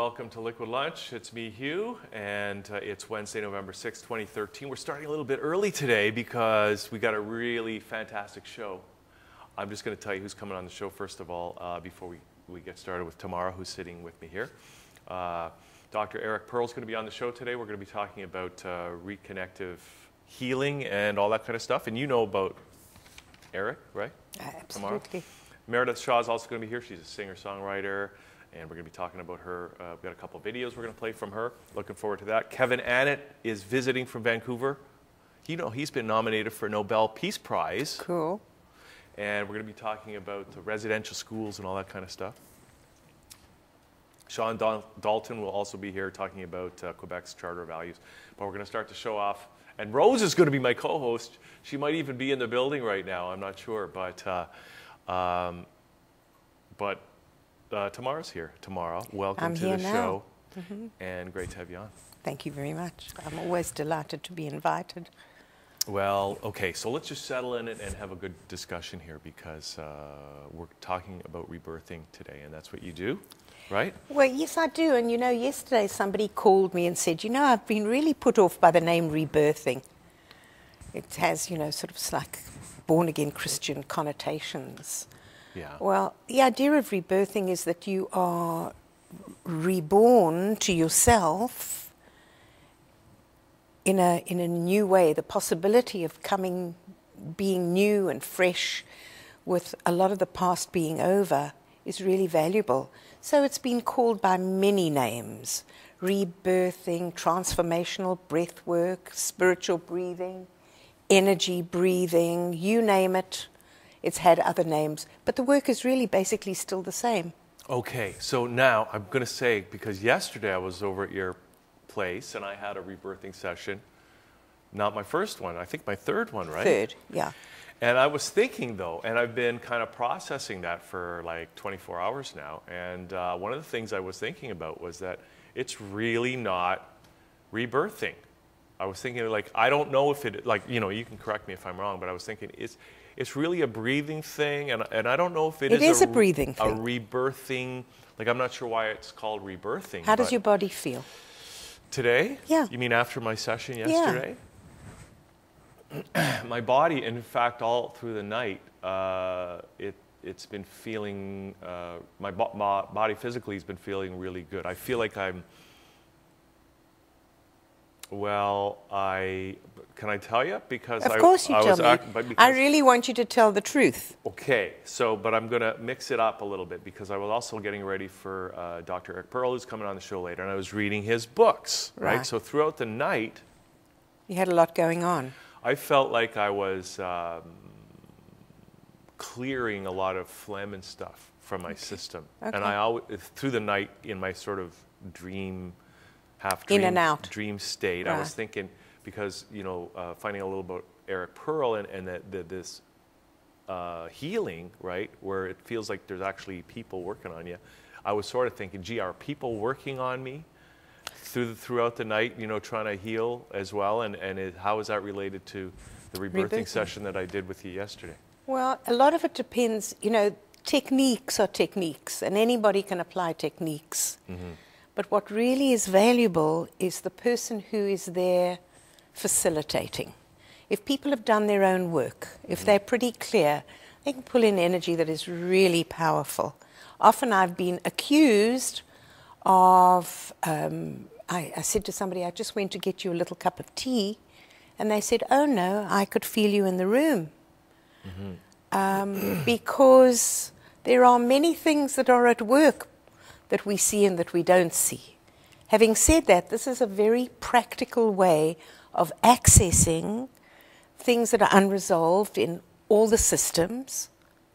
welcome to Liquid Lunch. It's me, Hugh, and it's Wednesday, November 6, 2013. We're starting a little bit early today because we got a really fantastic show. I'm just going to tell you who's coming on the show first of all before we get started with Tamara, who's sitting with me here. Dr. Eric Pearl's going to be on the show today. We're going to be talking about reconnective healing and all that kind of stuff. And you know about Eric, right? Absolutely. Tamara? Meredith Shaw's also going to be here. She's a singer-songwriter. And we're going to be talking about her. We've got a couple of videos we're going to play from her. Looking forward to that. Kevin Annett is visiting from Vancouver. You know, he's been nominated for a Nobel Peace Prize. Cool. And we're going to be talking about the residential schools and all that kind of stuff. Shawn Dalton will also be here talking about Quebec's Charter of Values. But we're going to start the show off. And Rose is going to be my co-host. She might even be in the building right now. I'm not sure. But Tamara's here. Tamara, welcome to the show. And great to have you on. Thank you very much. I'm always delighted to be invited. Well, okay, so let's just settle in it and have a good discussion here because we're talking about rebirthing today, and that's what you do, right? Well, yes, I do. And you know, yesterday somebody called me and said, you know, I've been really put off by the name rebirthing. It has, you know, sort of like born-again Christian connotations. Yeah. Well, the idea of rebirthing is that you are reborn to yourself in a new way. The possibility of being new and fresh with a lot of the past being over is really valuable. So it's been called by many names: rebirthing, transformational breath work, spiritual breathing, energy breathing, you name it. It's had other names, but the work is really basically still the same. Okay, so now I'm going to say, because yesterday I was over at your place and I had a rebirthing session. Not my first one, I think my third one, right? Third, yeah. And I was thinking though, and I've been kind of processing that for like 24 hours now, and one of the things I was thinking about was that it's really not rebirthing. I was thinking like, I don't know if it, like, you know, you can correct me if I'm wrong, but I was thinking it's really a breathing thing, and I don't know if it is a breathing thing. A rebirthing, like I'm not sure why it's called rebirthing. How does your body feel? Today? Yeah. You mean after my session yesterday? Yeah. My body, in fact, all through the night, it's been feeling, my body physically has been feeling really good. I feel like I'm, well, can I tell you? Because of course you tell me. I really want you to tell the truth. Okay, so, but I'm going to mix it up a little bit because I was also getting ready for Dr. Eric Pearl, who's coming on the show later, and I was reading his books, right? So throughout the night... You had a lot going on. I felt like I was clearing a lot of phlegm and stuff from my system. Okay. And I always, through the night, in my sort of dream... half-dream, in and out dream state. Right. I was thinking, because, you know, finding out a little about Eric Pearl and this healing, right, where it feels like there's actually people working on you. I was sort of thinking, gee, are people working on me throughout the night, you know, trying to heal as well? And how is that related to the rebirthing session that I did with you yesterday? Well, a lot of it depends. You know, techniques are techniques, and anybody can apply techniques. Mm-hmm. But what really is valuable is the person who is there facilitating. If people have done their own work, if they're pretty clear, they can pull in energy that is really powerful. Often I've been accused of, I said to somebody, I just went to get you a little cup of tea, and they said, oh no, I could feel you in the room. Mm-hmm. Because there are many things that are at work that we see and that we don't see. Having said that, this is a very practical way of accessing things that are unresolved in all the systems,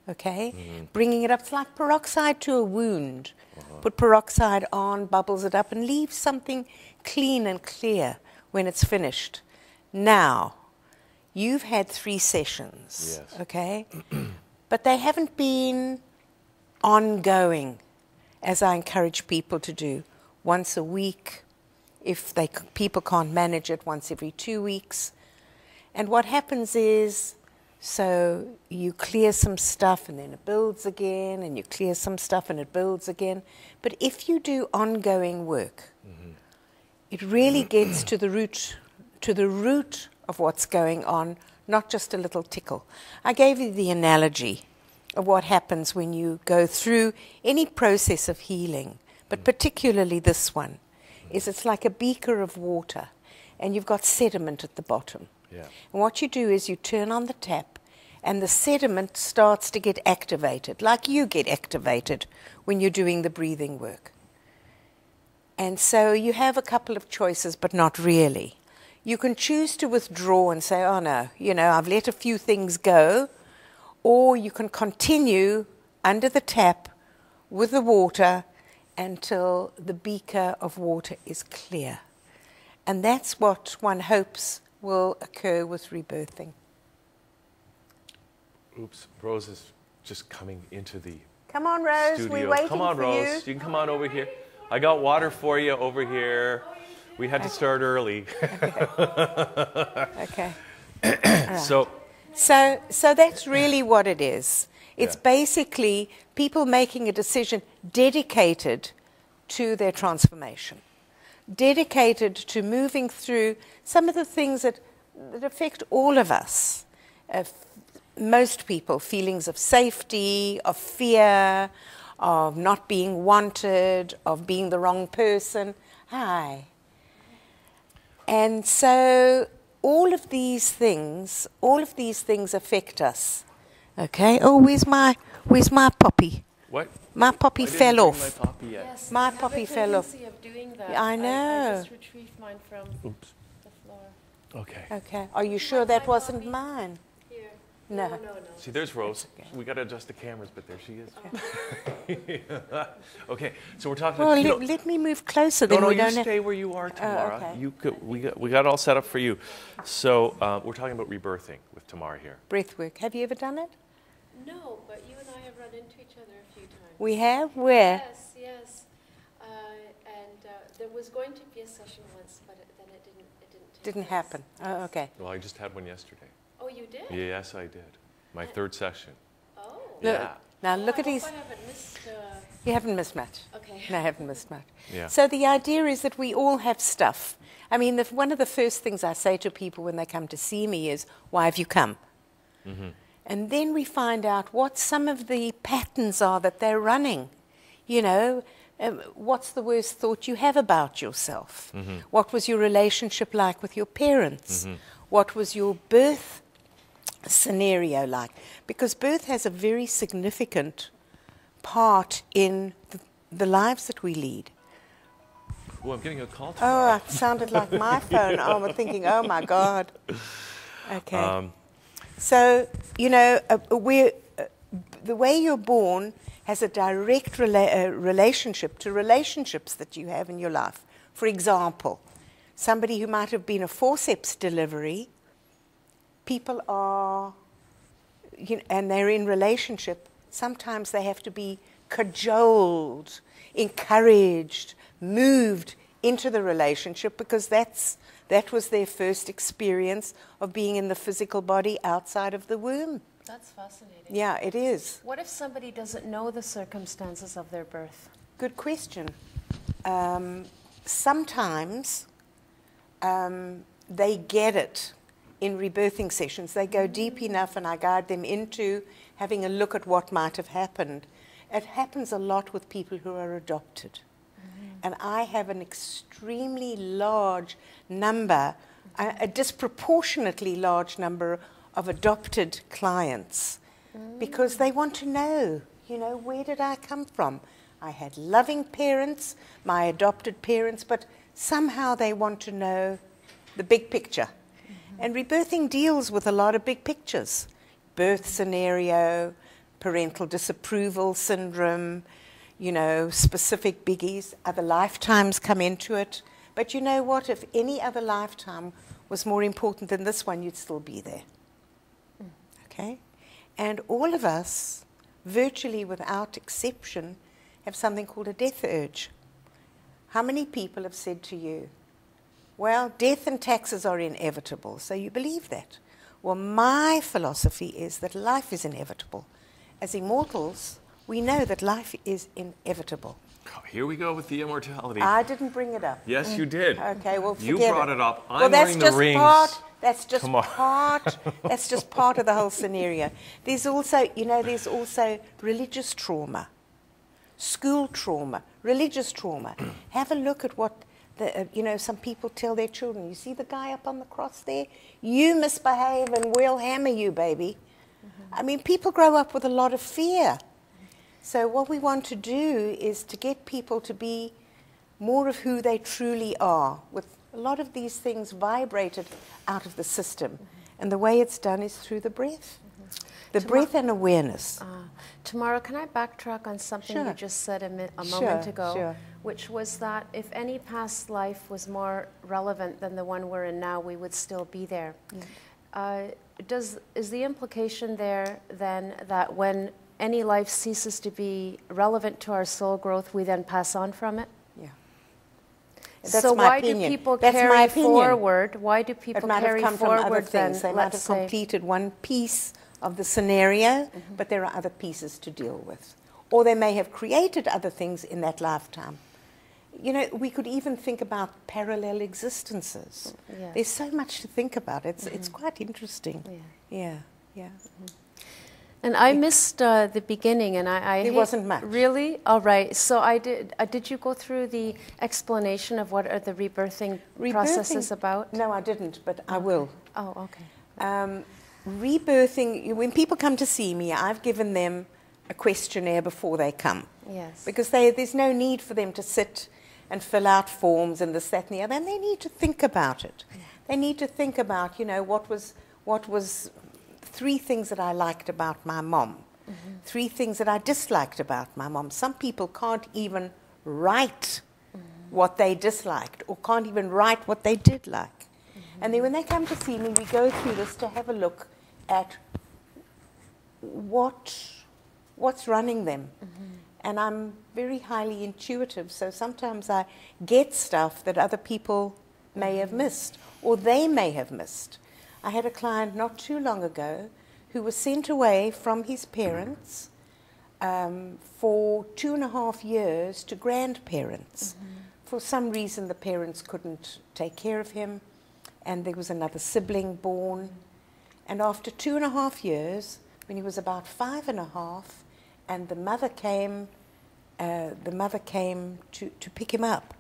okay? Mm-hmm. Bringing it up, it's like peroxide to a wound. Put peroxide on, bubbles it up, and leave something clean and clear when it's finished. Now, you've had 3 sessions, yes. Okay? But they haven't been ongoing, as I encourage people to do, once a week. If people can't manage it, once every 2 weeks. And what happens is So you clear some stuff and then it builds again, and you clear some stuff and it builds again. But if you do ongoing work, it really gets to the root of what's going on, not just a little tickle. I gave you the analogy of what happens when you go through any process of healing, but particularly this one, is it's like a beaker of water, and you've got sediment at the bottom. Yeah. And what you do is you turn on the tap, and the sediment starts to get activated, like you get activated when you're doing the breathing work. And so you have a couple of choices, but not really. You can choose to withdraw and say, oh no, I've let a few things go, or you can continue under the tap with the water until the beaker of water is clear. And that's what one hopes will occur with rebirthing. Oops, Rose is just coming into the Come on, Rose, studio. we're waiting Come on, for Rose. You can come on over here. I got water for you over here. We had to start early. Okay. So that's really what it is. It's basically people making a decision dedicated to their transformation, dedicated to moving through some of the things that affect all of us. Most people, feelings of safety, of fear, of not being wanted, of being the wrong person. Hi. And so all of these things affect us. Okay. Oh, where's my puppy? what? My puppy I didn't fell bring off. My puppy yet. Yes, My I have puppy a fell off. tendency of doing that. I know. I just retrieved mine from Oops. the floor. Okay. Okay. Are you sure that wasn't mine? Here. No. No. See, there's Rose. We got to adjust the cameras, but there she is. Okay, so we're talking. Well, let me move closer. Then no, we you don't stay where you are, Tamara. okay. We got it all set up for you. So we're talking about rebirthing with Tamara here. breath work. Have you ever done it? No, but you and I have run into each other a few times. We have? Where? Yes. There was going to be a session once, but then it didn't. Didn't happen. Oh, okay. Well, I just had one yesterday. Oh, you did? Yes, I did. My third session. Oh. Yeah. Now look at I these. hope I haven't missed. You haven't missed much. Okay. No, I haven't missed much. Yeah. So the idea is that we all have stuff. I mean, one of the first things I say to people when they come to see me is, why have you come? Mm-hmm. And then we find out what some of the patterns are that they're running. What's the worst thought you have about yourself? Mm-hmm. What was your relationship like with your parents? Mm-hmm. What was your birth scenario like? Because birth has a very significant part in the lives that we lead. Oh, I'm getting a call Oh, tomorrow. it sounded like my phone. Oh, I'm thinking, oh my God. Okay. So, the way you're born has a direct relationship to relationships that you have in your life. For example, somebody who might have been a forceps delivery, people are, and they're in relationship, sometimes they have to be cajoled, encouraged, moved into the relationship because that was their first experience of being in the physical body outside of the womb. That's fascinating. Yeah, it is. What if somebody doesn't know the circumstances of their birth? Good question. Sometimes they get it in rebirthing sessions. They go deep enough and I guide them into having a look at what might have happened. It happens a lot with people who are adopted. And I have an extremely large number, a disproportionately large number of adopted clients because they want to know, where did I come from? I had loving parents, my adopted parents, but somehow they want to know the big picture. And rebirthing deals with a lot of big pictures. Birth scenario, parental disapproval syndrome, specific biggies. Other lifetimes come into it. But you know what? If any other lifetime was more important than this one, you'd still be there. Okay? And all of us, virtually without exception, have something called a death urge. How many people have said to you, well, death and taxes are inevitable, so you believe that? Well, my philosophy is that life is inevitable. As immortals, we know that life is inevitable. Oh, here we go with the immortality. I didn't bring it up. Yes, you did. Okay, well, forget you brought it up. I'm well, that's wearing the just rings. That's just part. That's just part of the whole scenario. There's also, there's also religious trauma, school trauma, religious trauma. Have a look at what some people tell their children. You see the guy up on the cross there? You misbehave and we'll hammer you, baby. I mean, people grow up with a lot of fear. So what we want to do is to get people to be more of who they truly are, with a lot of these things vibrated out of the system. And the way it's done is through the breath. The breath and awareness. Tamara, can I backtrack on something you just said a moment ago, which was that if any past life was more relevant than the one we're in now, we would still be there. Yeah. Is the implication there then that when any life ceases to be relevant to our soul growth, we then pass on from it? Yeah. So why do people carry forward? Why do people carry forward from other things? Then, they might have completed one piece of the scenario, but there are other pieces to deal with. Or they may have created other things in that lifetime. We could even think about parallel existences. Yeah. There's so much to think about. It's quite interesting. Yeah. And I missed the beginning, and it wasn't much. Really? All right. So I did. Did you go through the explanation of what are the rebirthing processes about? No, I didn't, but I will. Oh, okay. Rebirthing. When people come to see me, I've given them a questionnaire before they come. Yes. Because there's no need for them to sit and fill out forms and this, that, and the other, and they need to think about it. Yeah. They need to think about, what was 3 things that I liked about my mom, 3 things that I disliked about my mom. Some people can't even write what they disliked or can't even write what they did like. And then when they come to see me, we go through this to have a look at what's running them. And I'm very highly intuitive, so sometimes I get stuff that other people may have missed, or they may have missed. I had a client not too long ago who was sent away from his parents for 2.5 years to grandparents. For some reason, the parents couldn't take care of him, and there was another sibling born. And after 2.5 years, when he was about 5.5, and the mother came to pick him up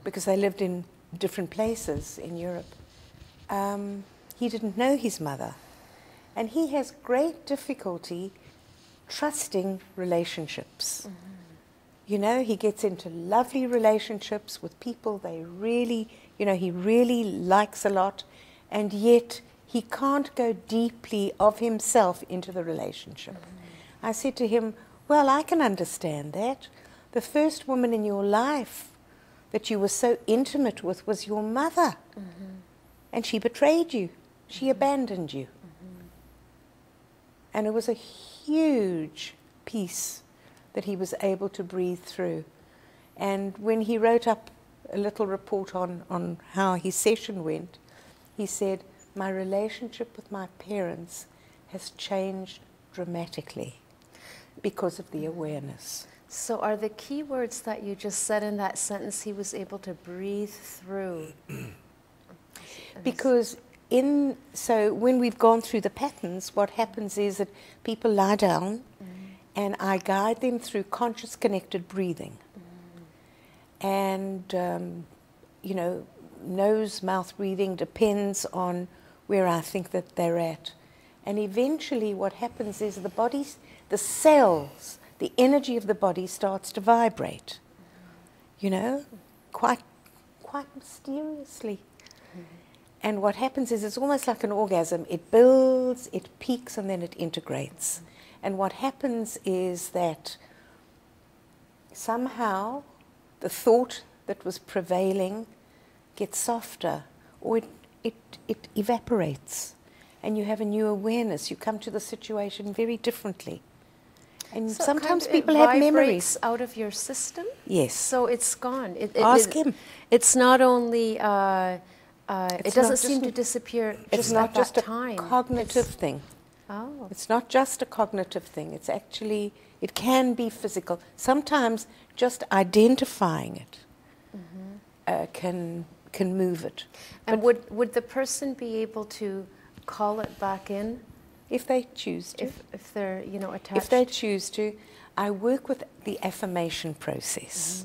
because they lived in different places in Europe. He didn't know his mother, and he has great difficulty trusting relationships. He gets into lovely relationships with people he really likes a lot, and yet he can't go deeply of himself into the relationship. I said to him, well, I can understand that. The first woman in your life that you were so intimate with was your mother. And she betrayed you. She abandoned you. And it was a huge piece that he was able to breathe through. And when he wrote up a little report on how his session went, he said, my relationship with my parents has changed dramatically because of the awareness. So are the key words that you just said in that sentence, he was able to breathe through? Because so when we've gone through the patterns, what happens is that people lie down and I guide them through conscious connected breathing. And, nose, mouth breathing depends on where I think that they're at. And eventually what happens is the cells, the energy of the body starts to vibrate, quite mysteriously. And what happens is it's almost like an orgasm. It builds, it peaks, and then it integrates. And what happens is that somehow the thought that was prevailing gets softer, or it evaporates. And you have a new awareness. You come to the situation very differently. And so sometimes people have memories out of your system. Yes. So it's gone. Ask him. It's not only it doesn't seem to disappear just at that time. It's not just a cognitive thing. Oh. It's not just a cognitive thing. It's actually, it can be physical. Sometimes just identifying it can move it. And would the person be able to call it back in? If they choose to. If they're, attached? If they choose to. I work with the affirmation process.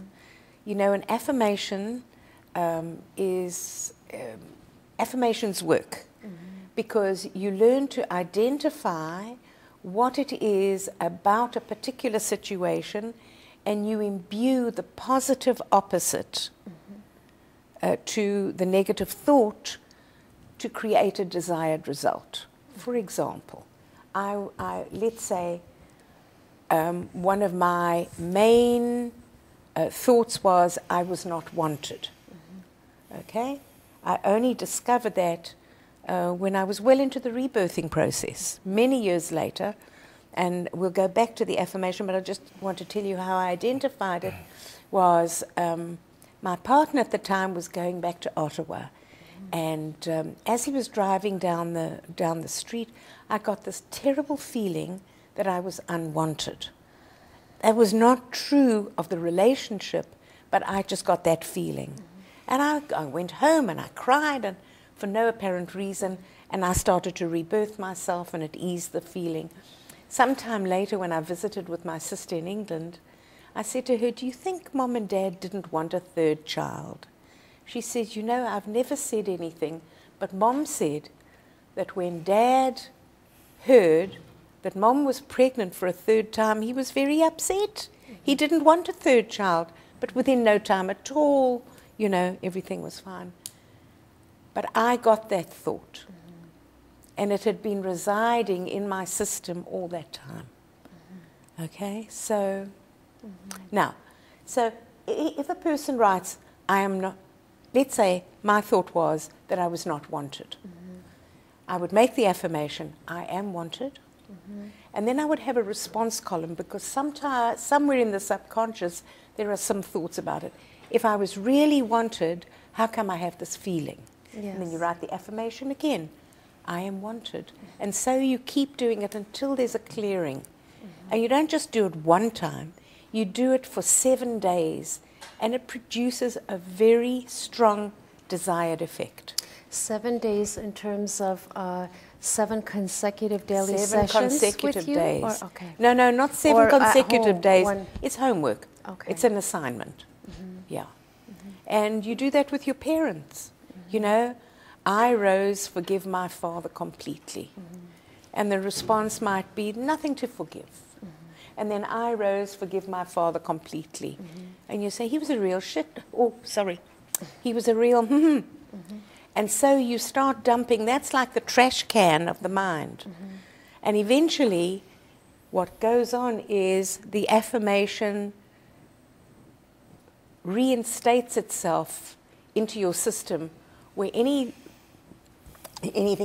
You know, an affirmation affirmations work because you learn to identify what it is about a particular situation and you imbue the positive opposite to the negative thought to create a desired result. For example, let's say one of my main thoughts was I was not wanted. Okay? I only discovered that when I was well into the rebirthing process, many years later, and we'll go back to the affirmation, but I just want to tell you how I identified it, was my partner at the time was going back to Ottawa, and as he was driving down the street, I got this terrible feeling that I was unwanted. That was not true of the relationship, but I just got that feeling. And I went home and I cried, and for no apparent reason, and I started to rebirth myself, and it eased the feeling. Sometime later, when I visited with my sister in England, I said to her, "Do you think Mom and Dad didn't want a third child?" She said, "You know, I've never said anything, but Mom said that when Dad heard that Mom was pregnant for a third time, he was very upset. He didn't want a third child, but within no time at all, you know, everything was fine." But I got that thought, and it had been residing in my system all that time. Okay, so now, so if a person writes, "I am not," let's say my thought was that I was not wanted. I would make the affirmation, "I am wanted," and then I would have a response column, because somewhere in the subconscious there are some thoughts about it. If I was really wanted, how come I have this feeling? Yes. And then you write the affirmation again, "I am wanted." And so you keep doing it until there's a clearing. And you don't just do it one time, you do it for 7 days, and it produces a very strong desired effect. 7 days in terms of 7 consecutive daily 7 sessions consecutive with you? days. Or, okay. No, not 7 Or at consecutive home, days. one- It's homework. Okay. It's an assignment. Yeah. And you do that with your parents. You know, "I, Rose, forgive my father completely." And the response might be, "Nothing to forgive." And then, "I, Rose, forgive my father completely." And you say, "He was a real shit." Oh, sorry. "He was a real And so you start dumping. That's like the trash can of the mind. And eventually, what goes on is the affirmation reinstates itself into your system, where anything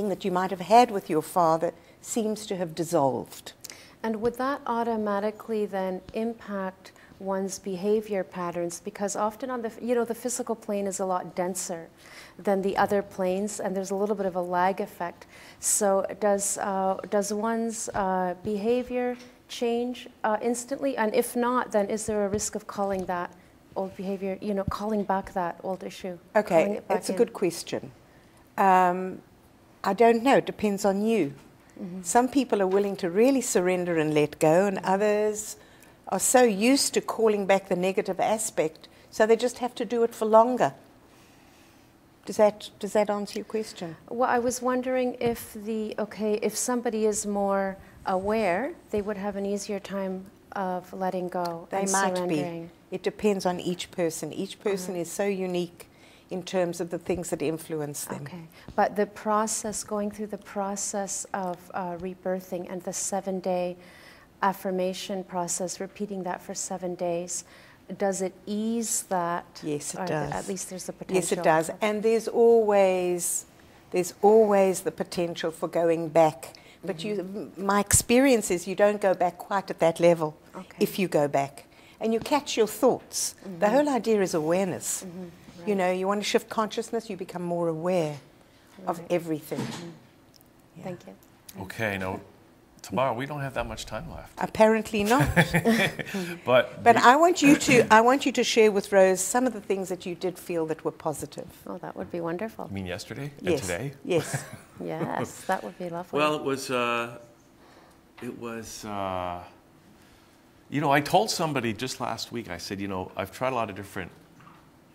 that you might have had with your father seems to have dissolved. And would that automatically then impact one's behavior patterns? Because often on the physical plane is a lot denser than the other planes, and there's a little bit of a lag effect. So does one's behavior change instantly? And if not, then is there a risk of calling that old behavior, calling back that old issue? Okay, it's a good question. I don't know. It depends on you. Some people are willing to really surrender and let go, and others are so used to calling back the negative aspect, so they just have to do it for longer. Does that answer your question? Well, I was wondering if if somebody is more aware, they would have an easier time of letting go and surrendering. It depends on each person. Each person is so unique in terms of the things that influence them. Okay, but going through the process of rebirthing and the 7-day affirmation process, repeating that for 7 days, does it ease that? Yes, it does. At least there's the potential. Yes, it does. And there's always the potential for going back. But my experience is you don't go back quite at that level if you go back. And you catch your thoughts. The whole idea is awareness. Right. You know, you want to shift consciousness, you become more aware of everything. Yeah. Thank you. Okay, now, Tamara, we don't have that much time left. Apparently not. But I want you to share with Rose some of the things that you did feel that were positive. Oh, that would be wonderful. you mean yesterday and Yes. today? Yes. Yes, that would be lovely. Well, you know, I told somebody just last week, I said, you know, I've tried a lot of different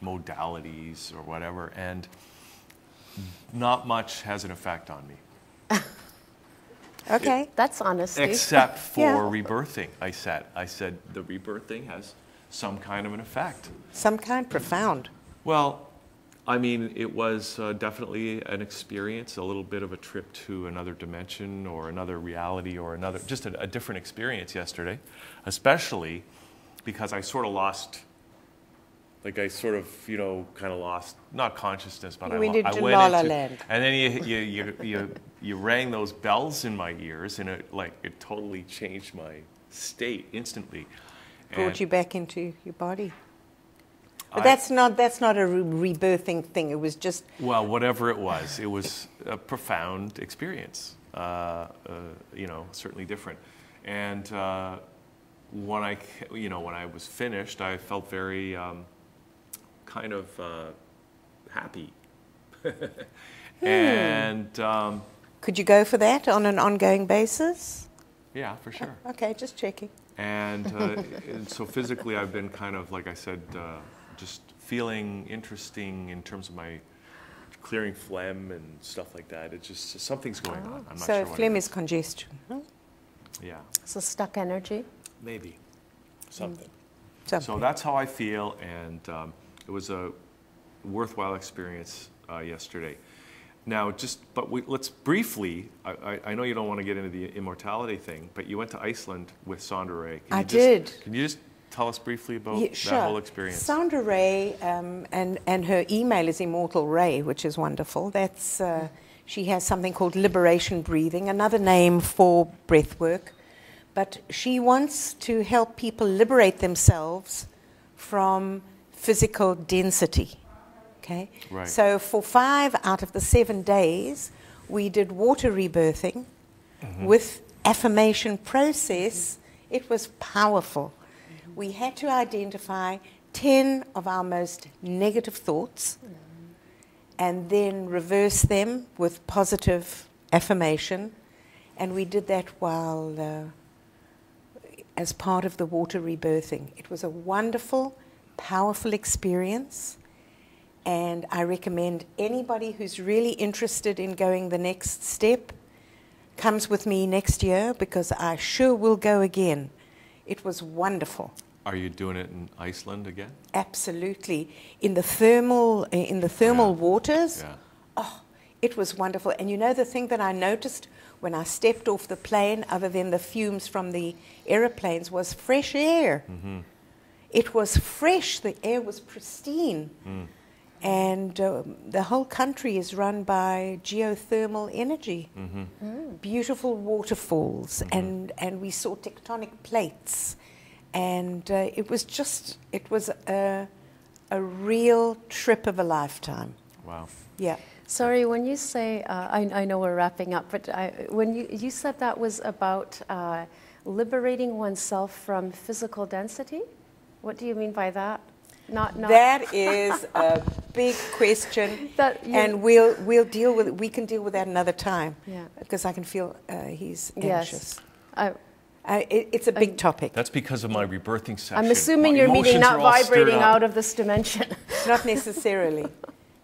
modalities or whatever, and not much has an effect on me. Okay. That's honesty. Except for Yeah. rebirthing, I said the rebirthing has some kind of an effect. Some kind, profound. Well, I mean, it was definitely an experience, a little bit of a trip to another dimension or another reality or another, just a different experience yesterday, especially because I sort of lost, like I sort of, you know, kind of lost, not consciousness, but I went into, Land. and then you rang those bells in my ears, and it totally changed my state instantly. Brought you back into your body. But that's not a rebirthing thing. It was just... Well, whatever it was a profound experience, you know, certainly different. And when I was finished, I felt very kind of happy. And... Could you go for that on an ongoing basis? yeah, for sure. Okay, just checking. And so physically, I've been kind of, like I said, just feeling interesting in terms of my clearing phlegm and stuff like that. It's just something's going on. I'm not So sure what phlegm it is congestion. Huh? Yeah, So stuck energy. maybe something. Something. So that's how I feel, and it was a worthwhile experience yesterday. Now, let's briefly, I know you don't want to get into the immortality thing, but you went to Iceland with Sandra Ray. I did. Can you just tell us briefly about Sure. that whole experience? Sandra Ray, and her email is Immortal Ray, which is wonderful. That's she has something called liberation breathing, another name for breath work. But she wants to help people liberate themselves from physical density. Okay? Right. So for 5 out of the 7 days, we did water rebirthing with affirmation process. It was powerful. We had to identify 10 of our most negative thoughts and then reverse them with positive affirmation. And we did that while as part of the water rebirthing. It was a wonderful, powerful experience. And I recommend anybody who's really interested in going the next step comes with me next year, because I sure will go again. It was wonderful. Are you doing it in Iceland again? Absolutely. In the thermal waters. Yeah. Oh, it was wonderful. And you know the thing that I noticed when I stepped off the plane, other than the fumes from the aeroplanes, was fresh air. Mm-hmm. It was fresh. The air was pristine. And the whole country is run by geothermal energy. Beautiful waterfalls, and we saw tectonic plates. And it was a real trip of a lifetime. Wow. Yeah. Sorry, when you say, I know we're wrapping up, but when you said that was about liberating oneself from physical density, what do you mean by that? Not That is a big question, and we can deal with that another time. Yeah. Because I can feel he's anxious. Yes. It's a big topic. That's because of my rebirthing session. I'm assuming My your meeting emotions not are all stirred vibrating up. out of this dimension. Not necessarily,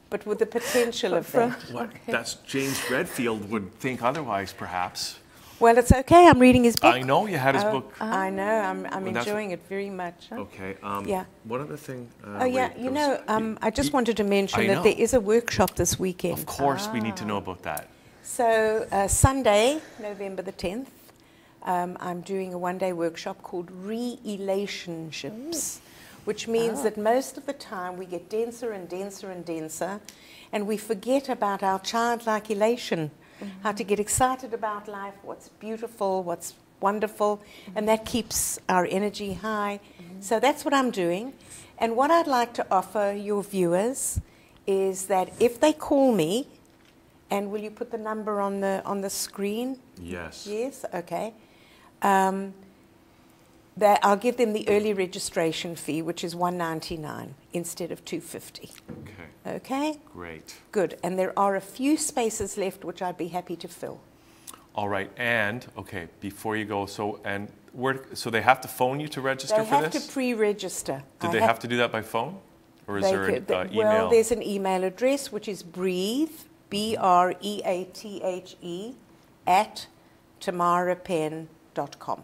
but with the potential of that. What? That's James Redfield would think otherwise, perhaps. Well, it's okay. I'm reading his book. I know you had his book. I know. I'm Well, that's enjoying it very much. Okay. Yeah. One other thing. Oh, yeah. wait, You there was- know, I just wanted to mention I that know. there is a workshop this weekend. Of course, we need to know about that. So Sunday, November the 10th, I'm doing a one-day workshop called Relationships, which means that most of the time we get denser and denser and denser, and we forget about our childlike elation, how to get excited about life, what's beautiful, what's wonderful, and that keeps our energy high. So that's what I'm doing. And what I'd like to offer your viewers is that if they call me, and will you put the number on the screen? Yes. Yes, okay. That I'll give them the early registration fee, which is $199 instead of $250. Okay. Okay? Great. Good. And there are a few spaces left, which I'd be happy to fill. All right. And, okay, before you go, so they have to phone you to register for this? They have to pre-register. Did they have to do that by phone? Or is there an email? Well, there's an email address, which is breathe, BREATHE, at tamarapenn.com.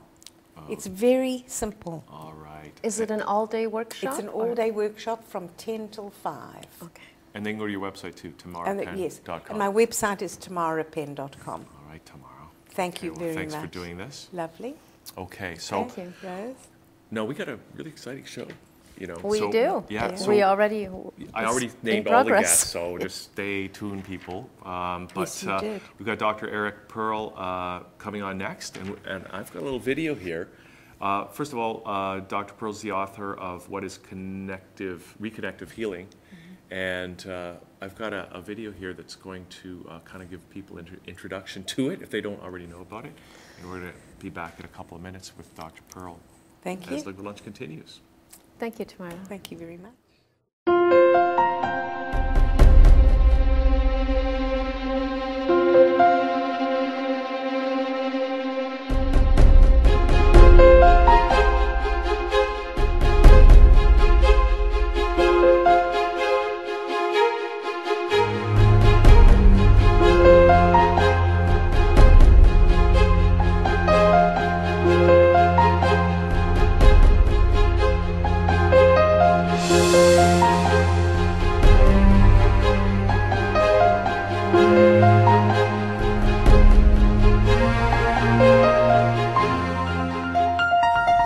It's very simple. All right. Is it an all-day workshop? It's an all-day workshop from 10 till 5. Okay. And then go to your website too, tamarapenn.com. Yes. And my website is tamarapenn.com. All right, Tamara. Thank you very thanks much. for doing this. Lovely. Okay, so Thank you, Rose. no, we got a really exciting show. You know, We so, do. Yeah. So I already named all the guests, so just stay tuned, people. Yes, you did. We've got Dr. Eric Pearl coming on next, and I've got a little video here. First of all, Dr. Pearl's the author of What is Reconnective Healing, and I've got a video here that's going to kind of give people an introduction to it if they don't already know about it. And we're going to be back in a couple of minutes with Dr. Pearl Thank you. as Liquid Lunch continues. Thank you, Tamara. Thank you very much.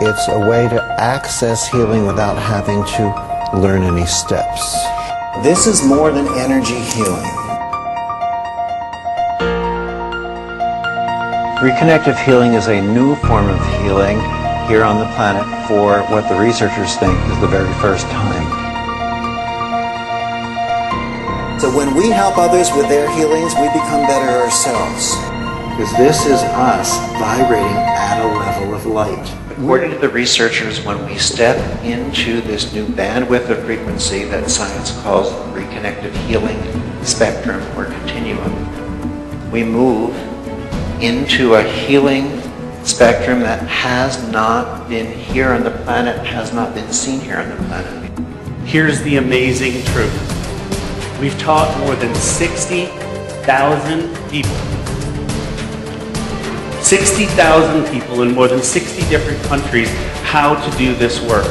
It's a way to access healing without having to learn any steps. This is more than energy healing. Reconnective healing is a new form of healing here on the planet for what the researchers think is the very first time. So when we help others with their healings, we become better ourselves. Because this is us vibrating at a level of light. According to the researchers, when we step into this new bandwidth of frequency that science calls reconnective healing spectrum or continuum, we move into a healing spectrum that has not been here on the planet, has not been seen here on the planet. Here's the amazing truth. We've taught more than 60,000 people. 60,000 people in more than 60 different countries how to do this work.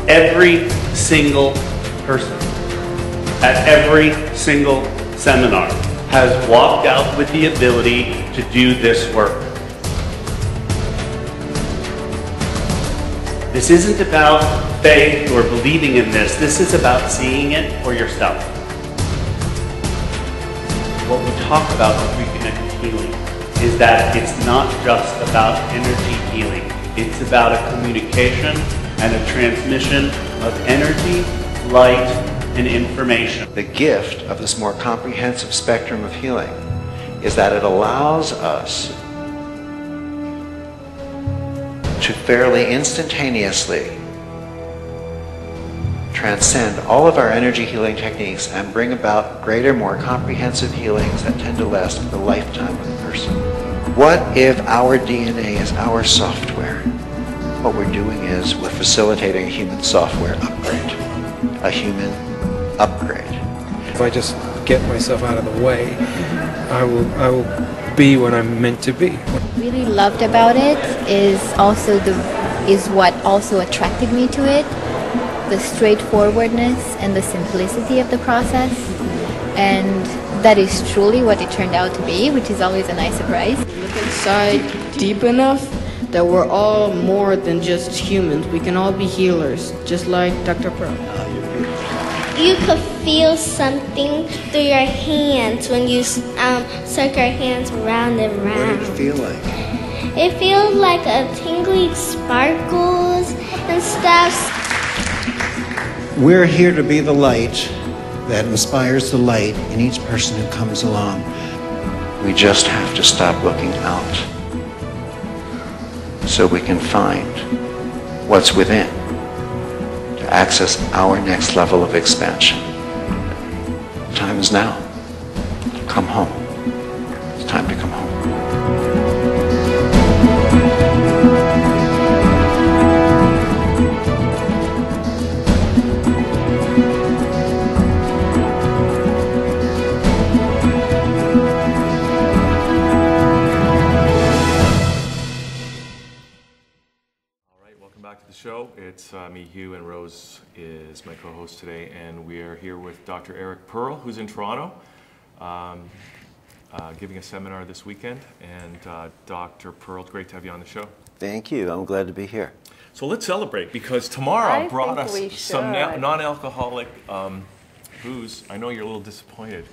Every single person at every single seminar has walked out with the ability to do this work. This isn't about faith or believing in this. This is about seeing it for yourself. What we talk about with reconnected healing is that it's not just about energy healing. It's about a communication and a transmission of energy, light, and information. The gift of this more comprehensive spectrum of healing is that it allows us to fairly instantaneously transcend all of our energy healing techniques and bring about greater, more comprehensive healings that tend to last for the lifetime of the person. What if our DNA is our software? What we're doing is we're facilitating a human software upgrade, a human upgrade. If I just get myself out of the way, I will be what I'm meant to be. Really loved about it is what also attracted me to it, the straightforwardness and the simplicity of the process, and that is truly what it turned out to be, which is always a nice surprise. Look inside deep enough that we're all more than just humans. We can all be healers, just like Dr. Pearl. You could feel something through your hands when you circle your hands round and round. What did it feel like? It feels like a tingling sparkles and stuff. We're here to be the light that inspires the light in each person who comes along. We just have to stop looking out so we can find what's within to access our next level of expansion. Time is now. Come home. It's time to come home. Back to the show. It's me, Hugh, and Rose is my co-host today, and we are here with Dr. Eric Pearl, who's in Toronto, giving a seminar this weekend. And Dr. Pearl, it's great to have you on the show. Thank you. I'm glad to be here. So let's celebrate, because Tamara brought us some non-alcoholic booze. I know you're a little disappointed,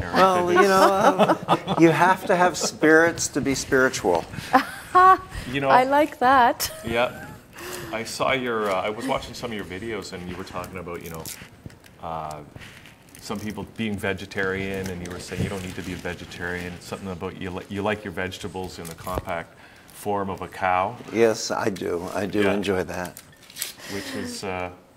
Eric. Well, you know, you have to have spirits to be spiritual. You know, I like that. Yeah. I saw your, I was watching some of your videos, and you were talking about, you know, some people being vegetarian, and you were saying you don't need to be a vegetarian. It's something about you like your vegetables in the compact form of a cow. Yes, I do. I do enjoy that. Which is,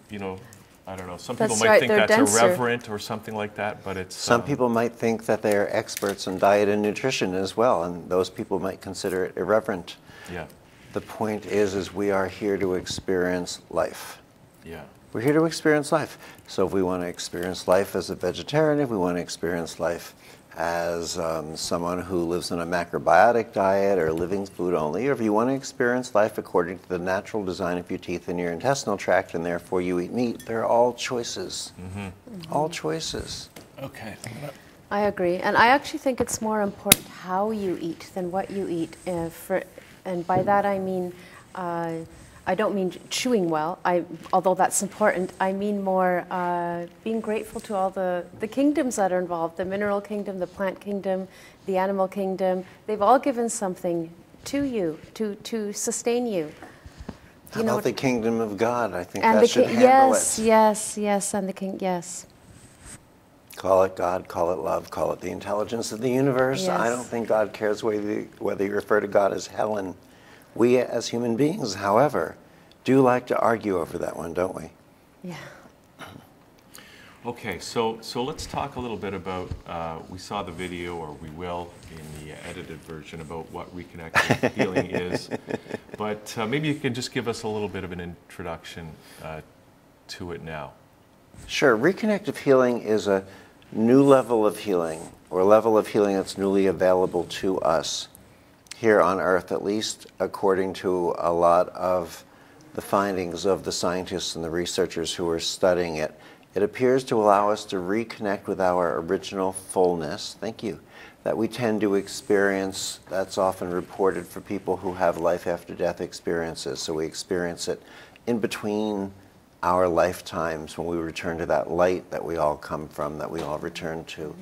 you know, I don't know. Some people might think that's irreverent or something like that, but it's... Some people might think that they are experts in diet and nutrition as well, and those people might consider it irreverent. Yeah. The point is we are here to experience life. Yeah. We're here to experience life. So if we want to experience life as a vegetarian, if we want to experience life as someone who lives on a macrobiotic diet or living food only, or if you want to experience life according to the natural design of your teeth and your intestinal tract, and therefore you eat meat, they're all choices. Mm-hmm. All choices. Okay. I agree. And I actually think it's more important how you eat than what you eat. And by that I mean, I don't mean chewing well, although that's important. I mean more being grateful to all the kingdoms that are involved, the mineral kingdom, the plant kingdom, the animal kingdom. They've all given something to you, to sustain you. How about the kingdom of God? I think that should handle it. Yes, and the king, yes. Call it God, call it love, call it the intelligence of the universe. Yes. I don't think God cares whether you refer to God as Helen. We as human beings, however, do like to argue over that one, don't we? Yeah. Okay, so let's talk a little bit about, we saw the video, or we will, in the edited version, about what reconnective healing is. But maybe you can just give us a little bit of an introduction to it now. Sure. Reconnective healing is a new level of healing, or a level of healing that's newly available to us here on Earth, at least according to a lot of the findings of the scientists and the researchers who are studying it. It appears to allow us to reconnect with our original fullness, thank you, that we tend to experience. That's often reported for people who have life after death experiences. So we experience it in between our lifetimes when we return to that light that we all come from, that we all return to.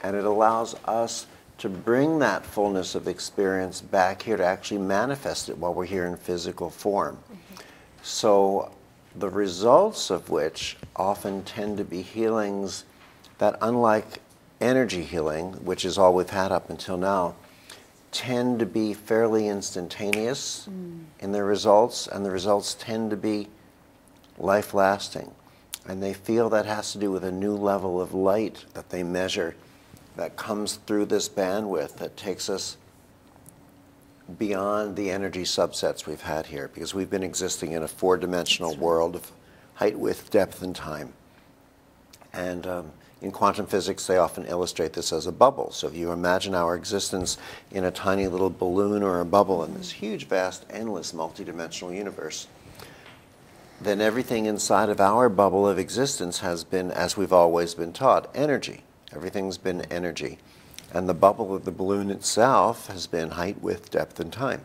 And it allows us to bring that fullness of experience back here, to actually manifest it while we're here in physical form. So the results of which often tend to be healings that, unlike energy healing, which is all we've had up until now, tend to be fairly instantaneous in their results, and the results tend to be life-lasting. And they feel that has to do with a new level of light that they measure that comes through this bandwidth that takes us beyond the energy subsets we've had here, because we've been existing in a four-dimensional world of height, width, depth, and time. And in quantum physics, they often illustrate this as a bubble. So if you imagine our existence in a tiny little balloon or a bubble in this huge, vast, endless, multidimensional universe, then everything inside of our bubble of existence has been, as we've always been taught, energy. Everything's been energy. And the bubble of the balloon itself has been height, width, depth, and time.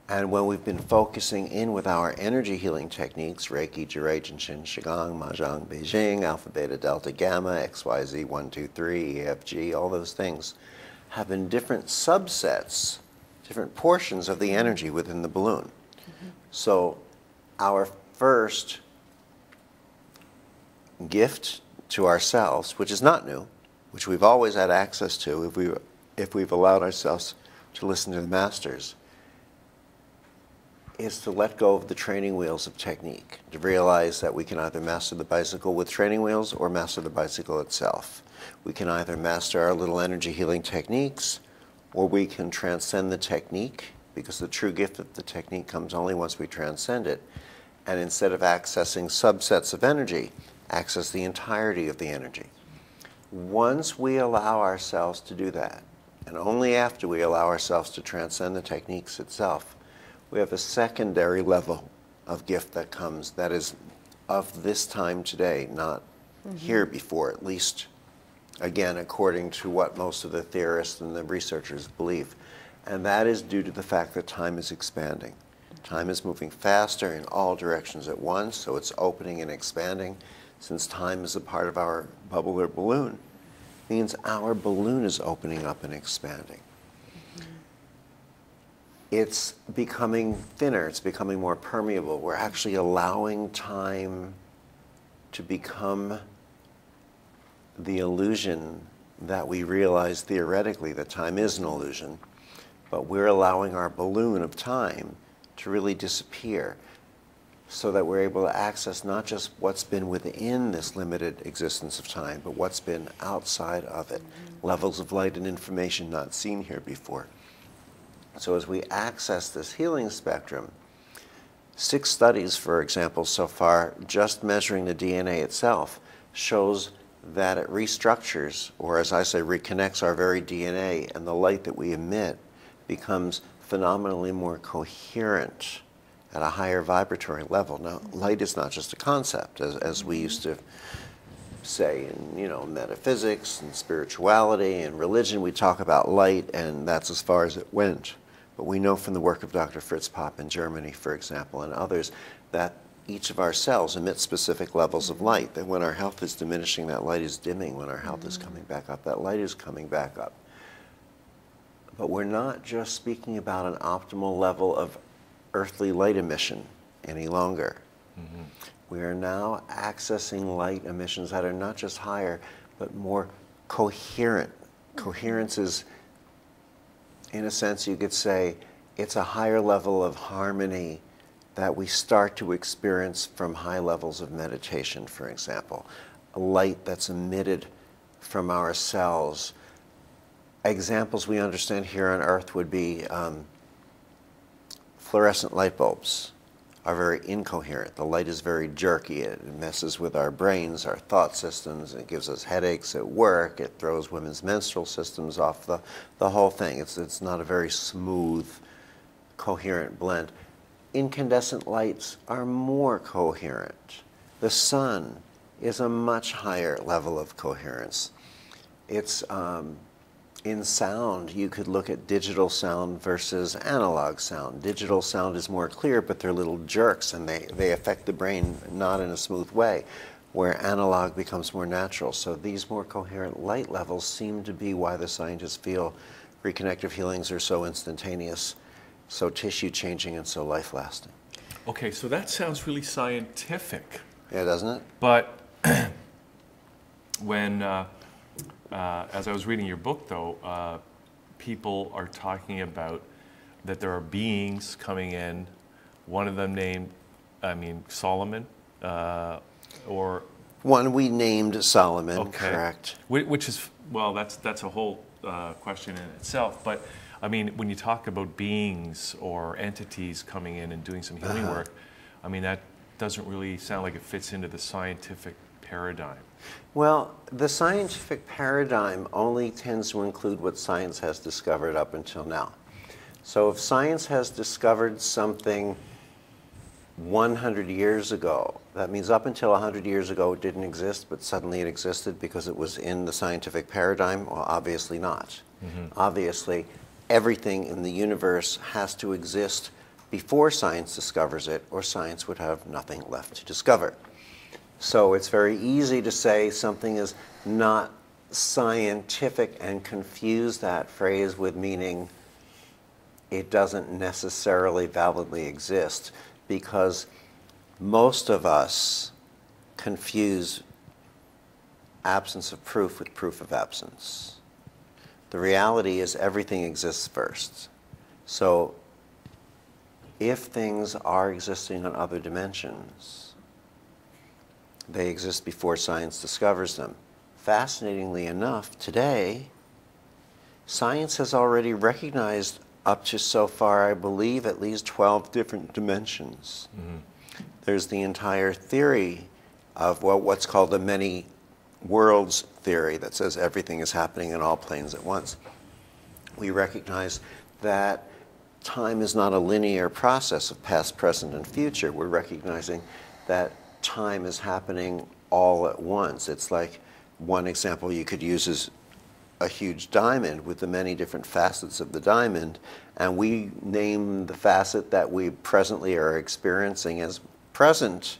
And when we've been focusing in with our energy healing techniques, Reiki, Jurei, Jinshin, Qigong, Mahjong, Beijing, Alpha, Beta, Delta, Gamma, XYZ, 1, 2, 3, EFG, all those things have been different subsets different portions of the energy within the balloon. So our first gift to ourselves, which is not new, which we've always had access to if we've allowed ourselves to listen to the masters, is to let go of the training wheels of technique, to realize that we can either master the bicycle with training wheels or master the bicycle itself. We can either master our little energy healing techniques, or we can transcend the technique, because the true gift of the technique comes only once we transcend it, and instead of accessing subsets of energy, access the entirety of the energy. Once we allow ourselves to do that, and only after we allow ourselves to transcend the techniques itself, we have a secondary level of gift that comes that is of this time today, not here before, at least, again, according to what most of the theorists and the researchers believe. And that is due to the fact that time is expanding. Time is moving faster in all directions at once, so it's opening and expanding. Since time is a part of our bubble or balloon, means our balloon is opening up and expanding. It's becoming thinner, it's becoming more permeable. We're actually allowing time to become the illusion that we realize theoretically that time is an illusion, but we're allowing our balloon of time to really disappear so that we're able to access not just what's been within this limited existence of time, but what's been outside of it, levels of light and information not seen here before. So as we access this healing spectrum, 6 studies, for example, so far, just measuring the DNA itself, shows that it restructures, or as I say, reconnects our very DNA, and the light that we emit becomes phenomenally more coherent at a higher vibratory level. Now, light is not just a concept, as we used to say in metaphysics and spirituality and religion. We talk about light, and that's as far as it went. But we know from the work of Dr. Fritz Popp in Germany, for example, and others, that each of our cells emit specific levels of light. That when our health is diminishing, that light is dimming. When our health is coming back up, that light is coming back up. But we're not just speaking about an optimal level of earthly light emission any longer. We are now accessing light emissions that are not just higher, but more coherent. Coherence is, in a sense, you could say, it's a higher level of harmony that we start to experience from high levels of meditation, for example. A light that's emitted from our cells. Examples we understand here on Earth would be fluorescent light bulbs are very incoherent. The light is very jerky. It messes with our brains, our thought systems. It gives us headaches at work. It throws women's menstrual systems off the whole thing. It's not a very smooth, coherent blend. Incandescent lights are more coherent. The sun is a much higher level of coherence. It's in sound, you could look at digital sound versus analog sound. Digital sound is more clear, but they're little jerks, and they affect the brain not in a smooth way, where analog becomes more natural. So these more coherent light levels seem to be why the scientists feel reconnective healings are so instantaneous, so tissue changing, and so life lasting. Okay, so that sounds really scientific. Yeah, doesn't it? But when as I was reading your book, though, people are talking about that there are beings coming in, one of them named, Solomon, or... One we named Solomon, okay. Correct. Which is, well, that's a whole question in itself, but I mean, when you talk about beings or entities coming in and doing some healing work, I mean, that doesn't really sound like it fits into the scientific paradigm. Well, the scientific paradigm only tends to include what science has discovered up until now. So if science has discovered something 100 years ago, that means up until 100 years ago it didn't exist, but suddenly it existed because it was in the scientific paradigm? Well, obviously not. Obviously, everything in the universe has to exist before science discovers it, or science would have nothing left to discover. So it's very easy to say something is not scientific and confuse that phrase with meaning it doesn't necessarily validly exist, because most of us confuse absence of proof with proof of absence. The reality is everything exists first. So if things are existing on other dimensions, they exist before science discovers them. Fascinatingly enough, today, science has already recognized up to so far, I believe, at least 12 different dimensions. Mm-hmm. There's the entire theory of what's called the many worlds theory that says everything is happening in all planes at once. We recognize that time is not a linear process of past, present, and future. We're recognizing that time is happening all at once. It's like, one example you could use is a huge diamond with the many different facets of the diamond, and we name the facet that we presently are experiencing as present.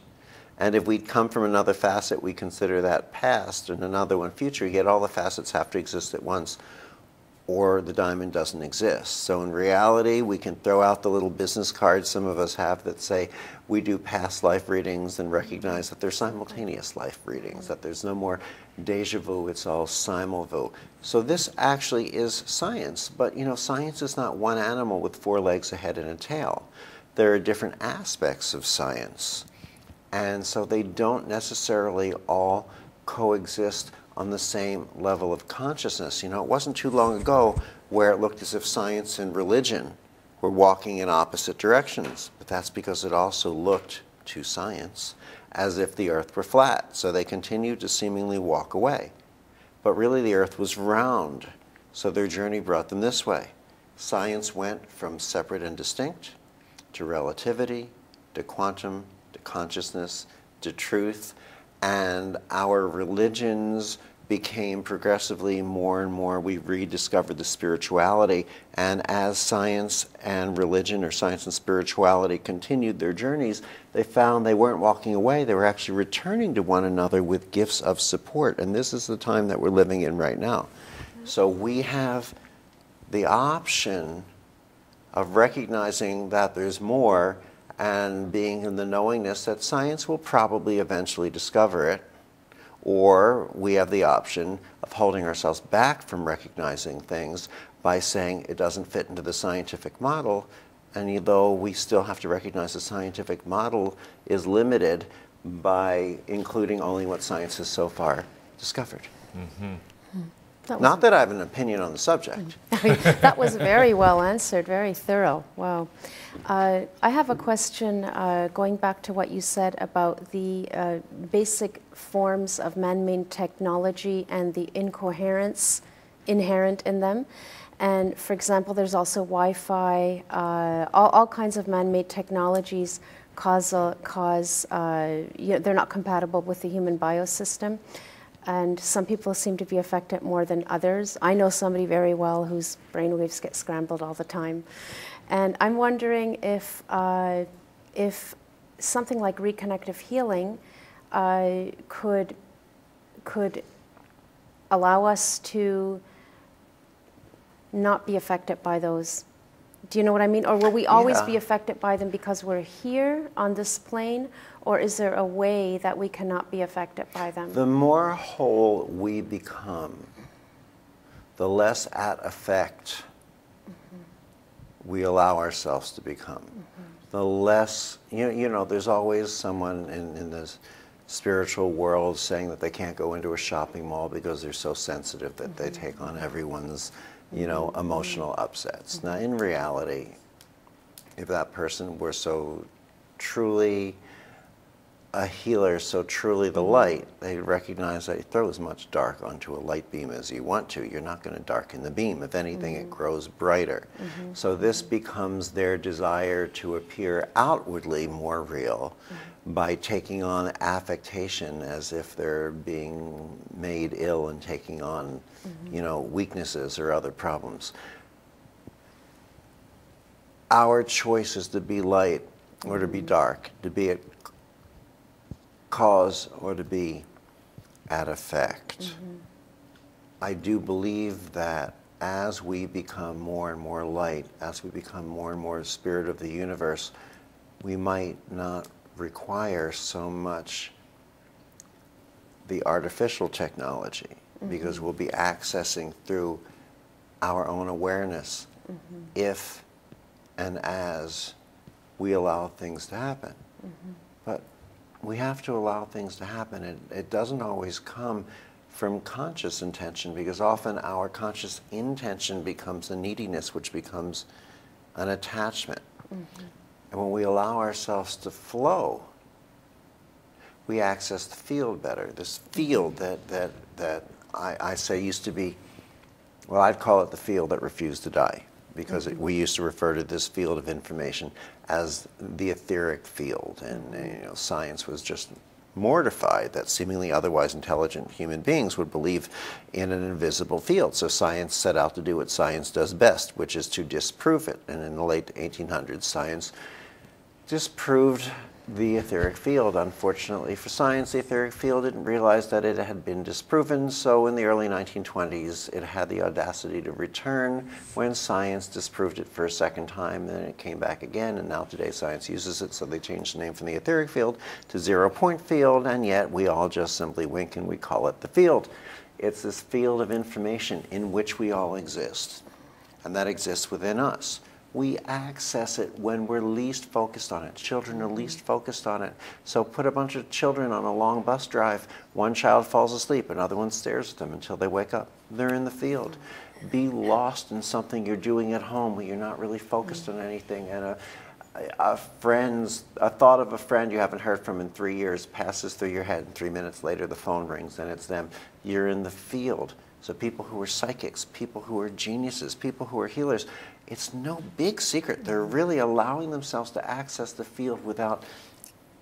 And if we come from another facet, we consider that past, and another one future, yet all the facets have to exist at once, or the diamond doesn't exist. So in reality, we can throw out the little business cards some of us have that say we do past life readings and recognize that they're simultaneous life readings, that there's no more deja vu, it's all simul-vu. So this actually is science, but you know, science is not one animal with 4 legs, a head, and a tail. There are different aspects of science, and so they don't necessarily all coexist on the same level of consciousness. You know, it wasn't too long ago where it looked as if science and religion were walking in opposite directions, but that's because it also looked to science as if the earth were flat, so they continued to seemingly walk away. But really the earth was round, so their journey brought them this way. Science went from separate and distinct to relativity, to quantum, to consciousness, to truth, and our religions became progressively more and more, we rediscovered the spirituality, and as science and religion, or science and spirituality, continued their journeys, they found they weren't walking away, they were actually returning to one another with gifts of support, and this is the time that we're living in right now. So we have the option of recognizing that there's more and being in the knowingness that science will probably eventually discover it, or we have the option of holding ourselves back from recognizing things by saying it doesn't fit into the scientific model, and though we still have to recognize the scientific model is limited by including only what science has so far discovered. Mm-hmm. Not that I have an opinion on the subject. That was very well answered, very thorough. Wow. I have a question going back to what you said about the basic forms of man-made technology and the incoherence inherent in them. And for example, there's also Wi-Fi, all kinds of man-made technologies they're not compatible with the human biosystem. And some people seem to be affected more than others. I know somebody very well whose brainwaves get scrambled all the time. And I'm wondering if something like reconnective healing could allow us to not be affected by those. Do you know what I mean? Or will we always be affected by them because we're here on this plane? Or is there a way that we cannot be affected by them? The more whole we become, the less at effect we allow ourselves to become. The less, you know, there's always someone in this spiritual world saying that they can't go into a shopping mall because they're so sensitive that they take on everyone's, you know, emotional upsets. Now, in reality, if that person were so truly a healer, so truly the light, they recognize that you throw as much dark onto a light beam as you want to. You're not going to darken the beam. If anything, it grows brighter. So this becomes their desire to appear outwardly more real by taking on affectation as if they're being made ill and taking on, you know, weaknesses or other problems. Our choice is to be light or to be dark, to be at cause or to be at effect. I do believe that as we become more and more light, as we become more and more spirit of the universe, we might not require so much the artificial technology, because we'll be accessing through our own awareness if and as we allow things to happen. But we have to allow things to happen. It doesn't always come from conscious intention, because often our conscious intention becomes a neediness, which becomes an attachment. And when we allow ourselves to flow, we access the field better. This field that I say used to be, well, I'd call it the field that refused to die, because we used to refer to this field of information as the etheric field, and science was just mortified that seemingly otherwise intelligent human beings would believe in an invisible field. So science set out to do what science does best, which is to disprove it. And in the late 1800s, science disproved the etheric field. Unfortunately for science, the etheric field didn't realize that it had been disproven, so in the early 1920s it had the audacity to return when science disproved it for a second time. Then it came back again, and now today science uses it, so they changed the name from the etheric field to zero-point field, and yet we all just simply wink and we call it the field. It's this field of information in which we all exist, and that exists within us. We access it when we're least focused on it. Children are least focused on it. So put a bunch of children on a long bus drive. One child falls asleep, another one stares at them until they wake up. They're in the field. Be lost in something you're doing at home where you're not really focused on anything. And a thought of a friend you haven't heard from in 3 years passes through your head, and 3 minutes later the phone rings and it's them. You're in the field. So people who are psychics, people who are geniuses, people who are healers, it's no big secret. They're really allowing themselves to access the field without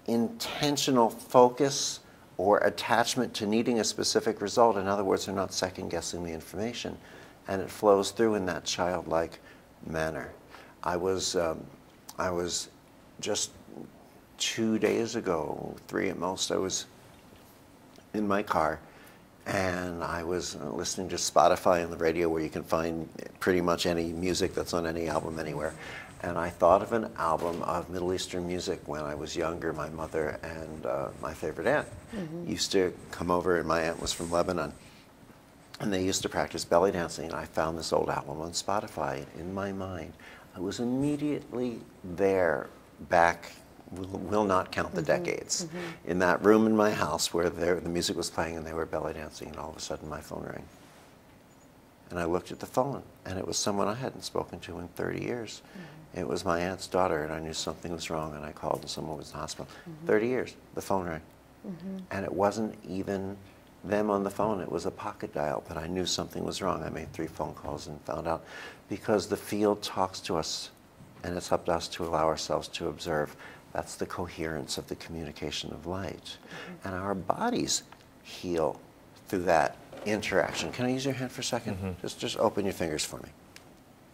intentional focus or attachment to needing a specific result. In other words, they're not second-guessing the information, and it flows through in that childlike manner. I was just 2 days ago, 3 at most, I was in my car, and I was listening to Spotify on the radio, where you can find pretty much any music that's on any album anywhere. And I thought of an album of Middle Eastern music when I was younger. My mother and my favorite aunt used to come over, and my aunt was from Lebanon. And they used to practice belly dancing, and I found this old album on Spotify. And in my mind, I was immediately there, back, will not count the decades, in that room in my house where the music was playing and they were belly dancing, and all of a sudden my phone rang. And I looked at the phone, and it was someone I hadn't spoken to in 30 years. It was my aunt's daughter, and I knew something was wrong, and I called, and someone was in the hospital. 30 years, the phone rang. And it wasn't even them on the phone, it was a pocket dial, but I knew something was wrong. I made 3 phone calls and found out, because the field talks to us, and it's up to us to allow ourselves to observe. That's the coherence of the communication of light. And our bodies heal through that interaction. Can I use your hand for a second? Just open your fingers for me.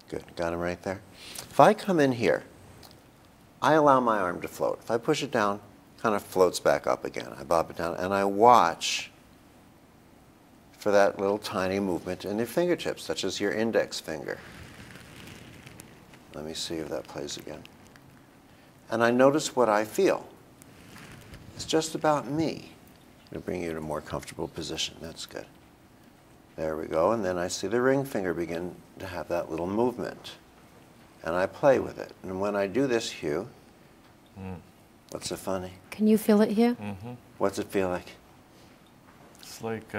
Good, got them right there. If I come in here, I allow my arm to float. If I push it down, it kind of floats back up again. I bob it down, and I watch for that little tiny movement in your fingertips, such as your index finger. Let me see if that plays again. And I notice what I feel. It's just about me. I'm going to bring you to a more comfortable position. That's good. There we go. And then I see the ring finger begin to have that little movement. And I play with it. And when I do this, Hugh, what's so funny? Can you feel it here? What's it feel like? It's like,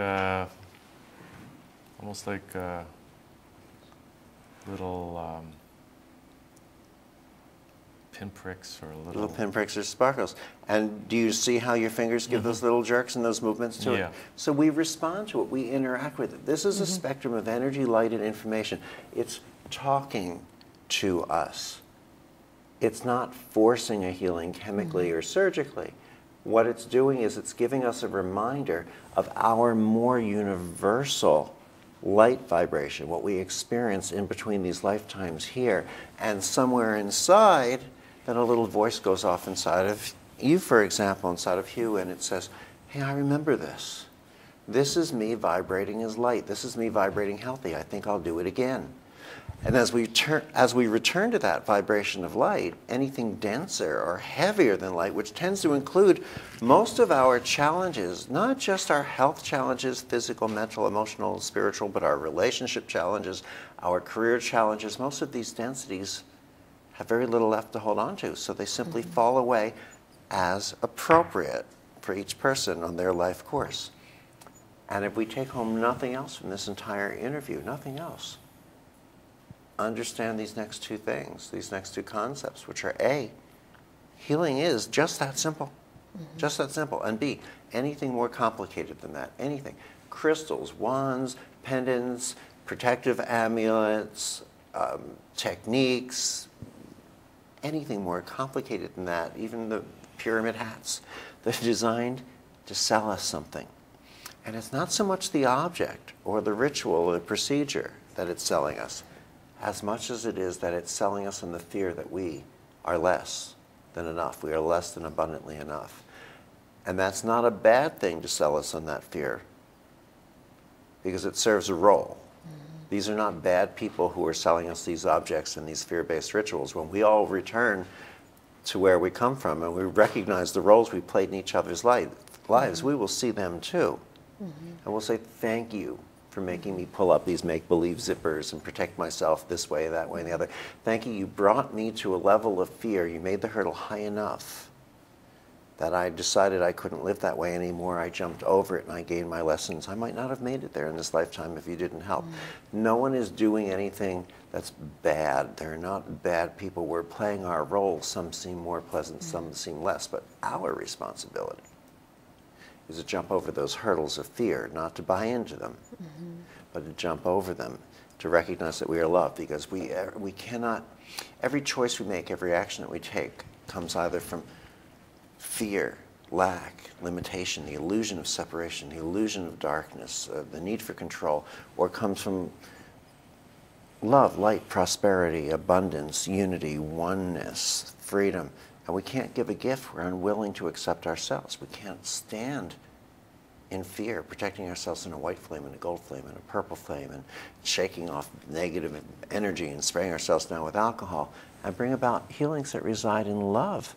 almost like little pinpricks, or little pinpricks or sparkles. And do you see how your fingers give those little jerks and those movements to it? So we respond to it, we interact with it. This is a spectrum of energy, light, and information. It's talking to us. It's not forcing a healing chemically or surgically. What it's doing is it's giving us a reminder of our more universal light vibration, what we experience in between these lifetimes here. And somewhere inside, then a little voice goes off inside of you, for example, inside of Hugh, and it says, hey, I remember this. This is me vibrating as light. This is me vibrating healthy. I think I'll do it again. And as we return to that vibration of light, anything denser or heavier than light, which tends to include most of our challenges, not just our health challenges, physical, mental, emotional, spiritual, but our relationship challenges, our career challenges, most of these densities have very little left to hold on to. So they simply fall away as appropriate for each person on their life course. And if we take home nothing else from this entire interview, nothing else, understand these next two things, these next two concepts, which are A, healing is just that simple. Just that simple. And B, anything more complicated than that, anything. Crystals, wands, pendants, protective amulets, techniques, anything more complicated than that, even the pyramid hats, they're designed to sell us something. And it's not so much the object or the ritual or the procedure that it's selling us, as much as it is that it's selling us in the fear that we are less than enough. We are less than abundantly enough. And that's not a bad thing to sell us on that fear, because it serves a role. These are not bad people who are selling us these objects and these fear-based rituals. When we all return to where we come from and we recognize the roles we played in each other's lives, we will see them too. And we'll say, thank you for making me pull up these make-believe zippers and protect myself this way, that way, and the other. Thank you. You brought me to a level of fear. You made the hurdle high enough that I decided I couldn't live that way anymore. I jumped over it and I gained my lessons. I might not have made it there in this lifetime if you didn't help. No one is doing anything that's bad. They're not bad people. We're playing our roles. Some seem more pleasant, some seem less. But our responsibility is to jump over those hurdles of fear, not to buy into them, but to jump over them, to recognize that we are loved, because we cannot, every choice we make, every action that we take comes either from fear, lack, limitation, the illusion of separation, the illusion of darkness, the need for control, or comes from love, light, prosperity, abundance, unity, oneness, freedom. And we can't give a gift. We're unwilling to accept ourselves. We can't stand in fear, protecting ourselves in a white flame and a gold flame and a purple flame and shaking off negative energy and spraying ourselves down with alcohol and bring about healings that reside in love.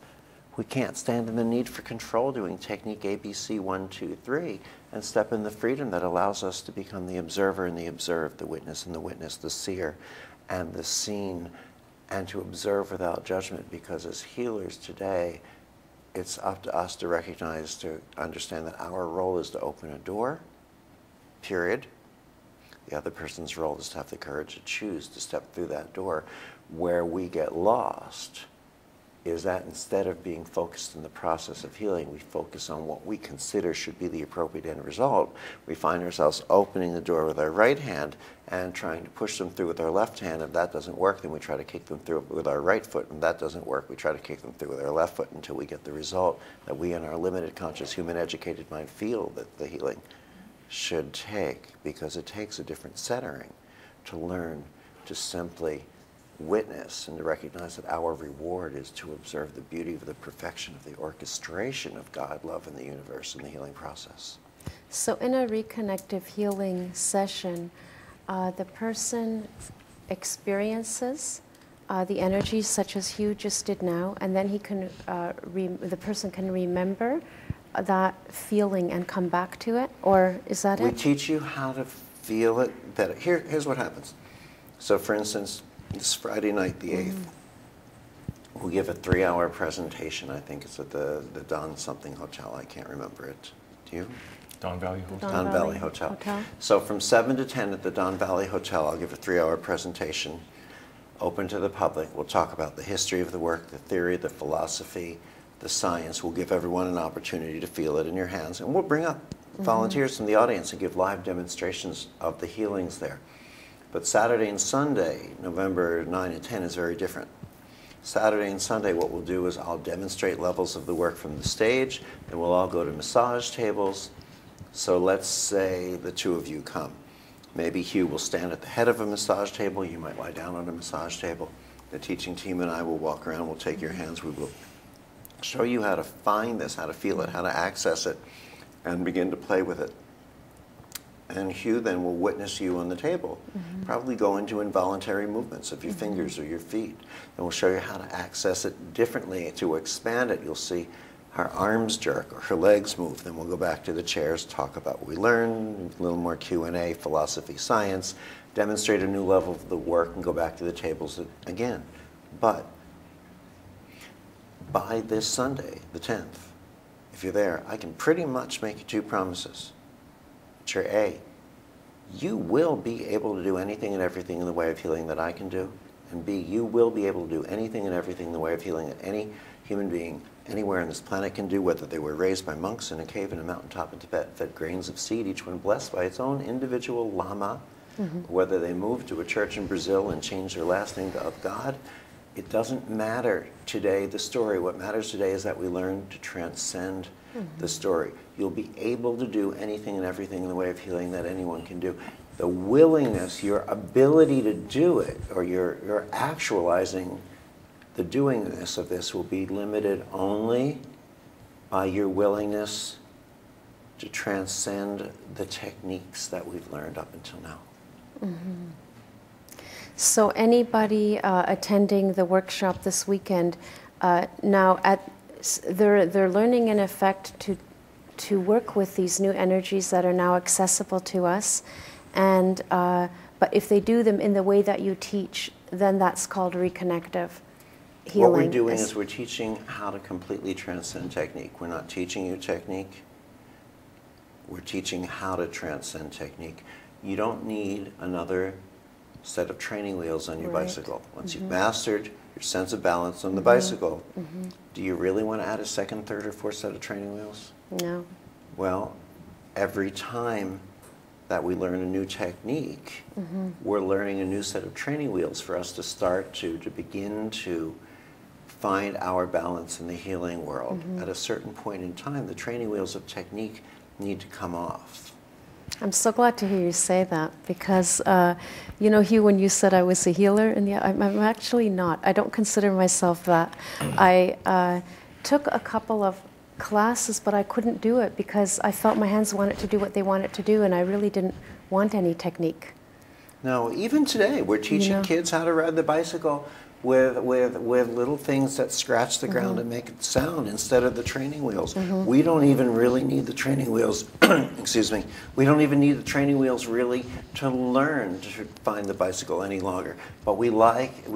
We can't stand in the need for control doing technique ABC 1, 2, 3 and step in the freedom that allows us to become the observer and the observed, the witness and the witness, the seer and the seen, and to observe without judgment, because as healers today, it's up to us to recognize, to understand that our role is to open a door, period. The other person's role is to have the courage to choose to step through that door. Where we get lost is that instead of being focused in the process of healing, we focus on what we consider should be the appropriate end result. We find ourselves opening the door with our right hand and trying to push them through with our left hand. If that doesn't work, then we try to kick them through with our right foot. And that doesn't work, we try to kick them through with our left foot until we get the result that we in our limited conscious human educated mind feel that the healing should take, because it takes a different centering to learn to simply witness and to recognize that our reward is to observe the beauty of the perfection of the orchestration of God, love, in the universe and the healing process. So in a reconnective healing session, the person experiences the energy such as Hugh just did now, and then he can, the person can remember that feeling and come back to it, or is that it? We teach you how to feel it better. Here's what happens. So for instance, this Friday night, the 8th, we'll give a 3-hour presentation. I think it's at the Don something Hotel. I can't remember it. Do you? Don Valley Hotel. Don Valley Hotel. So from 7 to 10 at the Don Valley Hotel, I'll give a 3-hour presentation open to the public. We'll talk about the history of the work, the theory, the philosophy, the science. We'll give everyone an opportunity to feel it in your hands. And we'll bring up volunteers from the audience and give live demonstrations of the healings there. But Saturday and Sunday, November 9 and 10, is very different. Saturday and Sunday, what we'll do is I'll demonstrate levels of the work from the stage, and we'll all go to massage tables. So let's say the two of you come. Maybe Hugh will stand at the head of a massage table. You might lie down on a massage table. The teaching team and I will walk around. We'll take your hands. We will show you how to find this, how to feel it, how to access it, and begin to play with it. And Hugh then will witness you on the table. Probably go into involuntary movements of your fingers or your feet. And we'll show you how to access it differently. To expand it, you'll see her arms jerk or her legs move. Then we'll go back to the chairs, talk about what we learned, a little more Q&A, philosophy, science, demonstrate a new level of the work, and go back to the tables again. But by this Sunday, the 10th, if you're there, I can pretty much make you two promises. Which are A, you will be able to do anything and everything in the way of healing that I can do. And B, you will be able to do anything and everything in the way of healing that any human being anywhere on this planet can do, whether they were raised by monks in a cave in a mountaintop in Tibet, fed grains of seed, each one blessed by its own individual lama, or whether they moved to a church in Brazil and changed their last name to of God. It doesn't matter today, the story. What matters today is that we learn to transcend the story. You'll be able to do anything and everything in the way of healing that anyone can do. The willingness, your ability to do it, or your actualizing the doingness of this will be limited only by your willingness to transcend the techniques that we've learned up until now. So anybody attending the workshop this weekend, now they're learning in effect to work with these new energies that are now accessible to us, and but if they do them in the way that you teach, then that's called reconnective healing. What we're doing is we're teaching how to completely transcend technique. We're not teaching you technique. We're teaching how to transcend technique. You don't need another set of training wheels on your bicycle. Once you've mastered your sense of balance on the bicycle, do you really want to add a second, third, or fourth set of training wheels? No. Well, every time that we learn a new technique, we're learning a new set of training wheels for us to start to begin to find our balance in the healing world. At a certain point in time, the training wheels of technique need to come off. I'm so glad to hear you say that, because, you know, Hugh, when you said I was a healer, and yeah, I'm actually not. I don't consider myself that. I took a couple of classes, but I couldn't do it because I felt my hands wanted to do what they wanted to do, and I really didn't want any technique. No, even today, we're teaching kids how to ride the bicycle with little things that scratch the ground and make it sound instead of the training wheels. We don't even really need the training wheels, excuse me, we don't even need the training wheels really to learn to find the bicycle any longer. But we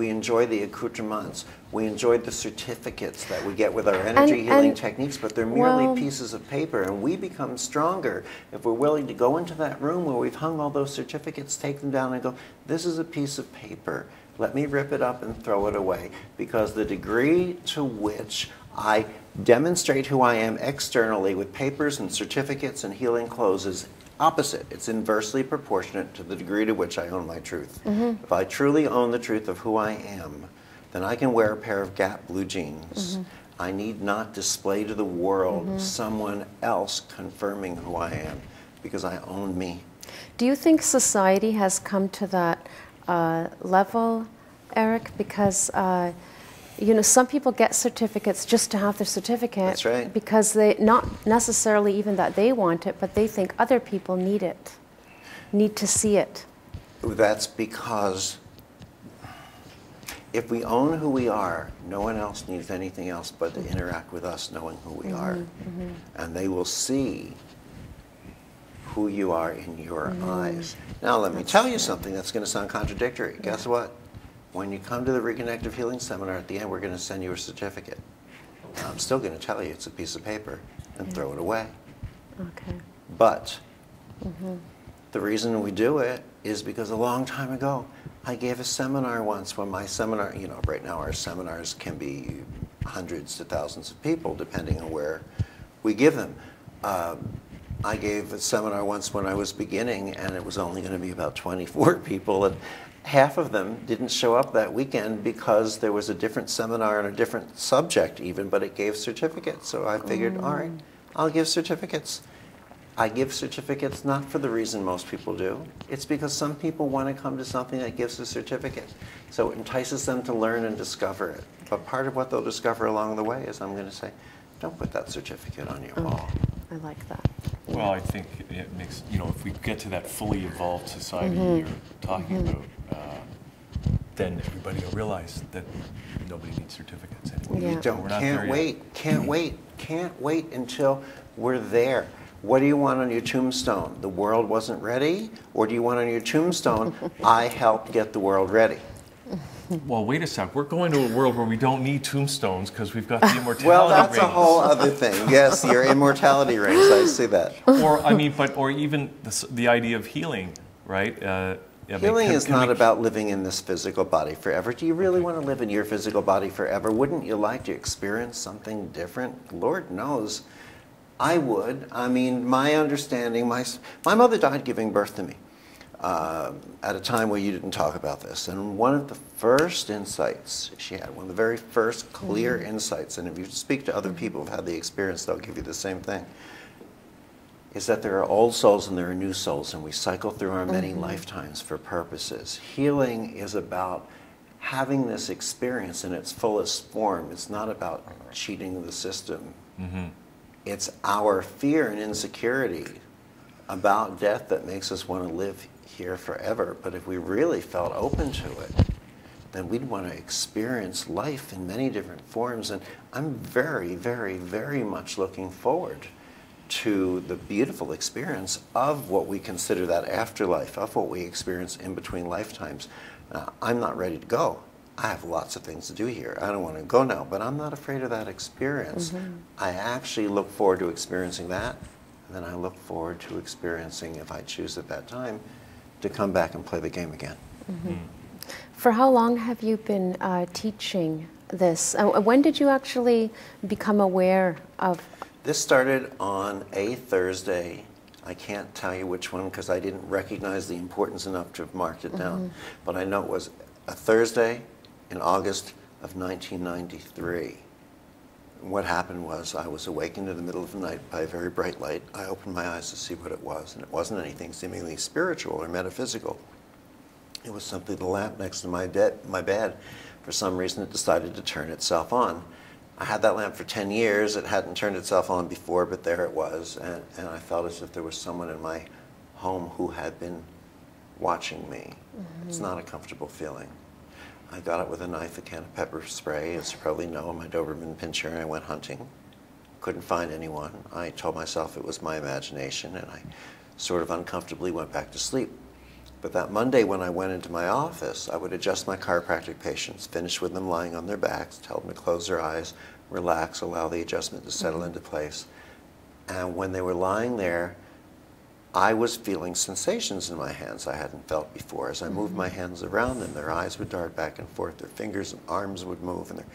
enjoy the accoutrements, we enjoy the certificates that we get with our energy healing techniques, but they're merely pieces of paper, and we become stronger if we're willing to go into that room where we've hung all those certificates, take them down and go, this is a piece of paper. Let me rip it up and throw it away, because the degree to which I demonstrate who I am externally with papers and certificates and healing clothes is opposite. It's inversely proportionate to the degree to which I own my truth. If I truly own the truth of who I am, then I can wear a pair of Gap blue jeans. I need not display to the world someone else confirming who I am, because I own me. Do you think society has come to that level, Eric? Because you know, some people get certificates just to have their certificate. That's right. Because they, not necessarily even that they want it, but they think other people need it, need to see it. That's because if we own who we are, no one else needs anything else but to interact with us knowing who we are. And they will see who you are in your eyes. Now let me tell you something that's going to sound contradictory. Guess what? When you come to the Reconnective Healing Seminar, at the end we're going to send you a certificate. I'm still going to tell you it's a piece of paper and throw it away. Okay. But the reason we do it is because a long time ago I gave a seminar once when my seminar, you know, right now our seminars can be hundreds to thousands of people depending on where we give them. I gave a seminar once when I was beginning, and it was only going to be about 24 people, and half of them didn't show up that weekend because there was a different seminar and a different subject even, but it gave certificates. So I figured, all right, I'll give certificates. I give certificates not for the reason most people do. It's because some people want to come to something that gives a certificate. So it entices them to learn and discover it. But part of what they'll discover along the way is I'm going to say, don't put that certificate on your wall. I like that. Well, I think it makes, you know, if we get to that fully evolved society you're talking about, then everybody will realize that nobody needs certificates anymore. You can't wait until we're there. What do you want on your tombstone? The world wasn't ready? Or do you want on your tombstone, I helped get the world ready? Well, wait a sec. We're going to a world where we don't need tombstones because we've got the immortality Well, that's rings. a whole other thing. Yes, your immortality rings. I see that. Or, I mean, or even the idea of healing, right? Healing is not about living in this physical body forever. Do you really want to live in your physical body forever? Wouldn't you like to experience something different? Lord knows I would. I mean, my understanding, my mother died giving birth to me at a time where you didn't talk about this. And one of the first insights she had, one of the very first clear insights, and if you speak to other people who've had the experience, they'll give you the same thing, is that there are old souls and there are new souls, and we cycle through our many lifetimes for purposes. Healing is about having this experience in its fullest form. It's not about cheating the system. It's our fear and insecurity about death that makes us want to live here forever. But if we really felt open to it, then we'd want to experience life in many different forms. And I'm very, very, very much looking forward to the beautiful experience of what we consider that afterlife, of what we experience in between lifetimes. I'm not ready to go. I have lots of things to do here. I don't want to go now, but I'm not afraid of that experience. I actually look forward to experiencing that, and then I look forward to experiencing, if I choose at that time, to come back and play the game again. For how long have you been teaching this? When did you actually become aware of? This started on a Thursday. I can't tell you which one because I didn't recognize the importance enough to have marked it down. But I know it was a Thursday in August of 1993. What happened was I was awakened in the middle of the night by a very bright light. I opened my eyes to see what it was, and it wasn't anything seemingly spiritual or metaphysical. It was simply the lamp next to my bed. For some reason, it decided to turn itself on. I had that lamp for 10 years. It hadn't turned itself on before, but there it was. And I felt as if there was someone in my home who had been watching me. It's not a comfortable feeling. I got it with a knife, a can of pepper spray, as you probably know, my Doberman pinscher, and I went hunting. Couldn't find anyone. I told myself it was my imagination, and I sort of uncomfortably went back to sleep. But that Monday when I went into my office, I would adjust my chiropractic patients, finish with them lying on their backs, tell them to close their eyes, relax, allow the adjustment to settle into place. And when they were lying there, I was feeling sensations in my hands I hadn't felt before. As I moved my hands around them, their eyes would dart back and forth, their fingers and arms would move, and their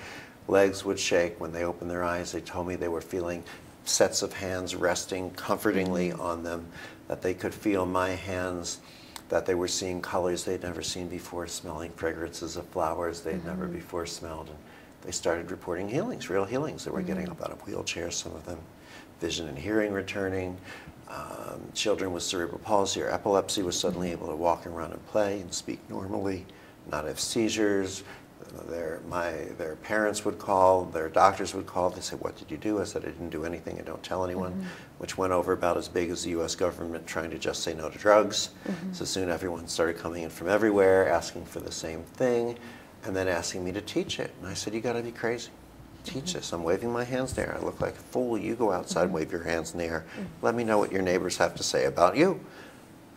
legs would shake. When they opened their eyes, they told me they were feeling sets of hands resting comfortingly on them, that they could feel my hands, that they were seeing colors they'd never seen before, smelling fragrances of flowers they'd never before smelled. And they started reporting healings, real healings. They were getting up out of wheelchairs, some of them, vision and hearing returning. Children with cerebral palsy or epilepsy was suddenly able to walk around and play and speak normally, not have seizures. Their parents would call, their doctors would call. They said, "What did you do?" I said, "I didn't do anything. I don't tell anyone," which went over about as big as the U.S. government trying to just say no to drugs. So soon everyone started coming in from everywhere, asking for the same thing, and then asking me to teach it. And I said, "You got to be crazy. Teach this. I'm waving my hands in the air. I look like a fool. You go outside and wave your hands in the air. Let me know what your neighbors have to say about you."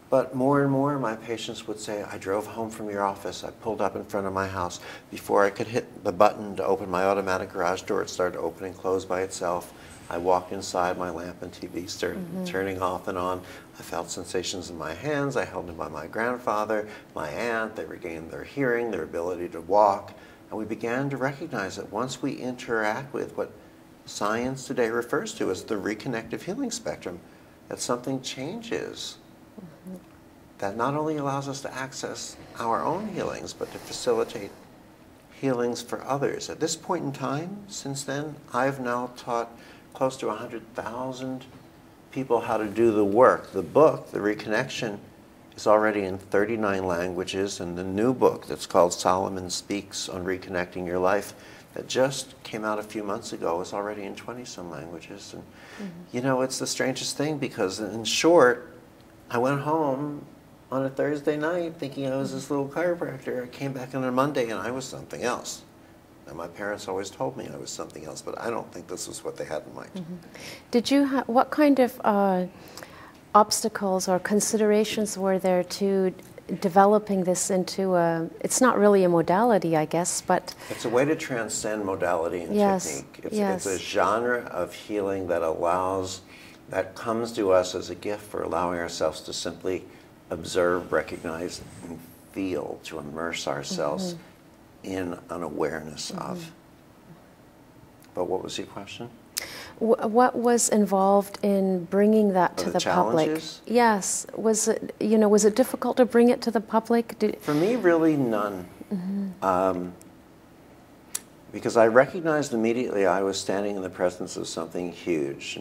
But more and more, my patients would say, "I drove home from your office. I pulled up in front of my house. Before I could hit the button to open my automatic garage door, it started to open and close by itself. I walked inside, my lamp and TV started turning off and on. I felt sensations in my hands. I held them by my grandfather, my aunt. They regained their hearing, their ability to walk. And we began to recognize that once we interact with what science today refers to as the reconnective healing spectrum, that something changes. That not only allows us to access our own healings, but to facilitate healings for others. At this point in time, since then, I've now taught close to 100,000 people how to do the work. The book, The Reconnection, is already in 39 languages, and the new book that's called Solomon Speaks on Reconnecting Your Life that just came out a few months ago is already in 20-some languages. And, you know, it's the strangest thing because, in short, I went home on a Thursday night thinking I was this little chiropractor. I came back on a Monday and I was something else. And my parents always told me I was something else, but I don't think this was what they had in mind. Did you have, what kind of obstacles or considerations were there to developing this into a, it's not really a modality, I guess, but... It's a way to transcend modality and technique. It's a genre of healing that allows, that comes to us as a gift for allowing ourselves to simply observe, recognize, and feel, to immerse ourselves in an awareness of. But what was your question? What was involved in bringing that to the public? Yes. Was it, you know, was it difficult to bring it to the public? For me, really none. Because I recognized immediately I was standing in the presence of something huge.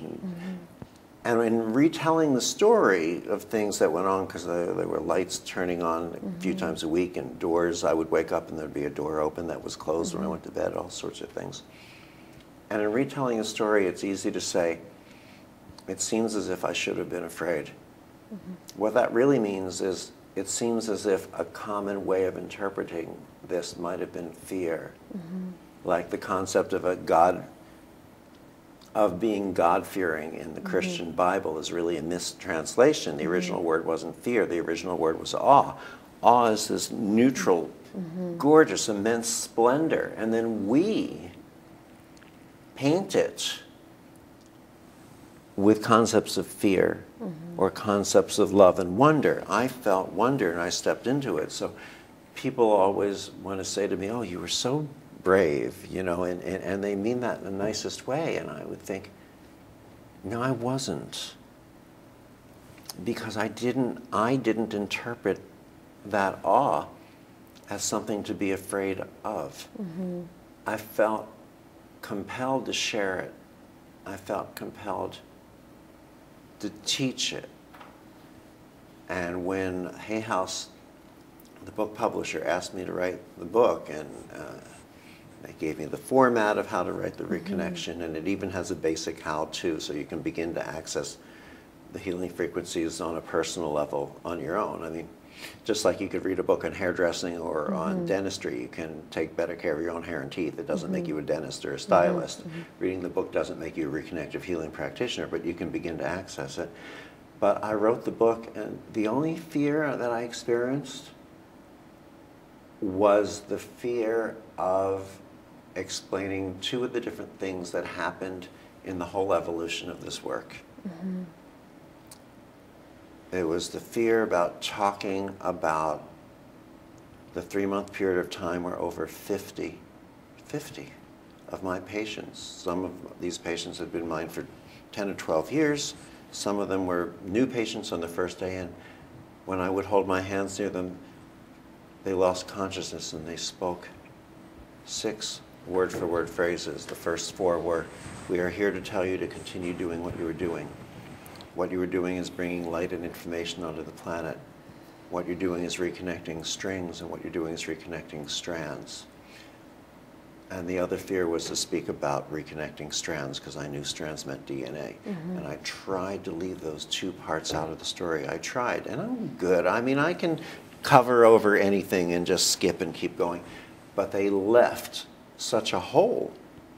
And in retelling the story of things that went on, because there were lights turning on a few times a week and doors, I would wake up and there'd be a door open that was closed when I went to bed, all sorts of things. And in retelling a story, it's easy to say, it seems as if I should have been afraid. What that really means is, it seems as if a common way of interpreting this might have been fear. Like the concept of a God, of being God-fearing in the Christian Bible is really a mistranslation. The original word wasn't fear, the original word was awe. Awe is this neutral, gorgeous, immense splendor. And then we paint it with concepts of fear or concepts of love and wonder. I felt wonder and I stepped into it. So people always want to say to me, oh, you were so brave, you know, and they mean that in the nicest way. And I would think, no, I wasn't. Because I didn't interpret that awe as something to be afraid of. I felt compelled to share it. I felt compelled to teach it. And when Hay House, the book publisher, asked me to write the book, and they gave me the format of how to write the Reconnection, and it even has a basic how-to, so you can begin to access the healing frequencies on a personal level on your own. I mean, just like you could read a book on hairdressing or on dentistry, you can take better care of your own hair and teeth. It doesn't make you a dentist or a stylist. Reading the book doesn't make you a reconnective healing practitioner, but you can begin to access it. But I wrote the book, and the only fear that I experienced was the fear of explaining two of the different things that happened in the whole evolution of this work. It was the fear about talking about the 3-month period of time where over 50 of my patients, some of these patients had been mine for 10 or 12 years, some of them were new patients on the first day, and when I would hold my hands near them, they lost consciousness and they spoke 6 word-for-word phrases. The first 4 were, we are here to tell you to continue doing what you were doing. What you were doing is bringing light and information onto the planet. What you're doing is reconnecting strings, and what you're doing is reconnecting strands. And the other fear was to speak about reconnecting strands, because I knew strands meant DNA. And I tried to leave those 2 parts out of the story. I tried, and I'm good. I mean, I can cover over anything and just skip and keep going. But they left such a hole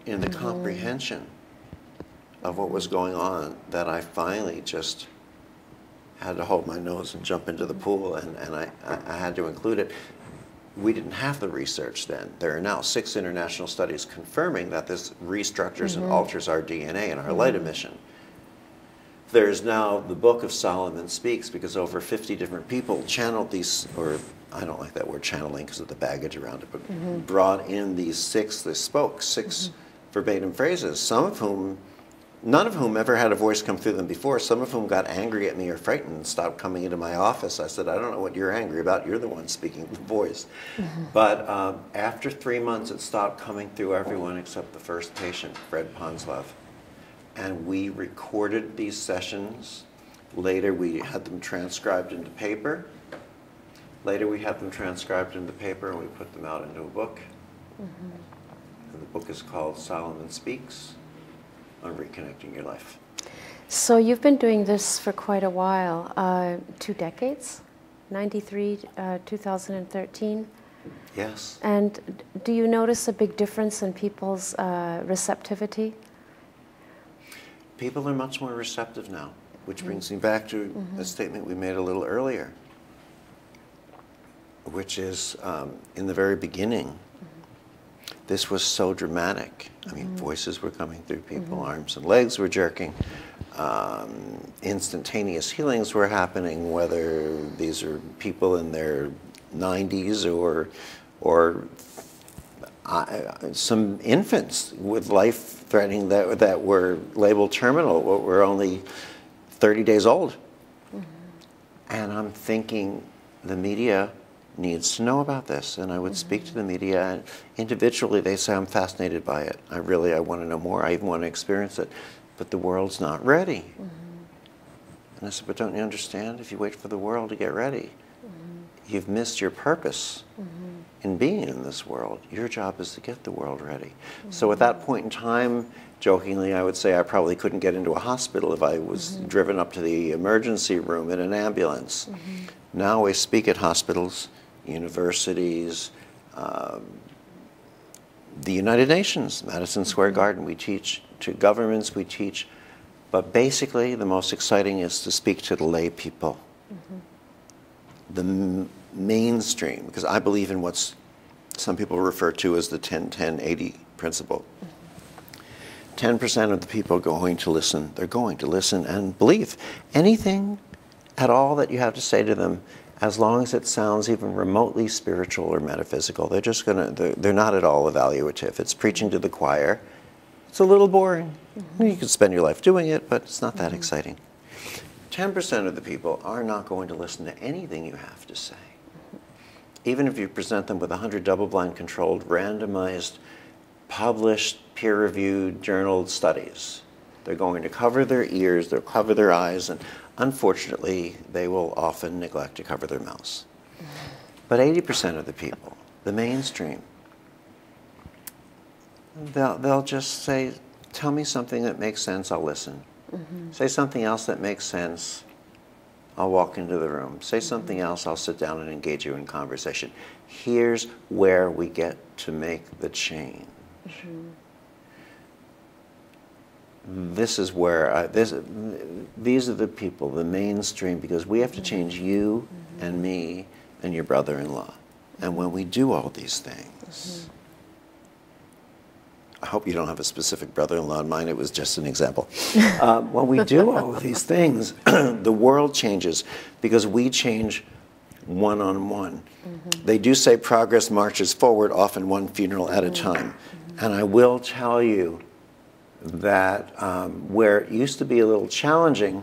in the comprehension of what was going on that I finally just had to hold my nose and jump into the pool, and I had to include it. We didn't have the research then. There are now 6 international studies confirming that this restructures and alters our DNA and our light emission. There's now the Book of Solomon Speaks, because over 50 different people channeled these, or I don't like that word channeling because of the baggage around it, but brought in these 6, they spoke 6 verbatim phrases, some of whom, none of whom ever had a voice come through them before, some of whom got angry at me or frightened and stopped coming into my office. I said, I don't know what you're angry about, you're the one speaking the voice. But after 3 months, it stopped coming through everyone except the first patient, Fred Ponslove. And we recorded these sessions. Later, we had them transcribed into paper. Later, we had them transcribed into paper, and we put them out into a book. And the book is called Solomon Speaks on Reconnecting Your Life. So you've been doing this for quite a while, 2 decades, 93, 2013. Yes. And do you notice a big difference in people's receptivity? People are much more receptive now, which brings me back to a statement we made a little earlier, which is in the very beginning, this was so dramatic. I mean, voices were coming through people, arms and legs were jerking, instantaneous healings were happening, whether these are people in their 90s or some infants with life-threatening that were labeled terminal, were only 30 days old. And I'm thinking the media needs to know about this, and I would speak to the media, and individually they say, I'm fascinated by it. I want to know more. I even want to experience it. But the world's not ready. And I said, but don't you understand? If you wait for the world to get ready, you've missed your purpose in being in this world. Your job is to get the world ready. So at that point in time, jokingly, I would say I probably couldn't get into a hospital if I was driven up to the emergency room in an ambulance. Now I speak at hospitals, universities, the United Nations, Madison Square Garden. We teach to governments, we teach. But basically, the most exciting is to speak to the lay people. The mainstream, because I believe in what's some people refer to as the 10-10-80 principle. 10% of the people are going to listen. They're going to listen and believe anything at all that you have to say to them, as long as it sounds even remotely spiritual or metaphysical. They're just they're not at all evaluative. It's preaching to the choir. It's a little boring. You could spend your life doing it, but it's not that exciting. 10% of the people are not going to listen to anything you have to say. Even if you present them with 100 double-blind controlled, randomized, published, peer-reviewed, journaled studies. They're going to cover their ears, they'll cover their eyes, and unfortunately, they will often neglect to cover their mouths. But 80% of the people, the mainstream, they'll just say, tell me something that makes sense, I'll listen. Say something else that makes sense, I'll walk into the room. Say something else, I'll sit down and engage you in conversation. Here's where we get to make the change. This is where, these are the people, the mainstream, because we have to change you and me and your brother-in-law. And when we do all these things, I hope you don't have a specific brother-in-law in mind, it was just an example. When we do all of these things, the world changes because we change one-on-one. They do say progress marches forward, often one funeral at a time. And I will tell you that where it used to be a little challenging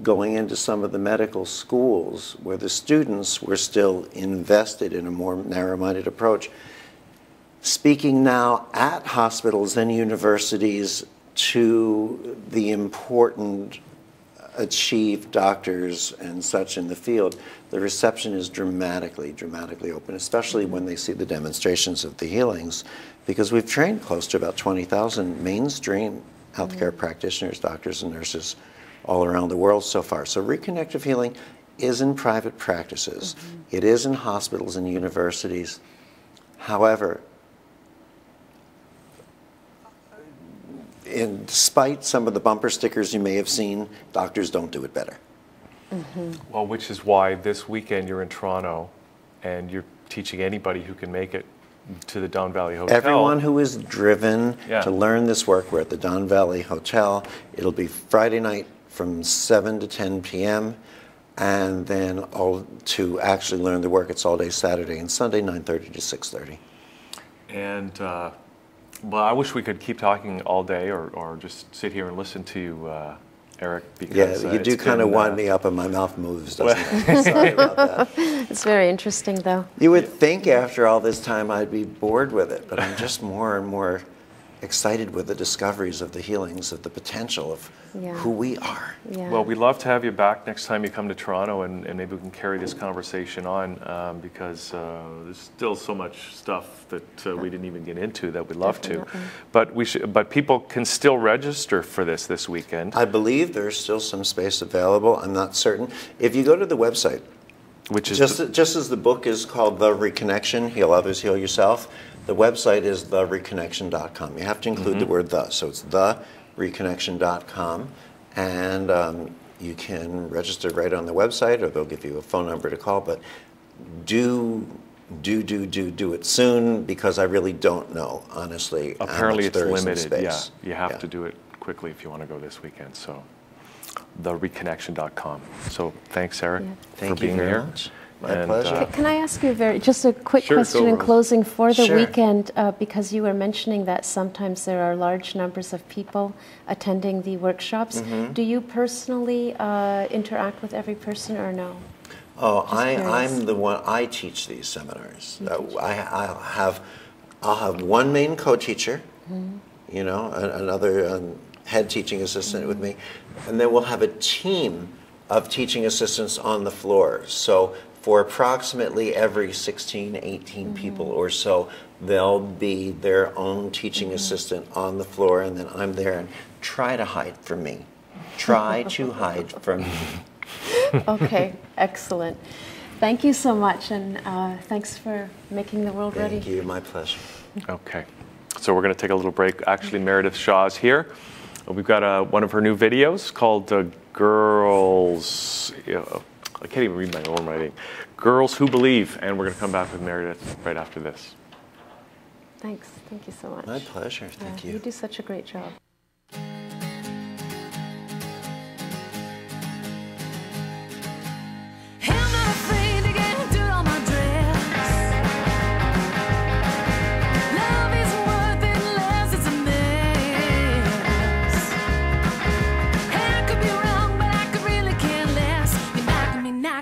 going into some of the medical schools where the students were still invested in a more narrow-minded approach, speaking now at hospitals and universities to the important achieved doctors and such in the field, the reception is dramatically open, especially when they see the demonstrations of the healings, because we've trained close to about 20,000 mainstream healthcare practitioners, doctors and nurses all around the world so far. So reconnective healing is in private practices. It is in hospitals and universities. However, despite some of the bumper stickers you may have seen, doctors don't do it better. Well, which is why this weekend you're in Toronto and you're teaching anybody who can make it to the Don Valley Hotel. Everyone who is driven to learn this work, we're at the Don Valley Hotel. It'll be Friday night from 7 to 10 p.m. And then to actually learn the work, it's all day Saturday and Sunday, 9:30 to 6:30. And well, I wish we could keep talking all day or just sit here and listen to you, Eric, because you do kind of wind me up and my mouth moves, doesn't it? Sorry about that. It's very interesting, though. You would think after all this time I'd be bored with it, but I'm just more and more excited with the discoveries of the healings, of the potential of who we are. Yeah. Well, we'd love to have you back next time you come to Toronto, and maybe we can carry this conversation on because there's still so much stuff that we didn't even get into that we'd love to. But people can still register for this weekend. I believe there's still some space available. I'm not certain. If you go to the website, which is just as the book is called The Reconnection, Heal Others, Heal Yourself, the website is thereconnection.com. You have to include the word the, so it's thereconnection.com, and you can register right on the website, or they'll give you a phone number to call, but do it soon, because I really don't know, honestly. Apparently how much it's there is in limited, yeah. space. You have to do it quickly if you want to go this weekend, so thereconnection.com. So thanks, Sarah, for being here. Much. My pleasure. Can I ask you just a quick question in closing for the weekend, because you were mentioning that sometimes there are large numbers of people attending the workshops. Do you personally interact with every person or no? Oh, I'm the one. I teach these seminars. I'll have one main co-teacher, you know, another head teaching assistant with me, and then we'll have a team of teaching assistants on the floor. So for approximately every 16, 18 people or so, there'll be their own teaching assistant on the floor, and then I'm there, and try to hide from me. Try to hide from me. Okay, excellent. Thank you so much, and thanks for making the world ready. Thank you, my pleasure. Okay, so we're going to take a little break. Actually, Meredith Shaw's here. We've got one of her new videos called Girls... I can't even read my own writing. Girls Who Believe, and we're going to come back with Meredith right after this. Thanks. Thank you so much. My pleasure. Thank you. You do such a great job.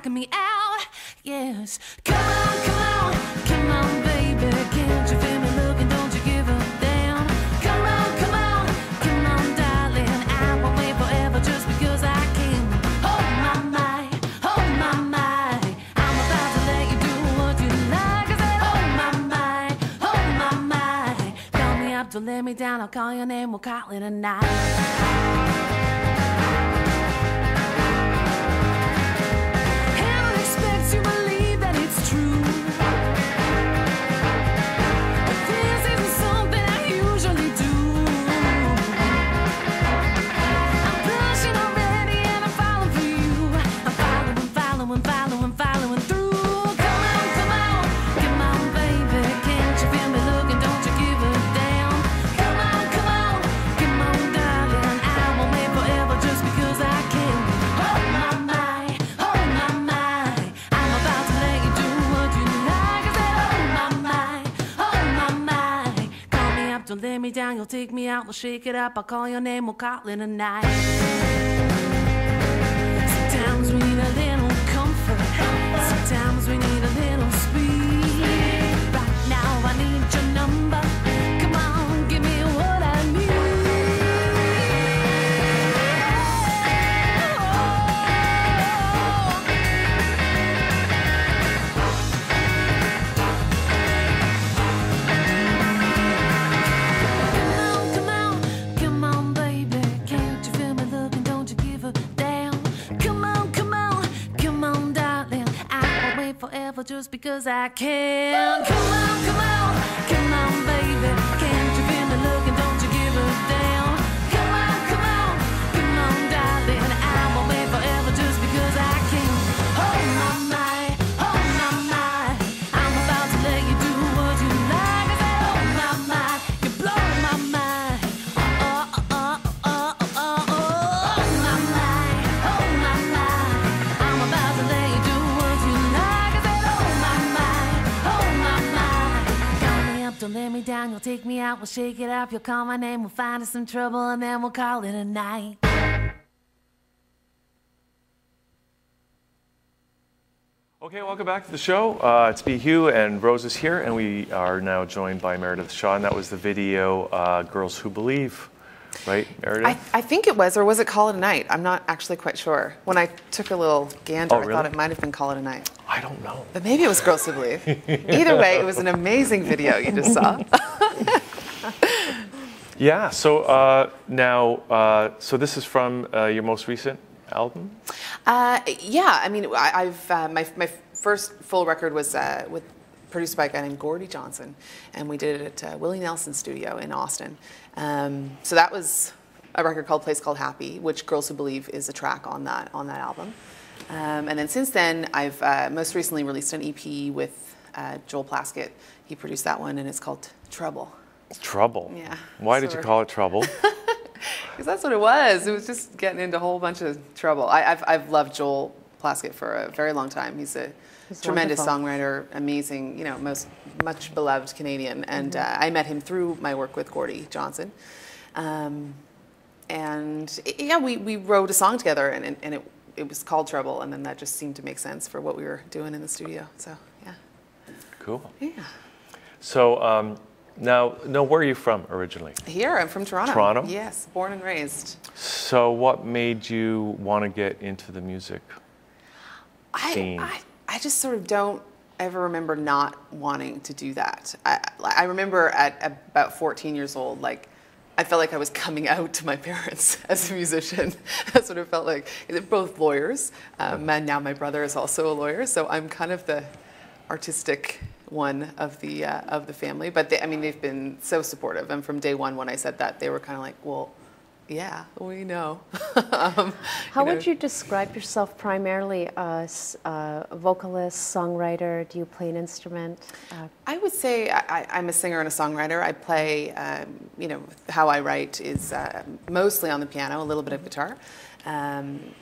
Me out, yes. Come on, baby. Can't you feel me looking? Don't you give a damn? Come on, darling. I won't wait forever just because I can. Oh my, I'm about to let you do what you like. I said, oh my. Call me up to let me down. I'll call your name. We'll call it a night. To believe that it's true, but this isn't something I usually do. I'm blushing already and I'm falling for you. I'm following through. Come on, baby. Can't you feel me looking? Don't you give a damn? Come on, darling. I won't wait forever just because I can. Oh my. Don't let me down, you'll take me out, we'll shake it up, I'll call your name, we'll call it a night. Sometimes we need a little comfort, sometimes we need a little speed. Right now I need your number, come on, give me what I need. Forever just because I can. Come on, baby. Can't you feel me looking? Don't you give a damn? Come on, darling. I won't wait forever just because I can. Oh my, I'm about to let you do what you like. I said, oh my, you blow my mind. I'm about to let you do what you like. Don't let me down, you'll take me out, we'll shake it up, you'll call my name, we'll find us some trouble, and then we'll call it a night. Okay, welcome back to the show. It's B. Hugh and Rose is here, and we are now joined by Meredith Shawn. That was the video, Girls Who Believe, right, Meredith? I think it was, or was it Call It a Night? I'm not actually quite sure. When I took a little gander, really? I thought it might have been Call It a Night. I don't know. But maybe it was Girls Who Believe. Either way, it was an amazing video you just saw. Yeah, so so this is from your most recent album? Yeah, I mean, I've my first full record was produced by a guy named Gordie Johnson, and we did it at Willie Nelson's studio in Austin. So that was a record called Place Called Happy, which Girls Who Believe is a track on that album. And then since then, I've most recently released an EP with Joel Plaskett. He produced that one, and it's called Trouble. Trouble? Yeah. Why did you call it Trouble? Because that's what it was. It was just getting into a whole bunch of trouble. I've loved Joel Plaskett for a very long time. He's tremendous wonderful. songwriter, amazing, much beloved Canadian. And I met him through my work with Gordie Johnson. We wrote a song together, and it was called Trouble, and then that just seemed to make sense for what we were doing in the studio. So, yeah. Cool. Yeah. So, now, where are you from originally? Here, I'm from Toronto. Toronto? Yes, born and raised. So what made you want to get into the music scene? I just sort of don't ever remember not wanting to do that. I remember at about 14 years old, I felt like I was coming out to my parents as a musician. That's what it felt like. They're both lawyers, and now my brother is also a lawyer, so I'm kind of the artistic one of the family. But they've been so supportive, and from day one when I said that, they were kind of like, well, yeah, we know. How would you describe yourself primarily as a vocalist, songwriter? Do you play an instrument? I would say I'm a singer and a songwriter. I play, how I write is mostly on the piano, a little bit of guitar. And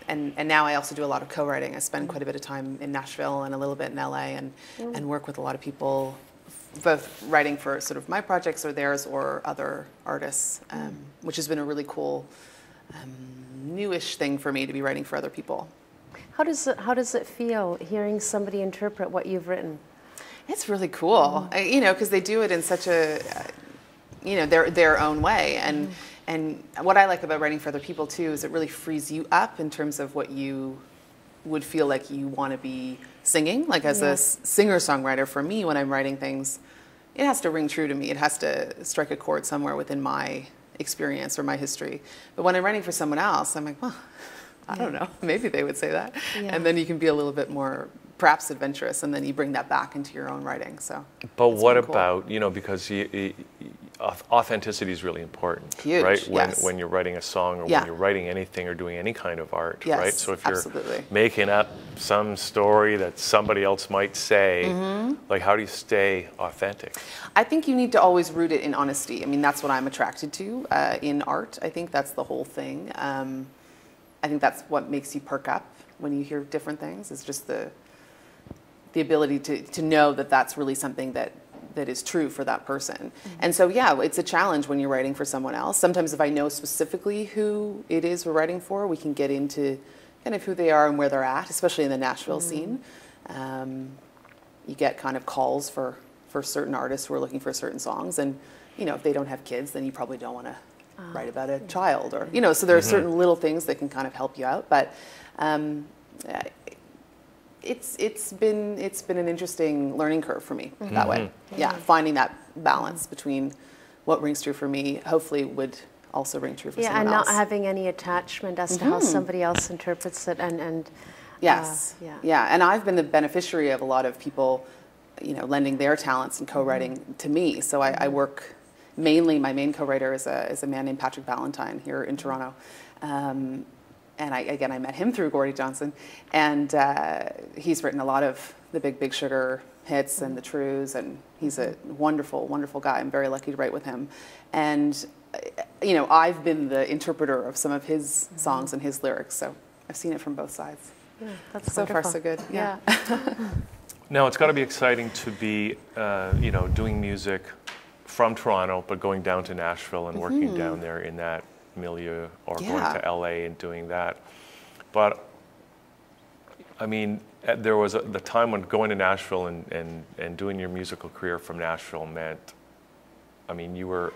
now I also do a lot of co-writing. I spend quite a bit of time in Nashville and a little bit in LA and work with a lot of people, both writing for sort of my projects or theirs or other artists, which has been a really cool, newish thing for me to be writing for other people. How does it feel hearing somebody interpret what you've written? It's really cool, because they do it in such a, their own way. And what I like about writing for other people too is it really frees you up in terms of what you would feel like you want to be singing. Like as a singer-songwriter, for me, when I'm writing things, it has to ring true to me. It has to strike a chord somewhere within my experience or my history. But when I'm writing for someone else, I'm like, well, I don't know, maybe they would say that. Yeah. And then you can be a little bit more perhaps adventurous, and then you bring that back into your own writing. So, but what about, because authenticity is really important, huge, right? When you're writing a song or when you're writing anything or doing any kind of art, right? So if you're making up some story that somebody else might say, how do you stay authentic? I think you need to always root it in honesty. I mean, that's what I'm attracted to in art. I think that's the whole thing. I think that's what makes you perk up when you hear different things. It's just the ability to know that that's really something that is true for that person. And so, it's a challenge when you're writing for someone else. Sometimes if I know specifically who it is we're writing for, we can get into kind of who they are and where they're at, especially in the Nashville scene. You get kind of calls for certain artists who are looking for certain songs. And, if they don't have kids, then you probably don't want to write about a child. Or, so there are certain little things that can kind of help you out. But it's been an interesting learning curve for me that way. Yeah, finding that balance between what rings true for me hopefully would also ring true for someone else. Yeah, and not having any attachment as to how somebody else interprets it and yes. And I've been the beneficiary of a lot of people, lending their talents and co-writing to me. So I work mainly, my main co-writer is a man named Patrick Valentine here in Toronto. And I met him through Gordie Johnson, and he's written a lot of the Big Sugar hits and the Trues, and he's a wonderful, wonderful guy. I'm very lucky to write with him. And, I've been the interpreter of some of his songs and his lyrics, so I've seen it from both sides. Yeah, that's so wonderful. far, so good. Yeah. Now, it's got to be exciting to be, doing music from Toronto, but going down to Nashville and working down there in that milieu, or going to LA and doing that. But I mean, there was the time when going to Nashville and doing your musical career from Nashville meant, I mean, you were,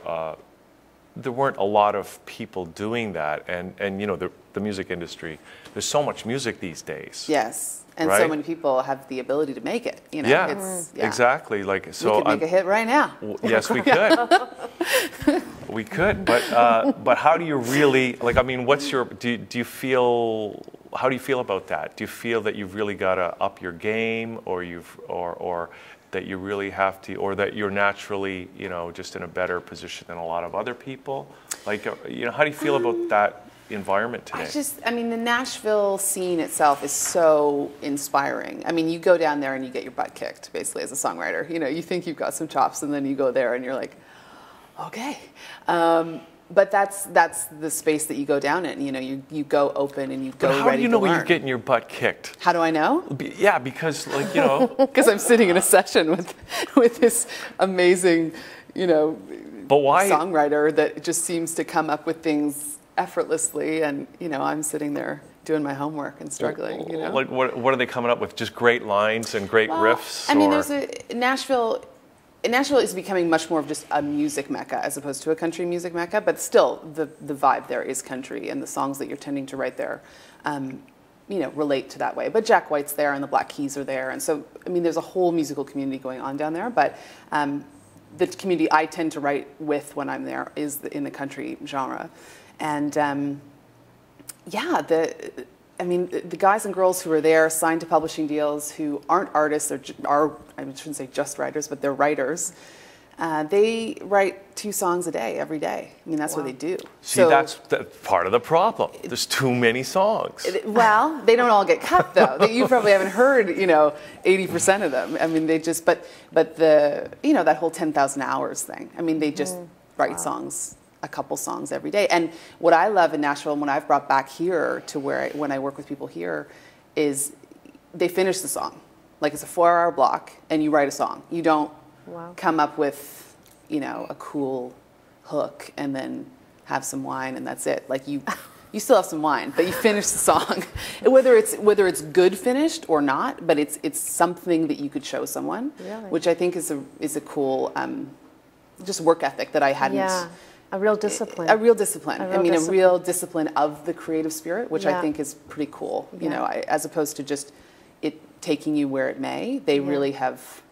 there weren't a lot of people doing that. And you know, the music industry, there's so much music these days. Yes. And right? so many people have the ability to make it, you know. Yeah, it's, exactly. Like, so we could make a hit right now. Yes, we could. We could, but how do you really, like, I mean, what's your, do you feel, how do you feel about that? Do you feel that you've really got to up your game, or or that you really have to, or that you're naturally, you know, just in a better position than a lot of other people? Like, you know, how do you feel about that environment today? I mean, the Nashville scene itself is so inspiring. I mean, you go down there and you get your butt kicked, basically, as a songwriter. You know, you think you've got some chops, and then you go there and you're like, okay. But that's the space that you go down in. You know, you go open and you go ready to learn. How do you know when you're getting your butt kicked? How do I know? Yeah, because, like, you know. Because I'm sitting in a session with this amazing, you know, songwriter that just seems to come up with things effortlessly, and, you know, I'm sitting there doing my homework and struggling, you know. Like, what are they coming up with? Just great lines and great riffs? I mean, Nashville is becoming much more of just a music mecca as opposed to a country music mecca, but still the vibe there is country, and the songs that you're tending to write there, you know, relate to that way. But Jack White's there, and the Black Keys are there, and so, I mean, there's a whole musical community going on down there, but the community I tend to write with when I'm there is in the country genre. And yeah, I mean, the guys and girls who are there, signed to publishing deals, who aren't artists, are I shouldn't say just writers, but they're writers. They write 2 songs a day, every day. I mean, that's what they do. See, that's part of the problem. There's too many songs. Well, they don't all get cut, though. You probably haven't heard, you know, 80% of them. I mean, they just, but the, you know, that whole 10,000 hours thing. I mean, they just write songs, a couple songs every day. And what I love in Nashville, and when I've brought back here to when I work with people here, is they finish the song. Like, it's a 4-hour block, and you write a song. You don't come up with, you know, a cool hook and then have some wine and that's it. Like, you still have some wine, but you finish the song. whether it's good finished or not, but it's something that you could show someone, which I think is a cool just work ethic that I hadn't. Yeah. A real discipline. A real discipline. A real discipline of the creative spirit, which I think is pretty cool. You know, as opposed to just it taking you where it may. They really have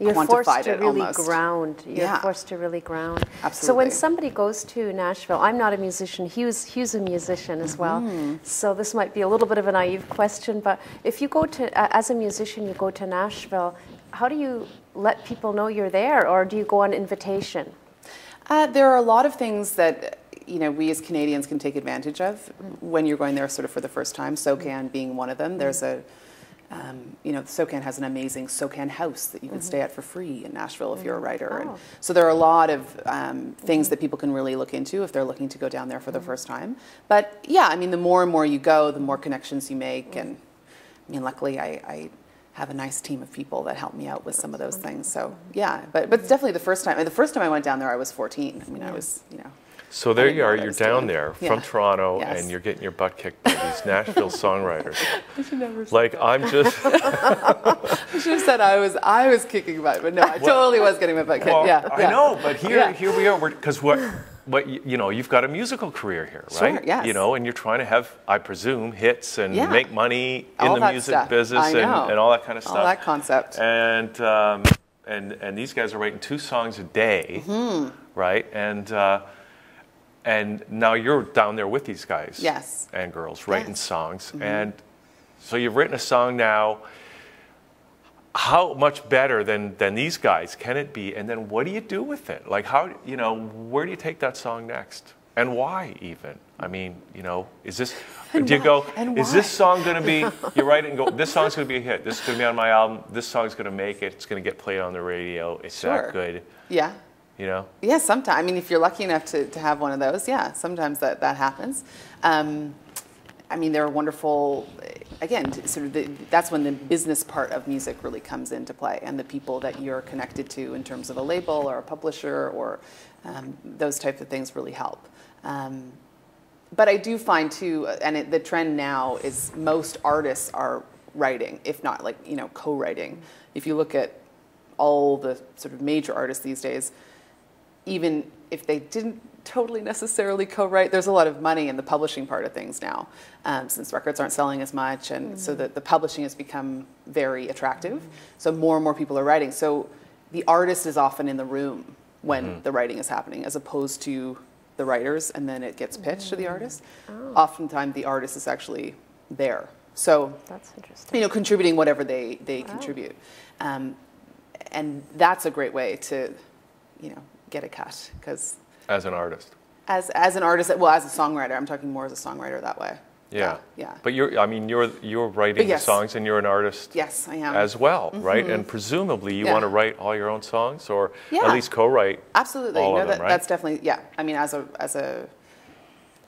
You're forced to really almost. ground. You're forced to really ground. Absolutely. So when somebody goes to Nashville, I'm not a musician. Hugh's a musician as well. So this might be a little bit of a naive question, but if you go to, as a musician, you go to Nashville, how do you let people know you're there, or do you go on invitation? There are a lot of things that, you know, we as Canadians can take advantage of when you're going there sort of for the first time, SOCAN being one of them. There's you know, SOCAN has an amazing SOCAN house that you can stay at for free in Nashville if you're a writer. And so there are a lot of things that people can really look into if they're looking to go down there for the first time. But yeah, I mean, the more and more you go, the more connections you make. And I mean, luckily I have a nice team of people that help me out with some of those things. So yeah, but it's definitely the first time. The first time I went down there, I was 14. I mean, I was, you know. So there you are, you're down there from Toronto, and you're getting your butt kicked by these Nashville songwriters. I should never say like, that. I'm just... I should have said I was kicking butt, but no, I totally was getting my butt kicked. Well, I know, but here we are, because what you know, you've got a musical career here, right? Sure, yes. You know, and you're trying to have, I presume, hits and make money in the music business and all that kind of stuff. All that concept. And these guys are writing 2 songs a day, right? And now you're down there with these guys and girls writing songs. And so you've written a song now. How much better than these guys can it be? And then what do you do with it? Like, how, you know, where do you take that song next? And why even? I mean, you know, is this, do you go, is this song going to be, you write it and go, this song's going to be a hit. This is going to be on my album. This song's going to make it. It's going to get played on the radio. It's that good. Yeah. You know? Yeah, sometimes. I mean, if you're lucky enough to have one of those, yeah, sometimes that happens. I mean, there are wonderful, again, sort of that's when the business part of music really comes into play, and the people that you're connected to in terms of a label or a publisher or those types of things really help. but I do find too, and the trend now is most artists are writing, if not like, you know, co-writing. If you look at all the sort of major artists these days, even if they didn't totally necessarily co-write, there's a lot of money in the publishing part of things now, since records aren't selling as much, and so that the publishing has become very attractive. So more and more people are writing. So the artist is often in the room when the writing is happening, as opposed to the writers, and then it gets pitched to the artist. Oftentimes the artist is actually there. So that's interesting. You know, contributing whatever they contribute. And that's a great way to, you know, get a cut, because as an artist. As an artist, well, as a songwriter, I'm talking more as a songwriter that way. Yeah. Yeah. But you're writing the songs, and you're an artist. Yes, I am. As well, right? And presumably you want to write all your own songs, or at least co-write. Absolutely. All of them, right? That's definitely, yeah. I mean, as a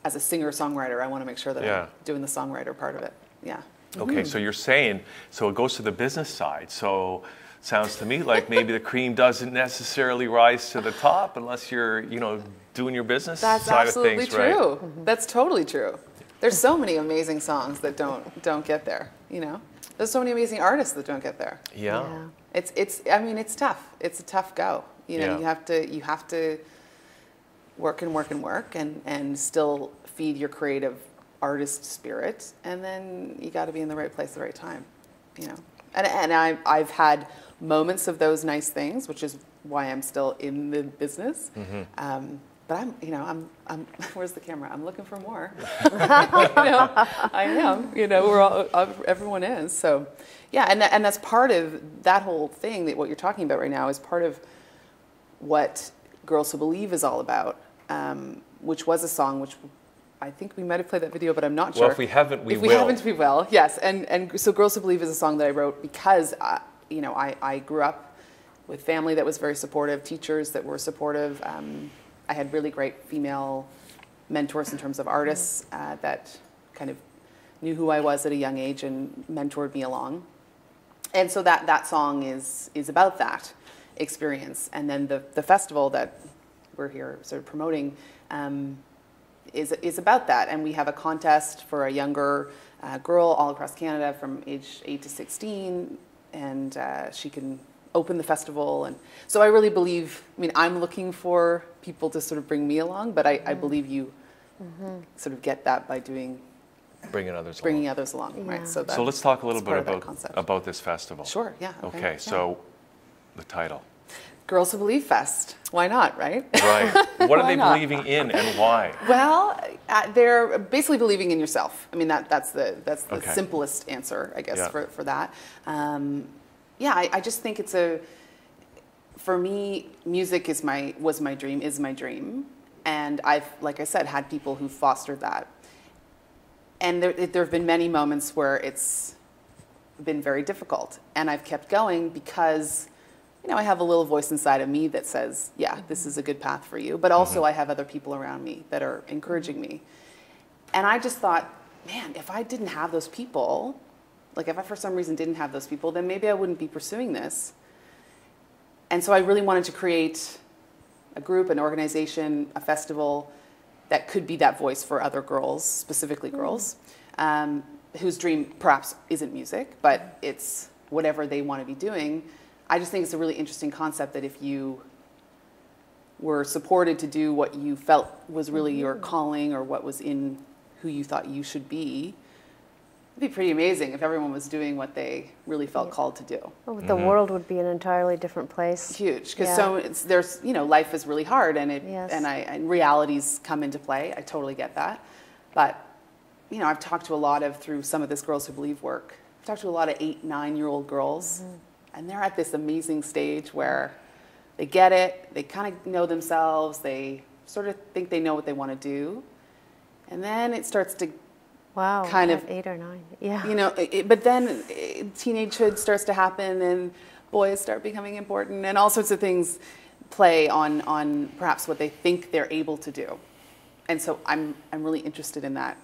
singer-songwriter, I want to make sure that I'm doing the songwriter part of it. Yeah. Okay, so you're saying, so it goes to the business side. So sounds to me like maybe the cream doesn't necessarily rise to the top unless you're, you know, doing your business side of things, right? That's absolutely true. That's totally true. There's so many amazing songs that don't get there, you know? There's so many amazing artists that don't get there. Yeah. I mean, it's tough. It's a tough go. You know, you have to work and work and work and still feed your creative artist spirit, and then you got to be in the right place at the right time, you know? And I've had moments of those nice things, which is why I'm still in the business. But I'm where's the camera? I'm looking for more. You know, I am. You know, everyone is. So, yeah, and that's part of that whole thing. That what you're talking about right now is part of what Girls Who Believe is all about, which was a song which I think we might have played that video, but I'm not sure. Well, if we haven't, we will. If we haven't, we will. Yes, and so Girls Who Believe is a song that I wrote because you know, I grew up with family that was very supportive, teachers that were supportive. I had really great female mentors in terms of artists that kind of knew who I was at a young age and mentored me along. And so that song is about that experience. And then the festival that we're here sort of promoting is about that. And we have a contest for a younger girl all across Canada from age 8 to 16, and she can open the festival. And so I really believe, I mean, I'm looking for people to sort of bring me along, but I believe you sort of get that by bringing others along, right? So let's talk a little bit about this festival. Sure, yeah. Okay, so the title. Girls Who Believe Fest. Why not, right? Right. What are they believing in, and why? Well, they're basically believing in yourself. I mean, that's the simplest answer, I guess, for that. Yeah, I just think it's for me, music was my dream, and I've, like I said, had people who fostered that. And there have been many moments where it's been very difficult, and I've kept going because, you know, I have a little voice inside of me that says, yeah, this is a good path for you, but also I have other people around me that are encouraging me. And I just thought, man, if I didn't have those people, like if I for some reason didn't have those people, then maybe I wouldn't be pursuing this. And so I really wanted to create a group, an organization, a festival that could be that voice for other girls, specifically girls, whose dream perhaps isn't music, but it's whatever they want to be doing. I just think it's a really interesting concept that if you were supported to do what you felt was really your calling, or what was in who you thought you should be, it'd be pretty amazing if everyone was doing what they really felt called to do. Well, the world would be an entirely different place. Huge, because there's, you know, life is really hard, and and realities come into play. I totally get that, but you know, I've talked to through some of this Girls Who Believe work. I've talked to a lot of 8, 9-year-old girls, and they're at this amazing stage where they get it, they kind of know themselves, they sort of think they know what they want to do, and then it starts to kind of 8 or 9, yeah. You know, but then teenagehood starts to happen, and boys start becoming important, and all sorts of things play on perhaps what they think they're able to do, and so I'm really interested in that.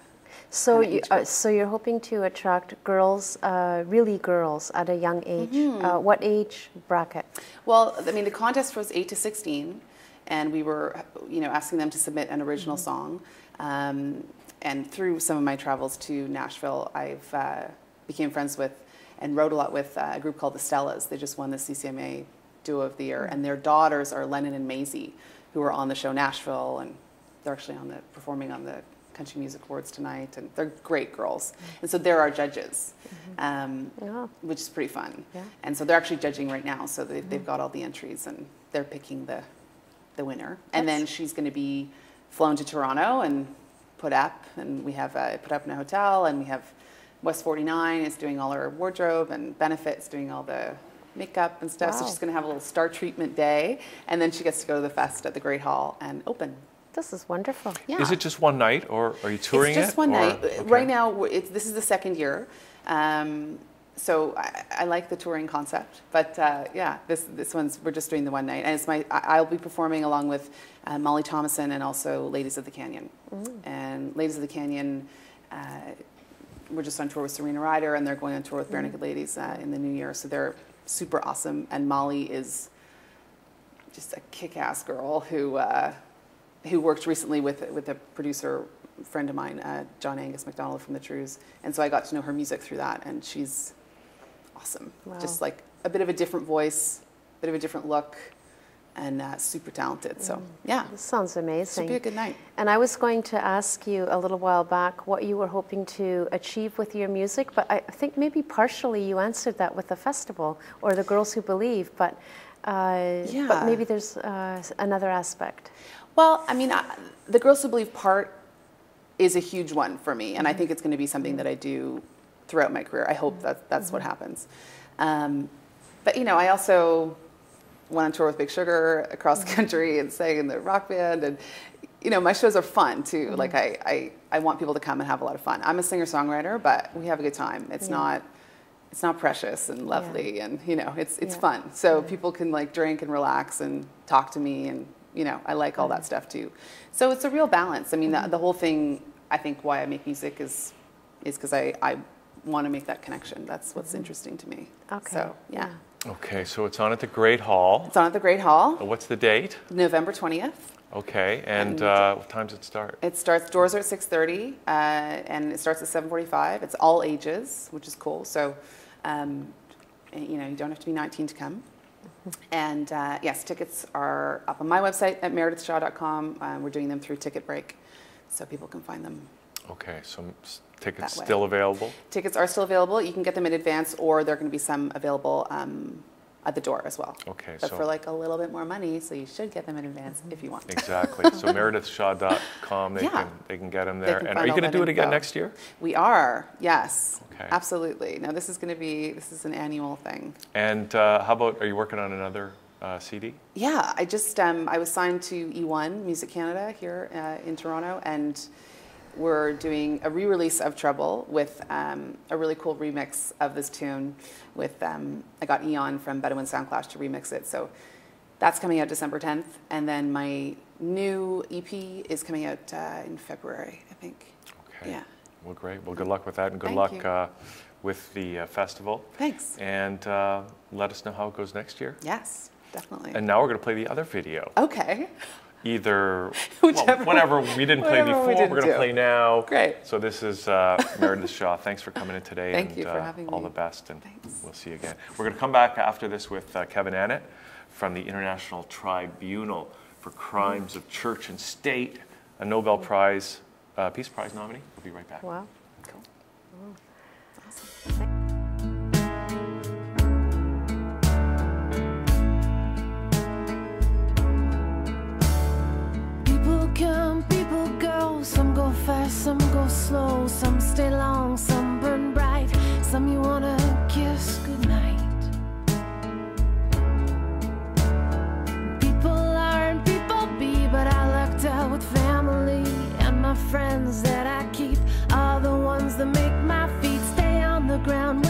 So so you're hoping to attract girls, really girls, at a young age. What age bracket? Well, I mean, the contest was 8 to 16, and we were, you know, asking them to submit an original song. And through some of my travels to Nashville, I've became friends with and wrote a lot with a group called the Stellas. They just won the CCMA Duo of the Year, and their daughters are Lennon and Maisie, who are on the show Nashville, and they're actually performing on the Country Music Awards tonight, and they're great girls. And so they're our judges, which is pretty fun. Yeah. And so they're actually judging right now, so they've got all the entries, and they're picking the winner. And then she's going to be flown to Toronto and put up, and we have put up in a hotel, and we have West 49 is doing all her wardrobe, and Benefit's doing all the makeup and stuff. Wow. So she's going to have a little star treatment day, and then she gets to go to the fest at the Great Hall and open. This is wonderful. Yeah. Is it just one night, or are you touring it? It's just one night. Okay. Right now, this is the second year. So I like the touring concept, but yeah, this one's, we're just doing the one night, and it's I'll be performing along with Molly Thomason and also Ladies of the Canyon. And Ladies of the Canyon, we're just on tour with Serena Ryder, and they're going on tour with Bare Naked Ladies in the new year, so they're super awesome. And Molly is just a kick-ass girl who worked recently with a producer friend of mine, John Angus MacDonald from the Trews, and so I got to know her music through that, and she's awesome. Wow. Just like a bit of a different voice, a bit of a different look, and super talented. So yeah, this sounds amazing. It'll be a good night. And I was going to ask you a little while back what you were hoping to achieve with your music, but I think maybe partially you answered that with the festival or the Girls Who Believe, but maybe there's another aspect. Well, I mean, the Girls Who Believe part is a huge one for me, and I think it's going to be something that I do throughout my career. I hope that's what happens. But, you know, I also went on tour with Big Sugar across the country and sang in the rock band, and, you know, my shows are fun, too. Like, I want people to come and have a lot of fun. I'm a singer-songwriter, but we have a good time. It's not precious and lovely, and, you know, it's fun. So people can, like, drink and relax and talk to me, and, you know, I like all that stuff too. So it's a real balance. I mean, the whole thing, I think why I make music is because I want to make that connection. That's what's interesting to me. Okay. So, yeah. Okay, so it's on at the Great Hall. It's on at the Great Hall. What's the date? November 20th. Okay, and what time does it start? It starts, doors are at 6:30, and it starts at 7:45. It's all ages, which is cool. So, you know, you don't have to be 19 to come. And yes, tickets are up on my website at meredithshaw.com. We're doing them through Ticket Break, so people can find them. Okay, so tickets still available? Tickets are still available. You can get them in advance, or there are going to be some available at the door as well. Okay, but for like a little bit more money, so you should get them in advance if you want. Exactly. So meredithshaw.com, they can get them there. And are you going to do it again next year? We are. Yes. Okay. Absolutely. Now this is an annual thing. And how about, are you working on another CD? Yeah, I just I was signed to E1 Music Canada here in Toronto, and we're doing a re-release of Trouble with a really cool remix of this tune with, I got Eon from Bedouin Soundclash to remix it. So that's coming out December 10th. And then my new EP is coming out in February, I think. Okay. Yeah. Well, great. Well, good luck with that, and good luck with the festival. Thanks. And let us know how it goes next year. Yes, definitely. And now we're going to play the other video. Okay. Either, whatever we didn't play before, we're going to play now. Great. So this is Meredith Shaw. Thanks for coming in today. Thank you for having me. All the best, and we'll see you again. We're going to come back after this with Kevin Annett from the International Tribunal for Crimes of Church and State, a Nobel Prize, Peace Prize nominee. We'll be right back. Wow. Cool. Awesome. People go, some go fast, some go slow, some stay long, some burn bright, some you wanna kiss goodnight. People are and people be, but I lucked out with family, and my friends that I keep are the ones that make my feet stay on the ground.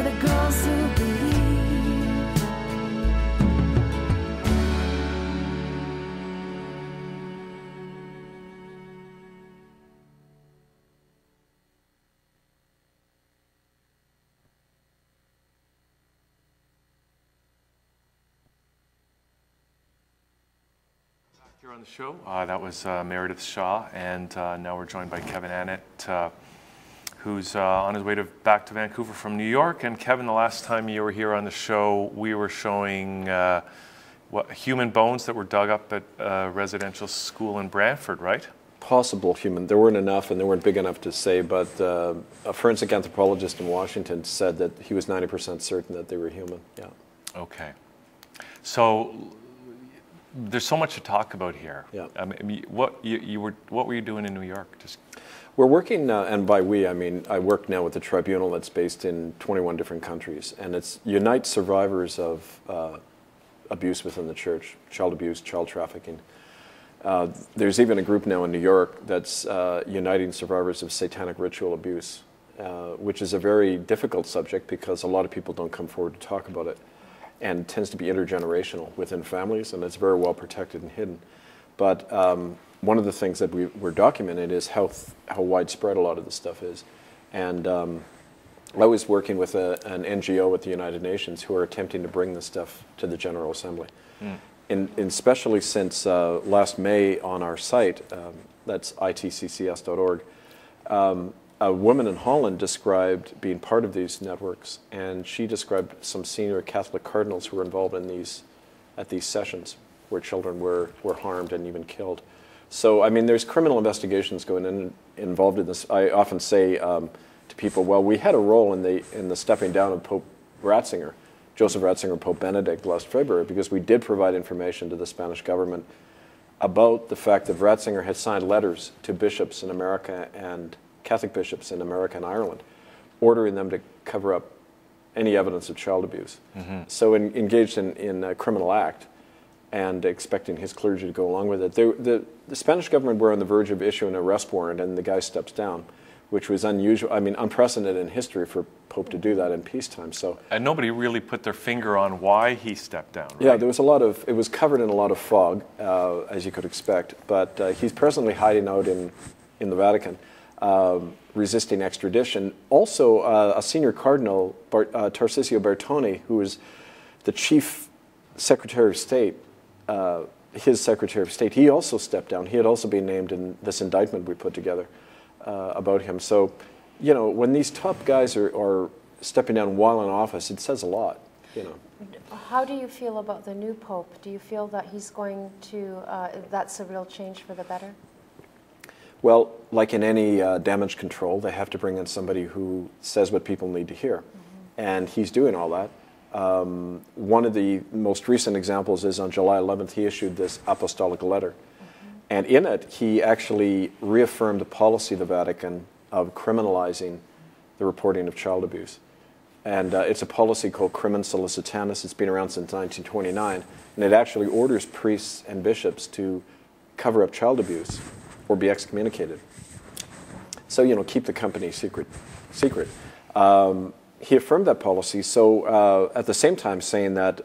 for the girls who believe. Here on the show, that was Meredith Shaw, and now we're joined by Kevin Annett, who's on his way back to Vancouver from New York. And Kevin, the last time you were here on the show, we were showing human bones that were dug up at a residential school in Brantford, right? Possible human. There weren't enough, and they weren't big enough to say, but a forensic anthropologist in Washington said that he was 90% certain that they were human. Yeah. Okay. So there's so much to talk about here. Yeah. I mean, what were you doing in New York? Just We're working, and by we, I mean I work now with a tribunal that's based in 21 different countries, and it unites survivors of abuse within the church, child abuse, child trafficking. There's even a group now in New York that's uniting survivors of satanic ritual abuse, which is a very difficult subject because a lot of people don't come forward to talk about it, and tends to be intergenerational within families, and it's very well protected and hidden. But one of the things that we're documenting is how widespread a lot of this stuff is. And I was working with an NGO at the United Nations who are attempting to bring this stuff to the General Assembly. And especially since last May on our site, that's itccs.org, a woman in Holland described being part of these networks, and she described some senior Catholic cardinals who were involved in at these sessions where children were harmed and even killed. So, I mean, there's criminal investigations going involved in this. I often say to people, well, we had a role in the stepping down of Pope Ratzinger, Joseph Ratzinger, Pope Benedict last February, because we did provide information to the Spanish government about the fact that Ratzinger had signed letters to bishops in America and Catholic bishops in America and Ireland, ordering them to cover up any evidence of child abuse. So engaged in a criminal act and expecting his clergy to go along with it. The Spanish government were on the verge of issuing an arrest warrant, and the guy steps down, which was unusual, I mean, unprecedented in history for Pope to do that in peacetime. So, and nobody really put their finger on why he stepped down, right? Yeah, there was it was covered in a lot of fog, as you could expect, but he's presently hiding out in the Vatican, resisting extradition. Also, a senior cardinal, Tarcisio Bertoni, who is the chief Secretary of State, his Secretary of State, he also stepped down. He had also been named in this indictment we put together about him. So, you know, when these top guys are stepping down while in office, it says a lot, you know. How do you feel about the new Pope? Do you feel that he's going to, that's a real change for the better? Well, like in any damage control, they have to bring in somebody who says what people need to hear. And he's doing all that. One of the most recent examples is on July 11th, he issued this apostolic letter. And in it, he actually reaffirmed the policy of the Vatican of criminalizing the reporting of child abuse. And it's a policy called Crimen Solicitanis. It's been around since 1929. And it actually orders priests and bishops to cover up child abuse or be excommunicated. So, you know, keep the company secret. He affirmed that policy, so at the same time saying that,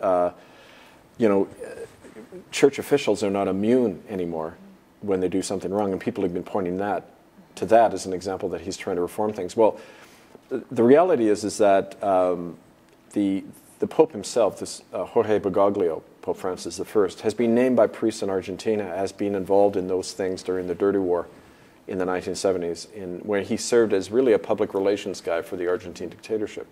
you know, church officials are not immune anymore when they do something wrong, and people have been pointing to that as an example that he's trying to reform things. Well, the reality is that the Pope himself, this Jorge Bergoglio, Pope Francis I, has been named by priests in Argentina as being involved in those things during the Dirty War in the 1970s, where he served as really a public relations guy for the Argentine dictatorship.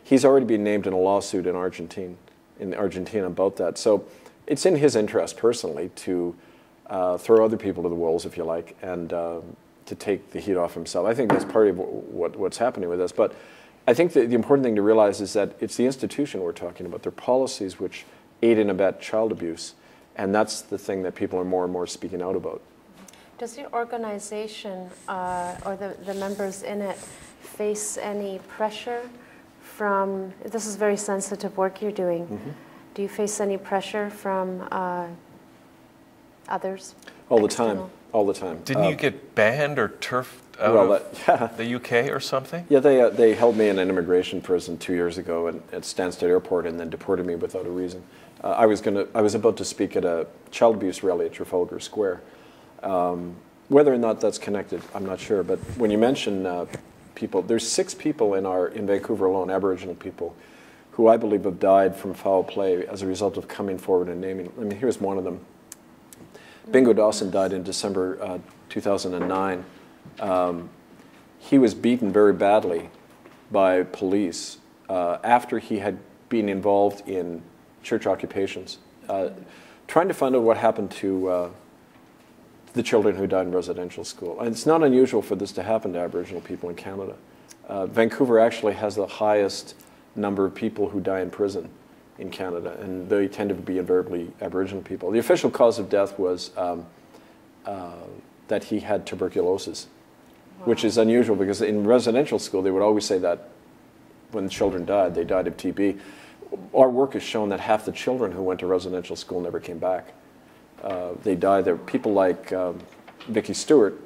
He's already been named in a lawsuit in Argentina about that. So it's in his interest personally to throw other people to the wolves, if you like, and to take the heat off himself. I think that's part of what's happening with us. But I think that the important thing to realize is that it's the institution we're talking about. They're policies which aid and abet child abuse, and that's the thing that people are more and more speaking out about. Does your organization or the members in it face any pressure from, this is very sensitive work you're doing, do you face any pressure from others? All the time. All the time. Didn't you get banned or turfed the UK or something? Yeah, they held me in an immigration prison 2 years ago at Stansted Airport and then deported me without a reason. I was about to speak at a child abuse rally at Trafalgar Square. Whether or not that's connected, I'm not sure. But when you mention people, there's 6 people in Vancouver alone, Aboriginal people, who I believe have died from foul play as a result of coming forward and naming. I mean, here's one of them. Bingo Dawson died in December 2009. He was beaten very badly by police after he had been involved in church occupations, trying to find out what happened to the children who died in residential school. And it's not unusual for this to happen to Aboriginal people in Canada. Vancouver actually has the highest number of people who die in prison in Canada, and they tend to be invariably Aboriginal people. The official cause of death was that he had tuberculosis, which is unusual because in residential school they would always say that when children died, they died of TB. Our work has shown that half the children who went to residential school never came back. They died. There are people like Vicky Stewart.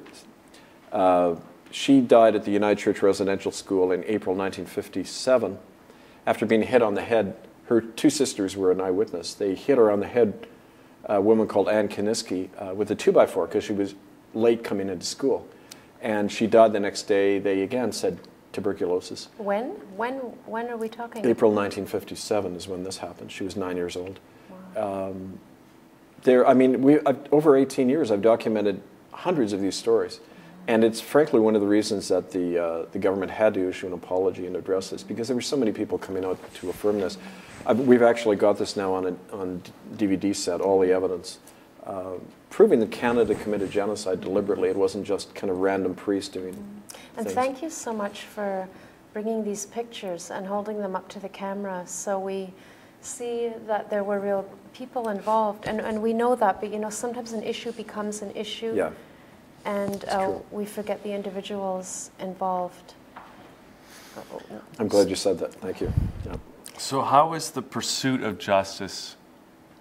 She died at the United Church Residential School in April 1957 after being hit on the head. Her 2 sisters were an eyewitness. They hit her on the head, a woman called Ann Kaniski, with a 2x4 because she was late coming into school. And she died the next day. They again said tuberculosis. When are we talking? April 1957 is when this happened. She was 9 years old. Wow. Over 18 years, I've documented hundreds of these stories. And it's frankly one of the reasons that the government had to issue an apology and address this, because there were so many people coming out to affirm this. We've actually got this now on DVD set, all the evidence, proving that Canada committed genocide deliberately. It wasn't just kind of random priests doing And things. Thank you so much for bringing these pictures and holding them up to the camera so we see that there were real people involved. And we know that, but sometimes an issue becomes an issue. Yeah. And we forget the individuals involved. I'm glad you said that. Thank you. Yeah. So how is the pursuit of justice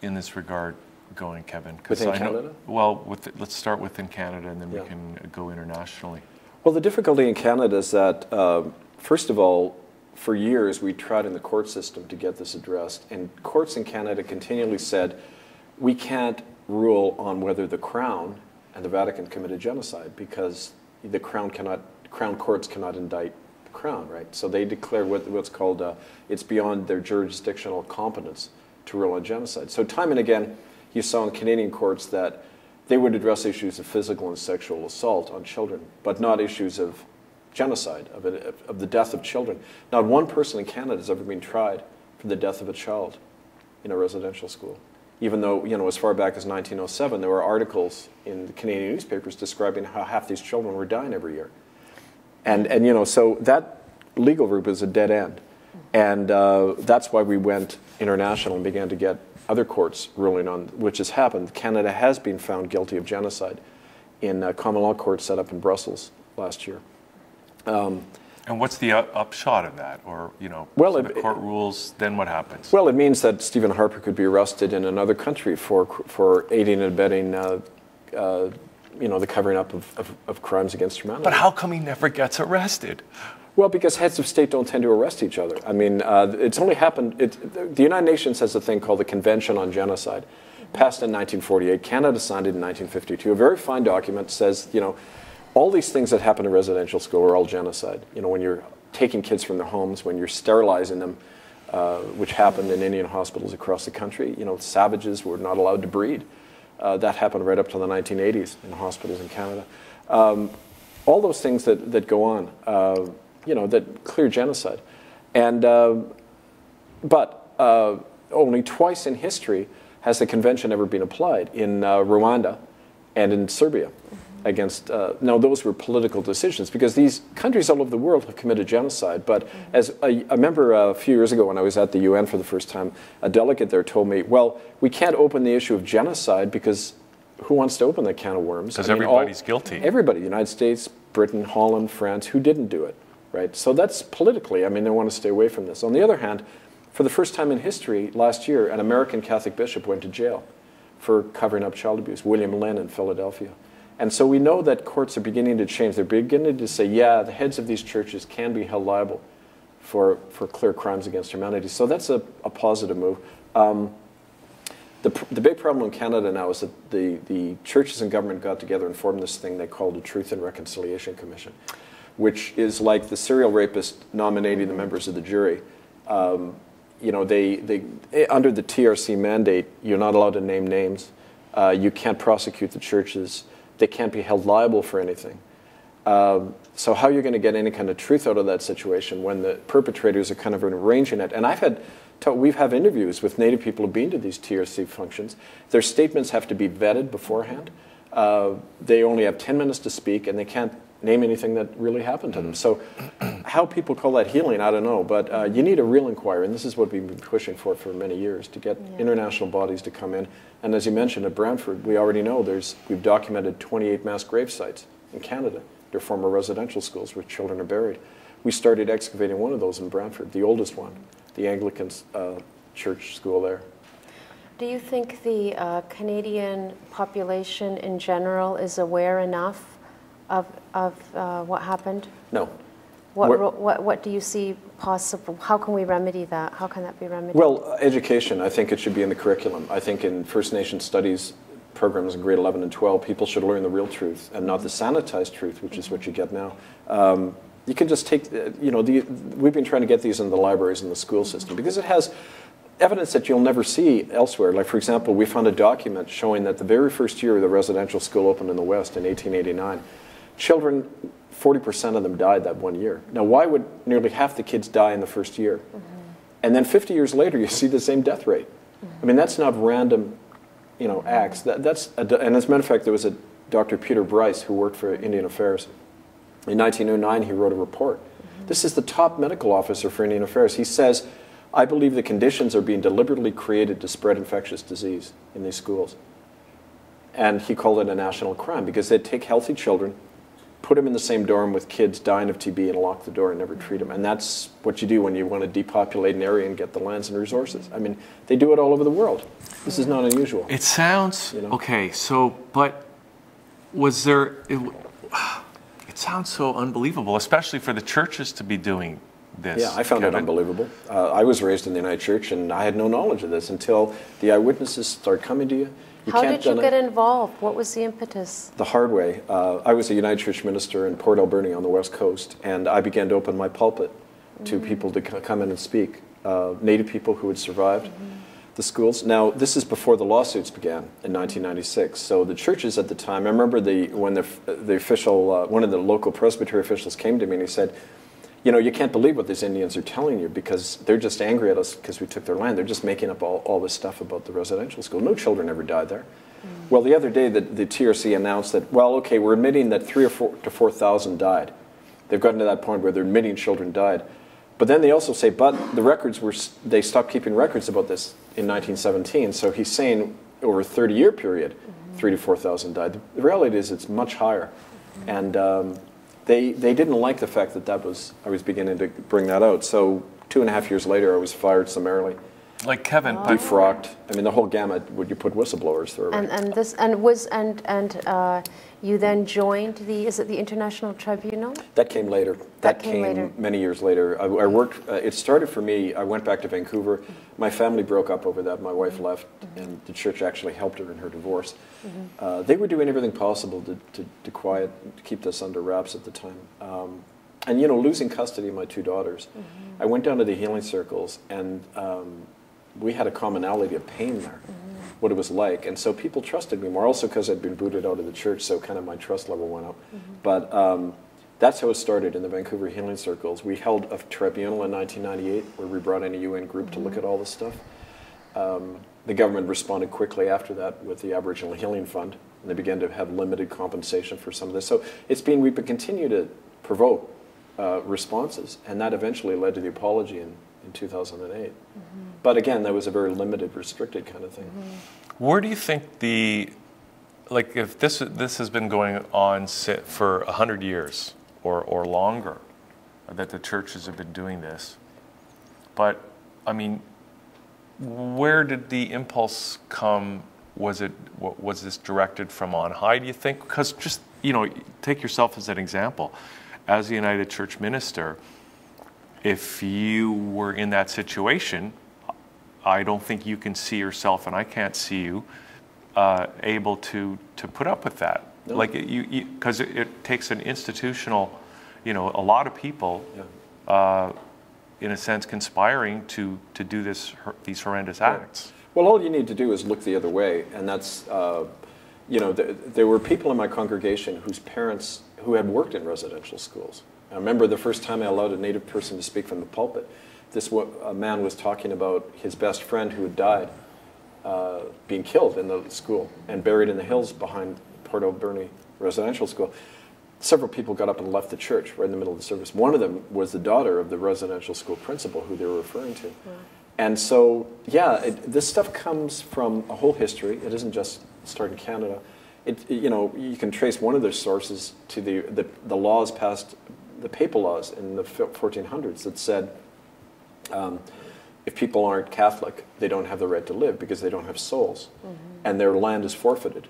in this regard going, Kevin? Within Canada? Let's start within Canada and then we can go internationally. Well, the difficulty in Canada is that, first of all, for years we tried in the court system to get this addressed. And courts in Canada continually said, we can't rule on whether the Crown and the Vatican committed genocide because the Crown courts cannot indict the Crown, right? So they declare what's called, it's beyond their jurisdictional competence to rule on genocide. So time and again, you saw in Canadian courts that they would address issues of physical and sexual assault on children, but not issues of genocide, of the death of children. Not one person in Canada has ever been tried for the death of a child in a residential school. Even though, as far back as 1907, there were articles in the Canadian newspapers describing how half these children were dying every year. And so that legal route is a dead end. And that's why we went international and began to get other courts ruling on, which has happened. Canada has been found guilty of genocide in a common law court set up in Brussels last year. And what's the upshot of that? Or, so the court rules, then what happens? Well, it means that Stephen Harper could be arrested in another country for aiding and abetting, the covering up of crimes against humanity. But how come he never gets arrested? Well, because heads of state don't tend to arrest each other. I mean, it's only happened, the United Nations has a thing called the Convention on Genocide, passed in 1948. Canada signed it in 1952. A very fine document says, all these things that happen in residential school are all genocide. When you're taking kids from their homes, when you're sterilizing them, which happened in Indian hospitals across the country. Savages were not allowed to breed. That happened right up to the 1980s in hospitals in Canada. All those things that go on, that clear genocide. And, but only twice in history has the convention ever been applied, in Rwanda and in Serbia. Against, now those were political decisions because these countries all over the world have committed genocide. But as I remember a few years ago when I was at the UN for the first time, a delegate there told me, well, we can't open the issue of genocide because who wants to open that can of worms? Because everybody's guilty. Everybody, the United States, Britain, Holland, France, who didn't do it, right? So that's politically, they want to stay away from this. On the other hand, for the first time in history, last year, an American Catholic bishop went to jail for covering up child abuse, William Lynn in Philadelphia. And so we know that courts are beginning to change. They're beginning to say, yeah, the heads of these churches can be held liable for clear crimes against humanity. So that's a positive move. The big problem in Canada now is that the churches and government got together and formed this thing they called the Truth and Reconciliation Commission, which is like the serial rapist nominating the members of the jury. You know, they under the TRC mandate, you're not allowed to name names. You can't prosecute the churches. They can't be held liable for anything. So how are you going to get any kind of truth out of that situation when the perpetrators are kind of arranging it? And we've had interviews with Native people who've been to these TRC functions. Their statements have to be vetted beforehand. They only have 10 minutes to speak, and they can't name anything that really happened to them. So how people call that healing, I don't know. But you need a real inquiry, and this is what we've been pushing for many years, to get international bodies to come in. And as you mentioned, at Brantford, we already know we've documented 28 mass grave sites in Canada. They're former residential schools where children are buried. We started excavating one of those in Brantford, the oldest one, the Anglican church school there. Do you think the Canadian population in general is aware enough of what happened? No. What do you see possible? How can we remedy that? How can that be remedied? Well, education, I think it should be in the curriculum. I think in First Nation studies programs in grade 11 and 12, people should learn the real truth and not the sanitized truth, which is what you get now. You can just take, we've been trying to get these in the libraries and the school system because it has evidence that you'll never see elsewhere. Like, for example, we found a document showing that the very first year the residential school opened in the West in 1889, children, 40% of them died that one year. Now, why would nearly half the kids die in the first year? Mm-hmm. And then 50 years later, you see the same death rate. Mm-hmm. I mean, that's not random, acts. And as a matter of fact, there was a Dr. Peter Bryce who worked for Indian Affairs. In 1909, he wrote a report. Mm-hmm. This is the top medical officer for Indian Affairs. He says, I believe the conditions are being deliberately created to spread infectious disease in these schools. And he called it a national crime because they'd take healthy children, put them in the same dorm with kids dying of TB and lock the door and never treat them. And that's what you do when you want to depopulate an area and get the lands and resources. I mean, they do it all over the world. This is not unusual. It sounds, okay, so, but was there, it sounds so unbelievable, especially for the churches to be doing this. Yeah, I found it unbelievable. I was raised in the United Church, and I had no knowledge of this until the eyewitnesses start coming to you. How did you get involved? What was the impetus? The hard way. I was a United Church minister in Port Alberni on the West Coast, and I began to open my pulpit to people to come in and speak. Native people who had survived the schools. Now, this is before the lawsuits began in 1996. So the churches at the time, I remember when the official, one of the local presbytery officials came to me and he said, you can't believe what these Indians are telling you because they're just angry at us because we took their land. They're just making up all this stuff about the residential school. No children ever died there. Well, the other day the TRC announced that, okay, we're admitting that 3,000 to 4,000 died. They've gotten to that point where they're admitting children died. But then they also say, but the records they stopped keeping records about this in 1917. So he's saying over a 30-year period, 3,000 to 4,000 died. The reality is it's much higher. And they didn't like the fact that I was beginning to bring that out. So 2.5 years later, I was fired summarily. Like Kevin, defrocked. I mean, the whole gamut. Would you put whistleblowers through? And you then joined the International Tribunal? That came later. That came later. Many years later. I worked. It started for me. I went back to Vancouver. My family broke up over that. My wife left, and the church actually helped her in her divorce. They were doing everything possible to keep this under wraps at the time. And losing custody of my two daughters, I went down to the healing circles, and we had a commonality of pain there, what it was like. And so people trusted me more, also because I'd been booted out of the church, so kind of my trust level went up. But that's how it started in the Vancouver healing circles. We held a tribunal in 1998 where we brought in a UN group to look at all this stuff. The government responded quickly after that with the Aboriginal Healing Fund, and they began to have limited compensation for some of this. So we've been continuing to provoke responses, and that eventually led to the apology in 2008. But again, that was a very limited, restricted kind of thing. Where do you think if this has been going on for 100 years or longer, that the churches have been doing this, but I mean, where did the impulse come was this directed from on high, do you think? Because just, take yourself as an example. As a United Church minister, if you were in that situation, I don't think you can see yourself, and I can't see you, able to put up with that. No. Like, because it takes an institutional, a lot of people, in a sense, conspiring to do these horrendous acts. Well, all you need to do is look the other way, and that's, there were people in my congregation whose parents who had worked in residential schools. I remember the first time I allowed a Native person to speak from the pulpit. A man was talking about his best friend who had died, being killed in the school and buried in the hills behind Port Alberni Residential School. Several people got up and left the church right in the middle of the service. One of them was the daughter of the residential school principal who they were referring to. Yeah. And so, this stuff comes from a whole history. It isn't just started in Canada. You can trace one of their sources to the laws passed, the papal laws in the 1400s that said if people aren't Catholic, they don't have the right to live because they don't have souls, and their land is forfeited.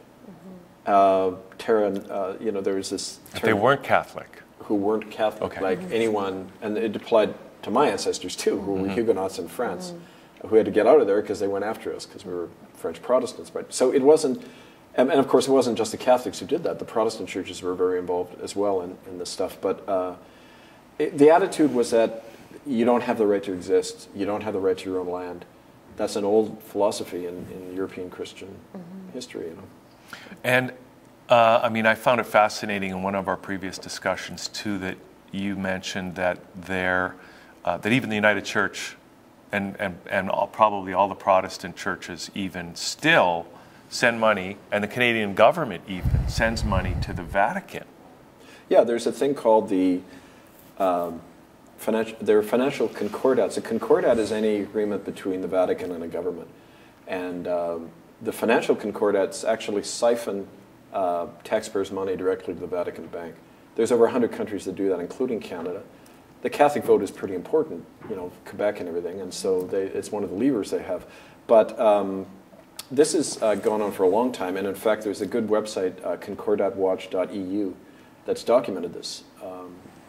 There was this term, they weren't Catholic. Who weren't Catholic, like anyone, and it applied to my ancestors too, who were Huguenots in France, who had to get out of there because they went after us because we were French Protestants. Right? So it wasn't, and of course it wasn't just the Catholics who did that. The Protestant churches were very involved as well in this stuff. But the attitude was that you don't have the right to exist. You don't have the right to your own land. That's an old philosophy in European Christian history. And I found it fascinating in one of our previous discussions too that you mentioned that that even the United Church and probably all the Protestant churches even still send money, and the Canadian government even sends money to the Vatican. Yeah, there's a thing called the financial concordats. A concordat is any agreement between the Vatican and a government. And the financial concordats actually siphon taxpayers' money directly to the Vatican Bank. There's over 100 countries that do that, including Canada. The Catholic vote is pretty important, Quebec and everything, and so it's one of the levers they have. But this has gone on for a long time, and in fact, there's a good website, concordatwatch.eu, that's documented this.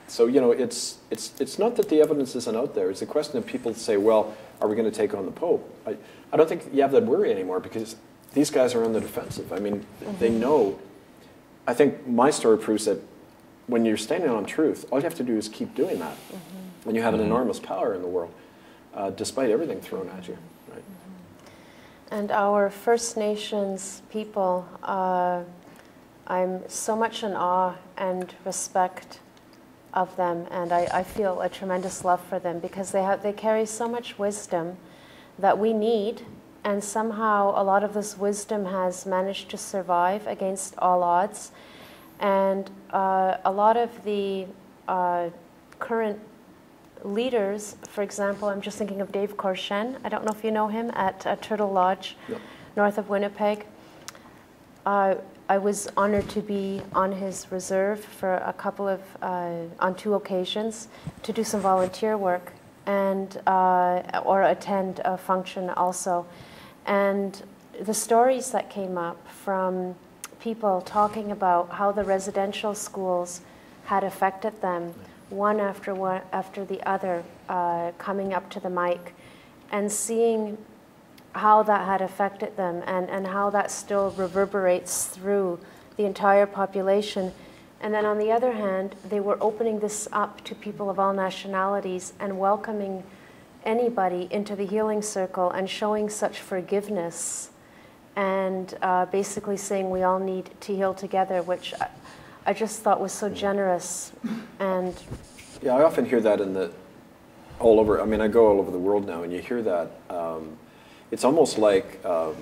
So it's not that the evidence isn't out there. It's a question of people say, well, are we going to take on the Pope? I don't think you have that worry anymore because these guys are on the defensive. I mean, they know. I think my story proves that when you're standing on truth, all you have to do is keep doing that. And you have an enormous power in the world, despite everything thrown at you. Right? And our First Nations people, I'm so much in awe and respect of them, and I feel a tremendous love for them because they carry so much wisdom that we need, and somehow a lot of this wisdom has managed to survive against all odds. And a lot of the current leaders, for example, I'm just thinking of Dave Corshen. I don't know if you know him, at Turtle Lodge, north of Winnipeg. I was honored to be on his reserve for a couple of, on 2 occasions, to do some volunteer work and or attend a function also. And the stories that came up from people talking about how the residential schools had affected them, one after the other, coming up to the mic and seeing how that had affected them and how that still reverberates through the entire population. And then on the other hand, they were opening this up to people of all nationalities and welcoming anybody into the healing circle and showing such forgiveness and basically saying we all need to heal together, which I just thought was so generous. And yeah, I often hear that all over. I mean, I go all over the world now, and you hear that. It's almost like, I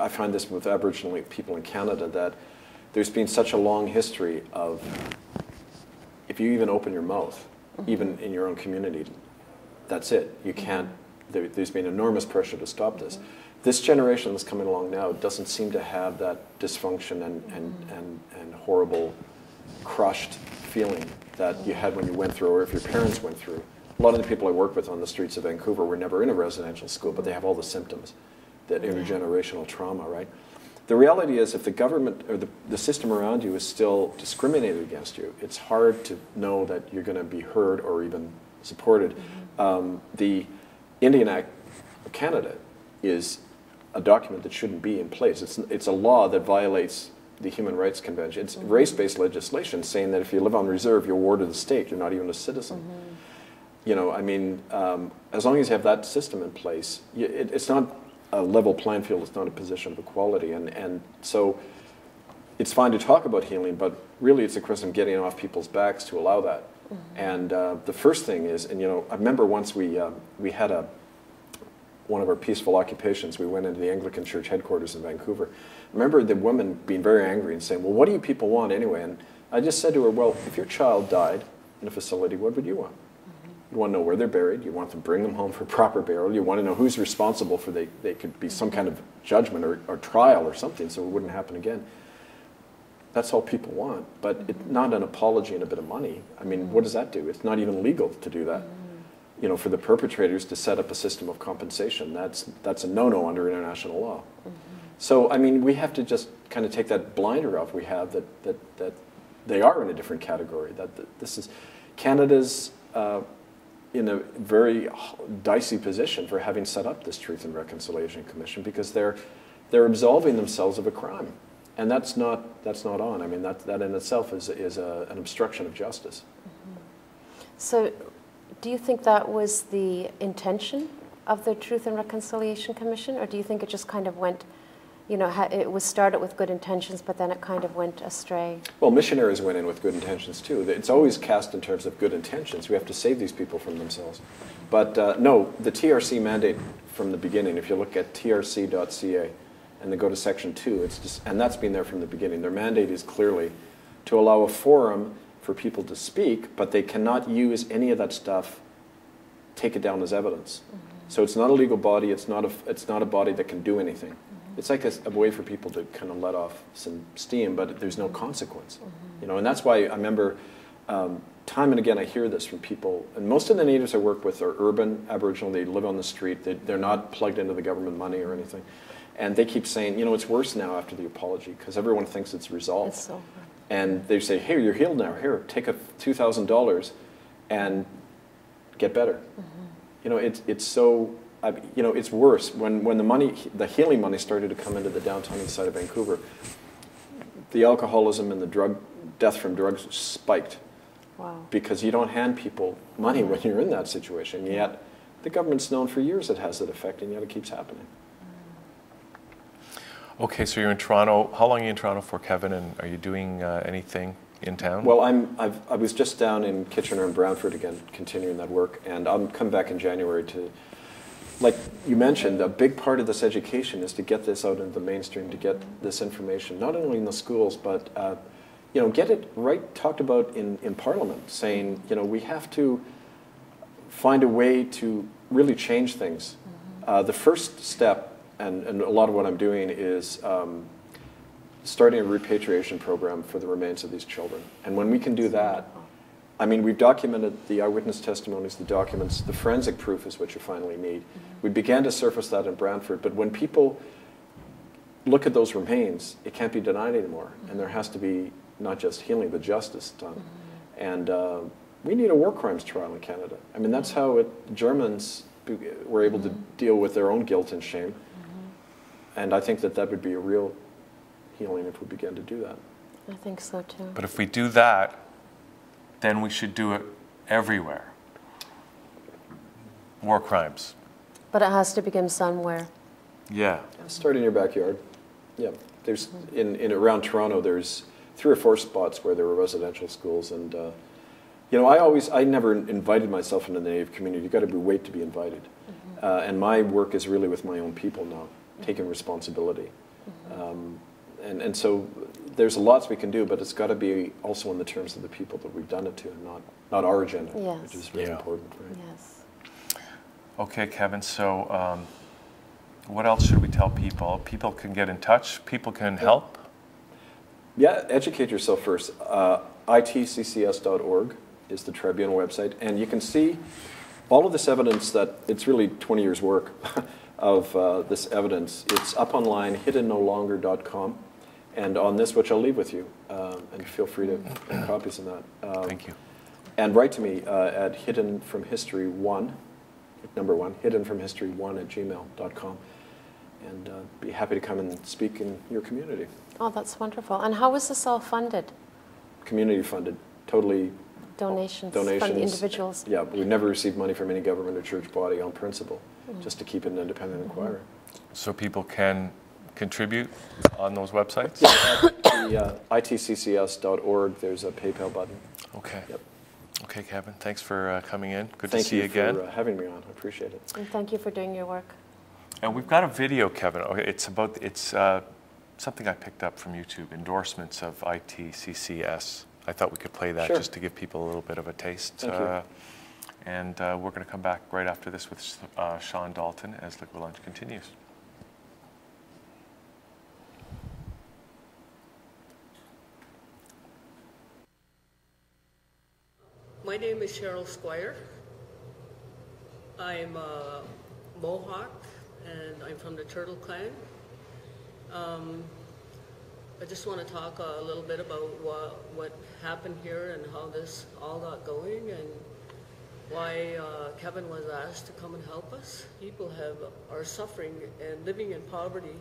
find this with Aboriginal people in Canada, that there's been such a long history of, if you even open your mouth, even in your own community, that's it. You can't. There's been enormous pressure to stop this. This generation that's coming along now doesn't seem to have that dysfunction and horrible, crushed feeling that you had when you went through, or if your parents went through. A lot of the people I work with on the streets of Vancouver were never in a residential school, but they have all the symptoms. that intergenerational trauma, right? The reality is if the government or the system around you is still discriminating against you, it's hard to know that you're going to be heard or even supported. The Indian Act of Canada is a document that shouldn't be in place. It's a law that violates the Human Rights Convention. It's race-based legislation saying that if you live on reserve, you're ward of the state. You're not even a citizen. You know, I mean, as long as you have that system in place, it's not a level playing field. It's not a position of equality. And so it's fine to talk about healing, but really it's a question of getting off people's backs to allow that. And the first thing is, and you know, I remember once we had one of our peaceful occupations, we went into the Anglican Church headquarters in Vancouver. I remember the woman being very angry and saying, well, what do you people want anyway? And I just said to her, well, if your child died in a facility, what would you want? You want to know where they're buried. You want to bring them home for proper burial. You want to know who's responsible for they could be some kind of judgment or trial or something so it wouldn't happen again. That's all people want, but it's not an apology and a bit of money. I mean, what does that do? It's not even legal to do that. You know, for the perpetrators to set up a system of compensation, that's a no-no under international law. So, I mean, we have to just kind of take that blinder off we have that they are in a different category. That this is Canada's in a very dicey position for having set up this Truth and Reconciliation Commission because they're absolving themselves of a crime, and that's not on. I mean, that in itself is an obstruction of justice. So, do you think that was the intention of the Truth and Reconciliation Commission, or do you think it just kind of went, you know, it was started with good intentions, but then it kind of went astray? Well, missionaries went in with good intentions too. It's always cast in terms of good intentions. We have to save these people from themselves. But no, the TRC mandate from the beginning, if you look at trc.ca and then go to section 2, it's just, and that's been there from the beginning. Their mandate is clearly to allow a forum for people to speak, but they cannot use any of that stuff, take it down as evidence. So it's not a legal body. It's not a body that can do anything. It's like a way for people to kind of let off some steam, but there's no consequence. You know, and that's why I remember time and again I hear this from people, and most of the natives I work with are urban, Aboriginal. They live on the street. They're not plugged into the government money or anything, and they keep saying, you know, it's worse now after the apology because everyone thinks it's resolved. It's over. And they say, hey, you're healed now. Here, take a $2,000 and get better. You know, it's so. You know, it's worse when the healing money started to come into the downtown east side of Vancouver. The alcoholism and the death from drugs spiked. Wow. Because you don't hand people money when you're in that situation. Yet the government's known for years it has that effect, and yet it keeps happening. Okay, so you're in Toronto. How long are you in Toronto for, Kevin? And are you doing anything in town? Well, I was just down in Kitchener and Brantford again, continuing that work, and I'll come back in January to. Like you mentioned, a big part of this education is to get this out into the mainstream, to get this information, not only in the schools, but you know, get it right talked about in Parliament, saying, you know, we have to find a way to really change things. The first step, and a lot of what I'm doing is starting a repatriation program for the remains of these children. And when we can do that, I mean, we've documented the eyewitness testimonies, the documents, the forensic proof is what you finally need. We began to surface that in Brantford, but when people look at those remains, it can't be denied anymore, and there has to be not just healing, but justice done. And we need a war crimes trial in Canada. I mean, that's how Germans were able to deal with their own guilt and shame, and I think that would be a real healing if we began to do that. I think so too. But if we do that, then we should do it everywhere. War crimes. But it has to begin somewhere. Yeah. Start in your backyard. Yeah. There's in around Toronto. There's 3 or 4 spots where there were residential schools, and you know, I never invited myself into the Native community. You've got to wait to be invited, and my work is really with my own people now, taking responsibility, and so. There's lots we can do, but it's got to be also in the terms of the people that we've done it to, and not our agenda, which is really important. Right? Yes. Okay, Kevin, so what else should we tell people? People can get in touch, people can help? Yeah, educate yourself first. itccs.org is the Tribunal website, and you can see all of this evidence that it's really 20 years' work. of this evidence. It's up online, hiddennolonger.com. And on this, which I'll leave with you, and feel free to make copies of that. Thank you. And write to me at hiddenfromhistory1, number 1, hiddenfromhistory1@gmail.com. And be happy to come and speak in your community. Oh, that's wonderful. And how was this all funded? Community funded, totally. Donations from the individuals? Yeah, we never received money from any government or church body on principle, just to keep it an independent inquiry. So people can contribute on those websites? Yeah, at the itccs.org, there's a PayPal button. Okay. Yep. Okay, Kevin, thanks for coming in. Good Thank to see you again. Thank you for having me on. I appreciate it. And thank you for doing your work. And we've got a video, Kevin. Okay, it's something I picked up from YouTube, endorsements of ITCCS. I thought we could play that just to give people a little bit of a taste. Thank you. And we're going to come back right after this with Shawn Dalton as Liquid Lunch continues. My name is Cheryl Squire. I'm a Mohawk, and I'm from the Turtle Clan. I just want to talk a little bit about what happened here and how this all got going and why Kevin was asked to come and help us. People are suffering and living in poverty,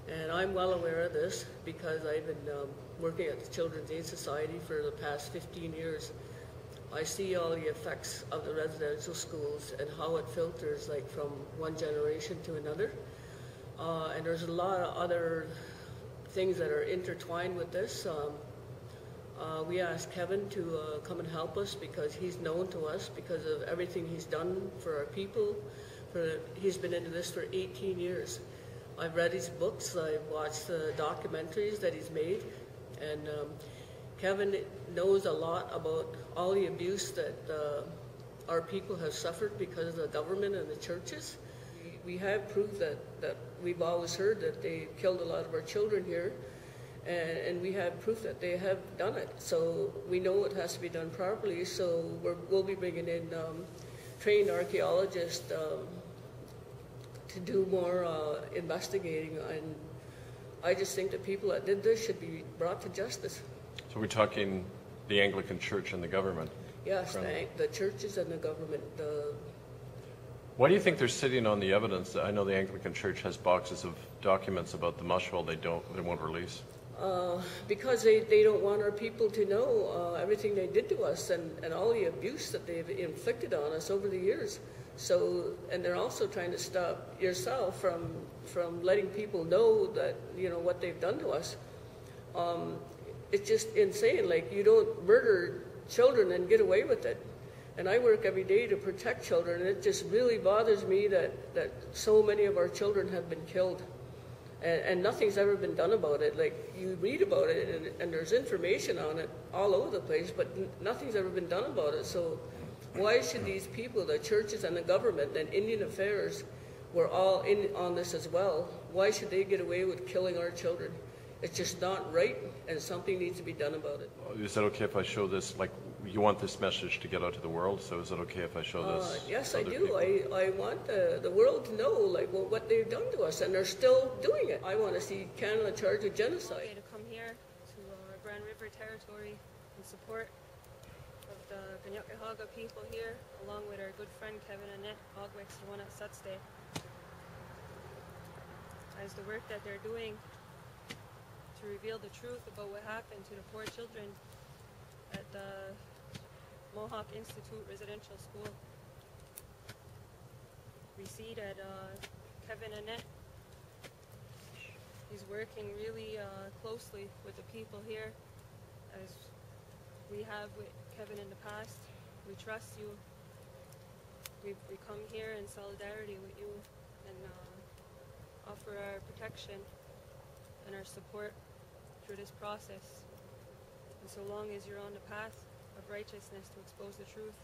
and I'm well aware of this because I've been working at the Children's Aid Society for the past 15 years. I see all the effects of the residential schools and how it filters like from one generation to another. And there's a lot of other things that are intertwined with this. We asked Kevin to come and help us because he's known to us because of everything he's done for our people. He's been into this for 18 years. I've read his books, I've watched the documentaries that he's made, and Kevin knows a lot about all the abuse that our people have suffered because of the government and the churches. We have proof that we've always heard that they killed a lot of our children here, and we have proof that they have done it. So we know it has to be done properly, so we'll be bringing in trained archaeologists to do more investigating, and I just think that people that did this should be brought to justice. So we're talking the Anglican Church and the government? Yes, the churches and the government. Why do you think they're sitting on the evidence? I know the Anglican Church has boxes of documents about the mush hole they won't release. Because they don't want our people to know everything they did to us and all the abuse that they've inflicted on us over the years. So, and they're also trying to stop yourself from letting people know that, you know, what they've done to us. It's just insane. Like, you don't murder children and get away with it. And I work every day to protect children, and it just really bothers me that so many of our children have been killed. And nothing's ever been done about it. Like, you read about it, and there's information on it all over the place, but nothing's ever been done about it. So why should these people, the churches and the government and Indian Affairs, were all in on this as well, why should they get away with killing our children? It's just not right, and something needs to be done about it. Is that okay if I show this? Like, you want this message to get out to the world, so is it okay if I show this? Yes, I do. I want the world to know like what they've done to us, and they're still doing it. I want to see Canada charged with genocide. To come here to Grand River territory in support of the Kanien'kehá:ka people here, along with our good friend Kevin Annett, Ogwex, the one at Sutste. As the work that they're doing to reveal the truth about what happened to the poor children at the Mohawk Institute Residential School. We see that Kevin Annett, he's working really closely with the people here, as we have with Kevin in the past. We trust you. We come here in solidarity with you and offer our protection and our support through this process. And so long as you're on the path of righteousness to expose the truth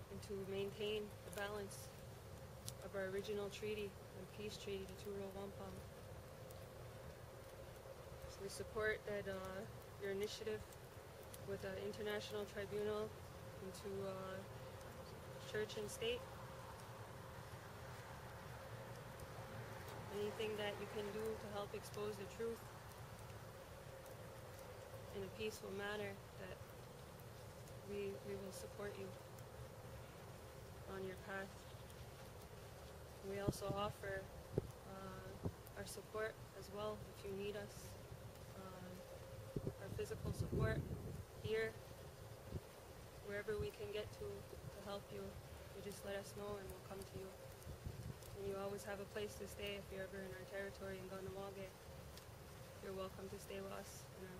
and to maintain the balance of our original treaty and peace treaty, the Turo Wampum. So we support that your initiative with the International Tribunal into Church and State. anything that you can do to help expose the truth in a peaceful manner, that we will support you on your path. We also offer our support as well if you need us. Our physical support here, wherever we can get to help you. You just let us know and we'll come to you. And you always have a place to stay if you're ever in our territory in Ganawage. You're welcome to stay with us in our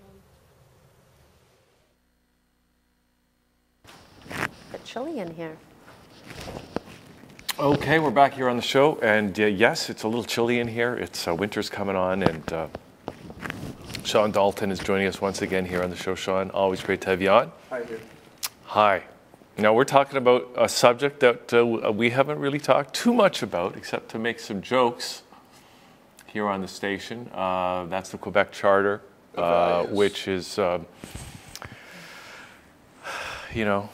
home. It's chilly in here. Okay, we're back here on the show, and yes, it's a little chilly in here. It's winter's coming on, and Shawn Dalton is joining us once again here on the show. Shawn, always great to have you on. Hi, Hugh. Hi. Now we're talking about a subject that we haven't really talked too much about, except to make some jokes here on the station. That's the Quebec Charter, which is, you know,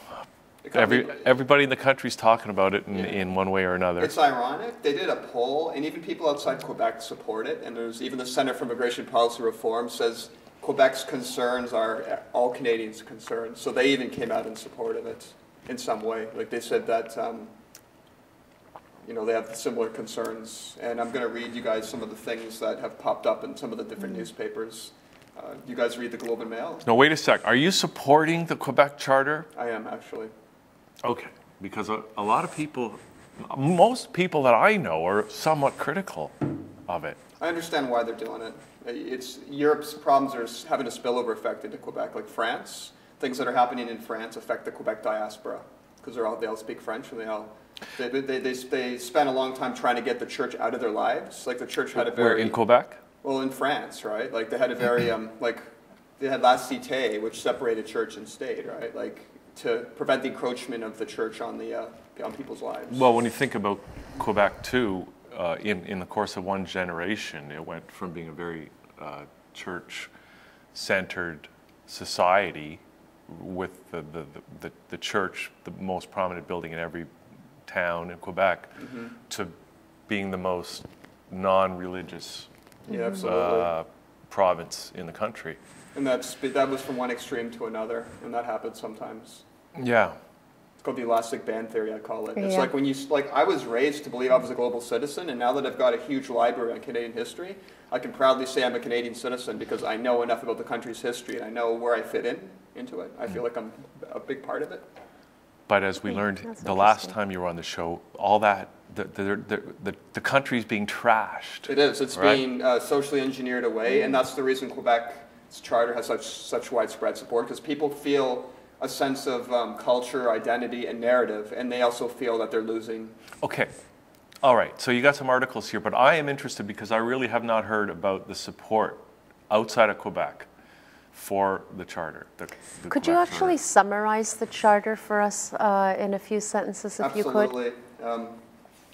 everybody in the country's talking about it in one way or another. It's ironic. They did a poll, and even people outside Quebec support it. And there's even the Center for Immigration Policy Reform says Quebec's concerns are all Canadians' concerns. So they even came out in support of it in some way. Like they said that, you know, they have similar concerns. And I'm going to read you guys some of the things that have popped up in some of the different newspapers. You guys read the Globe and Mail? No, wait a sec. Are you supporting the Quebec Charter? I am, actually. Okay, because a lot of people, most people that I know are somewhat critical of it. I understand why they're doing it. It's Europe's problems are having a spillover effect into Quebec, like France. Things that are happening in France affect the Quebec diaspora because they all speak French and they spent a long time trying to get the church out of their lives. Like the church had a very Where, in Quebec? Well, in France, right? Like they had a very like they had La Cité, which separated church and state, right? Like to prevent the encroachment of the church on people's lives. Well, when you think about Quebec too, in the course of one generation, it went from being a very church-centered society with the church, the most prominent building in every town in Quebec, to being the most non-religious province in the country. And that was from one extreme to another, and that happens sometimes. Yeah. It's called the elastic band theory, I call it. It's like when I was raised to believe I was a global citizen, and now that I've got a huge library on Canadian history, I can proudly say I'm a Canadian citizen because I know enough about the country's history, and I know where I fit into it. I feel like I'm a big part of it. But as we learned the last time you were on the show, all that, the country's being trashed. It is. It's being socially engineered away, and that's the reason Quebec's charter has such widespread support, because people feel a sense of culture, identity, and narrative, and they also feel that they're losing. Okay. All right. So you got some articles here, but I am interested because I really have not heard about the support outside of Quebec for the charter. Could you actually summarize the charter for us in a few sentences, if you could? Absolutely. I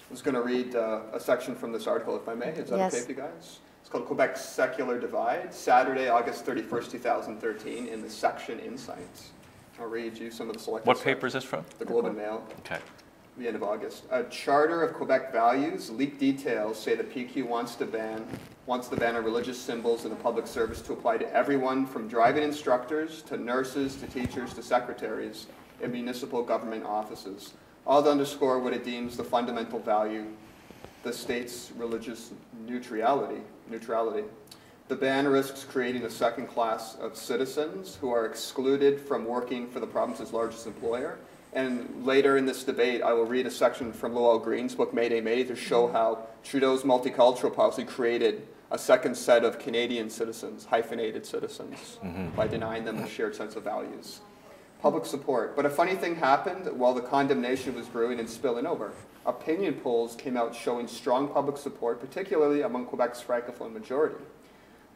was going to read a section from this article, if I may. Is that okay with you guys? It's called Quebec's Secular Divide, Saturday, August 31st, 2013, in the section Insights. I'll read you some of the selected What paper is this from? The Globe and Mail. Okay. The end of August. A charter of Quebec values, leaked details say the PQ wants the ban on religious symbols in the public service to apply to everyone from driving instructors to nurses to teachers to secretaries in municipal government offices, all to underscore what it deems the fundamental value, the state's religious neutrality. The ban risks creating a second class of citizens who are excluded from working for the province's largest employer. And later in this debate, I will read a section from Lowell Green's book, Mayday May, to show how Trudeau's multicultural policy created a second set of Canadian citizens, hyphenated citizens, by denying them a shared sense of values. Public support. But a funny thing happened while the condemnation was brewing and spilling over. Opinion polls came out showing strong public support, particularly among Quebec's Francophone majority.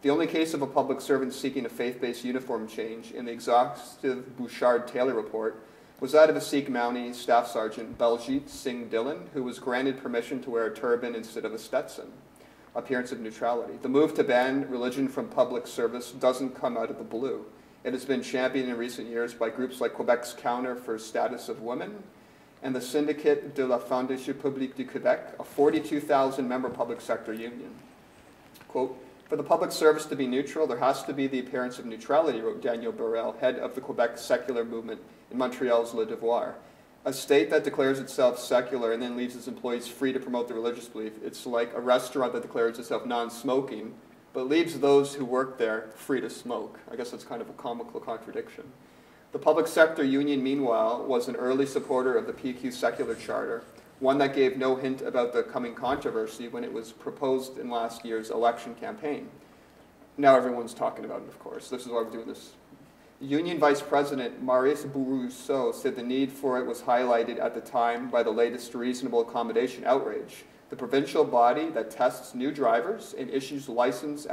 The only case of a public servant seeking a faith-based uniform change in the exhaustive Bouchard-Taylor report was that of a Sikh Mountie Staff Sergeant Baljit Singh Dhillon, who was granted permission to wear a turban instead of a Stetson. Appearance of neutrality. The move to ban religion from public service doesn't come out of the blue. It has been championed in recent years by groups like Quebec's Counter for Status of Women and the Syndicate de la Fondation Publique du Québec, a 42,000-member public sector union. Quote, "For the public service to be neutral, there has to be the appearance of neutrality," wrote Daniel Burrell, head of the Quebec secular movement in Montreal's Le Devoir. "A state that declares itself secular and then leaves its employees free to promote their religious belief, it's like a restaurant that declares itself non-smoking, but leaves those who work there free to smoke." I guess that's kind of a comical contradiction. The public sector union, meanwhile, was an early supporter of the PQ secular charter, one that gave no hint about the coming controversy when it was proposed in last year's election campaign. Now everyone's talking about it, of course. This is why we're doing this. Union Vice President Maurice Bourrousseau said the need for it was highlighted at the time by the latest reasonable accommodation outrage. The provincial body that tests new drivers and issues license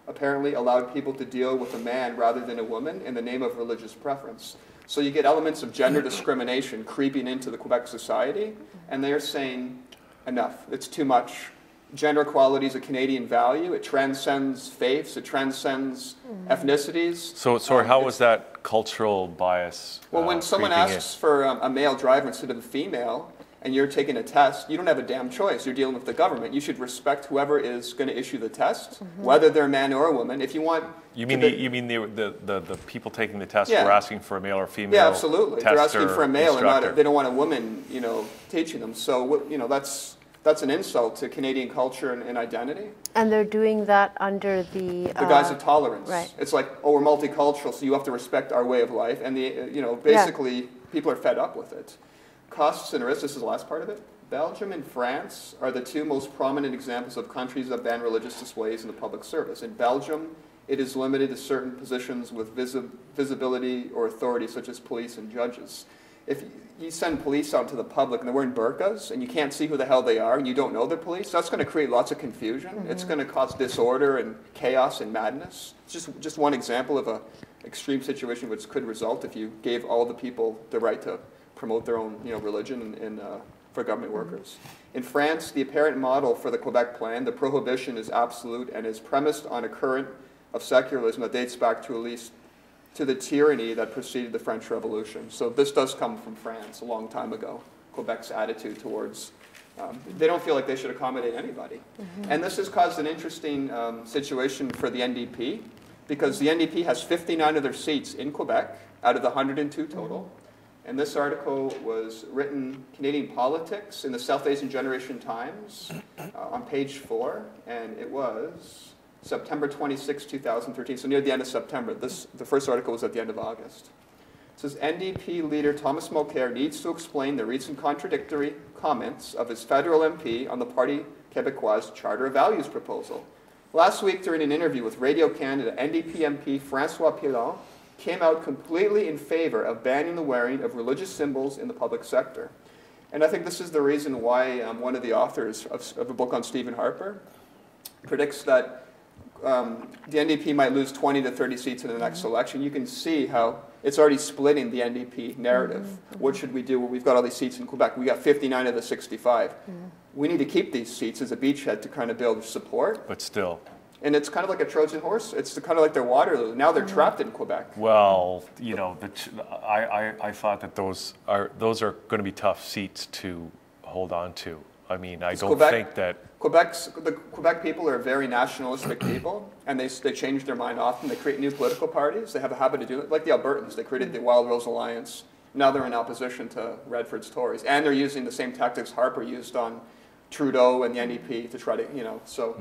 apparently allowed people to deal with a man rather than a woman in the name of religious preference. So you get elements of gender discrimination creeping into the Quebec society, and they're saying, enough, it's too much. Gender equality is a Canadian value. It transcends faiths. It transcends ethnicities. So how was that cultural bias? Well, when someone asks for a male driver instead of a female, and you're taking a test, you don't have a damn choice. You're dealing with the government. You should respect whoever is going to issue the test, whether they're a man or a woman. If you want, you mean the people taking the test were asking for a male or female? Yeah, absolutely. They're asking for a male, instructor. they don't want a woman, teaching them. So that's an insult to Canadian culture and identity. And they're doing that under the guise of tolerance. Right. It's like, oh, we're multicultural, so you have to respect our way of life, and basically people are fed up with it. Costs and risks, this is the last part of it. Belgium and France are the two most prominent examples of countries that ban religious displays in the public service. In Belgium, it is limited to certain positions with visibility or authority, such as police and judges. If you send police out to the public and they're wearing burqas and you can't see who the hell they are and you don't know they're police, that's going to create lots of confusion. It's going to cause disorder and chaos and madness. It's just one example of an extreme situation which could result if you gave all the people the right to promote their own religion for government workers. In France, the apparent model for the Quebec plan, the prohibition is absolute and is premised on a current of secularism that dates back to at least to the tyranny that preceded the French Revolution. So this does come from France a long time ago, Quebec's attitude towards, they don't feel like they should accommodate anybody. And this has caused an interesting situation for the NDP, because the NDP has 59 of their seats in Quebec out of the 102 total. And this article was written Canadian Politics in the South Asian Generation Times on page 4, and it was September 26, 2013, so near the end of September. The first article was at the end of August. It says, NDP leader Thomas Mulcair needs to explain the recent contradictory comments of his federal MP on the Parti Québécois Charter of Values proposal. Last week, during an interview with Radio Canada, NDP MP François Pilon came out completely in favor of banning the wearing of religious symbols in the public sector. And I think this is the reason why one of the authors of a book on Stephen Harper predicts that the NDP might lose 20 to 30 seats in the next election. You can see how it's already splitting the NDP narrative. What should we do? Well, we've got all these seats in Quebec. We got 59 of the 65. We need to keep these seats as a beachhead to kind of build support. But still. And it's kind of like a Trojan horse. It's kind of like their Waterloo. Now they're trapped in Quebec. Well, I thought that those are going to be tough seats to hold on to. I mean, I don't think that the Quebec people are very nationalistic people, and they change their mind often. They create new political parties. They have a habit of doing it, like the Albertans. They created the Wild Rose Alliance. Now they're in opposition to Redford's Tories, and they're using the same tactics Harper used on Trudeau and the NDP to try to, so.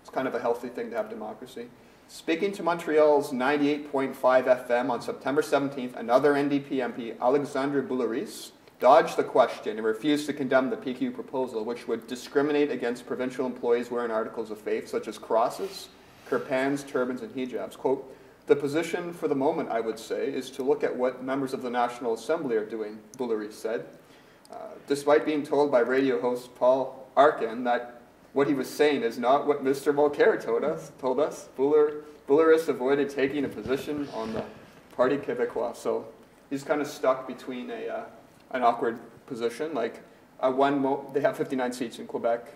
It's kind of a healthy thing to have democracy. Speaking to Montreal's 98.5 FM on September 17th, another NDP MP, Alexandre Boulleris, dodged the question and refused to condemn the PQ proposal, which would discriminate against provincial employees wearing articles of faith, such as crosses, kirpans, turbans, and hijabs. Quote, the position for the moment, I would say, is to look at what members of the National Assembly are doing, Boulleris said. Despite being told by radio host Paul Arkin that what he was saying is not what Mr. Mulcair told us. Boulleris avoided taking a position on the Parti Québécois. So he's kind of stuck between an awkward position. Like they have 59 seats in Quebec.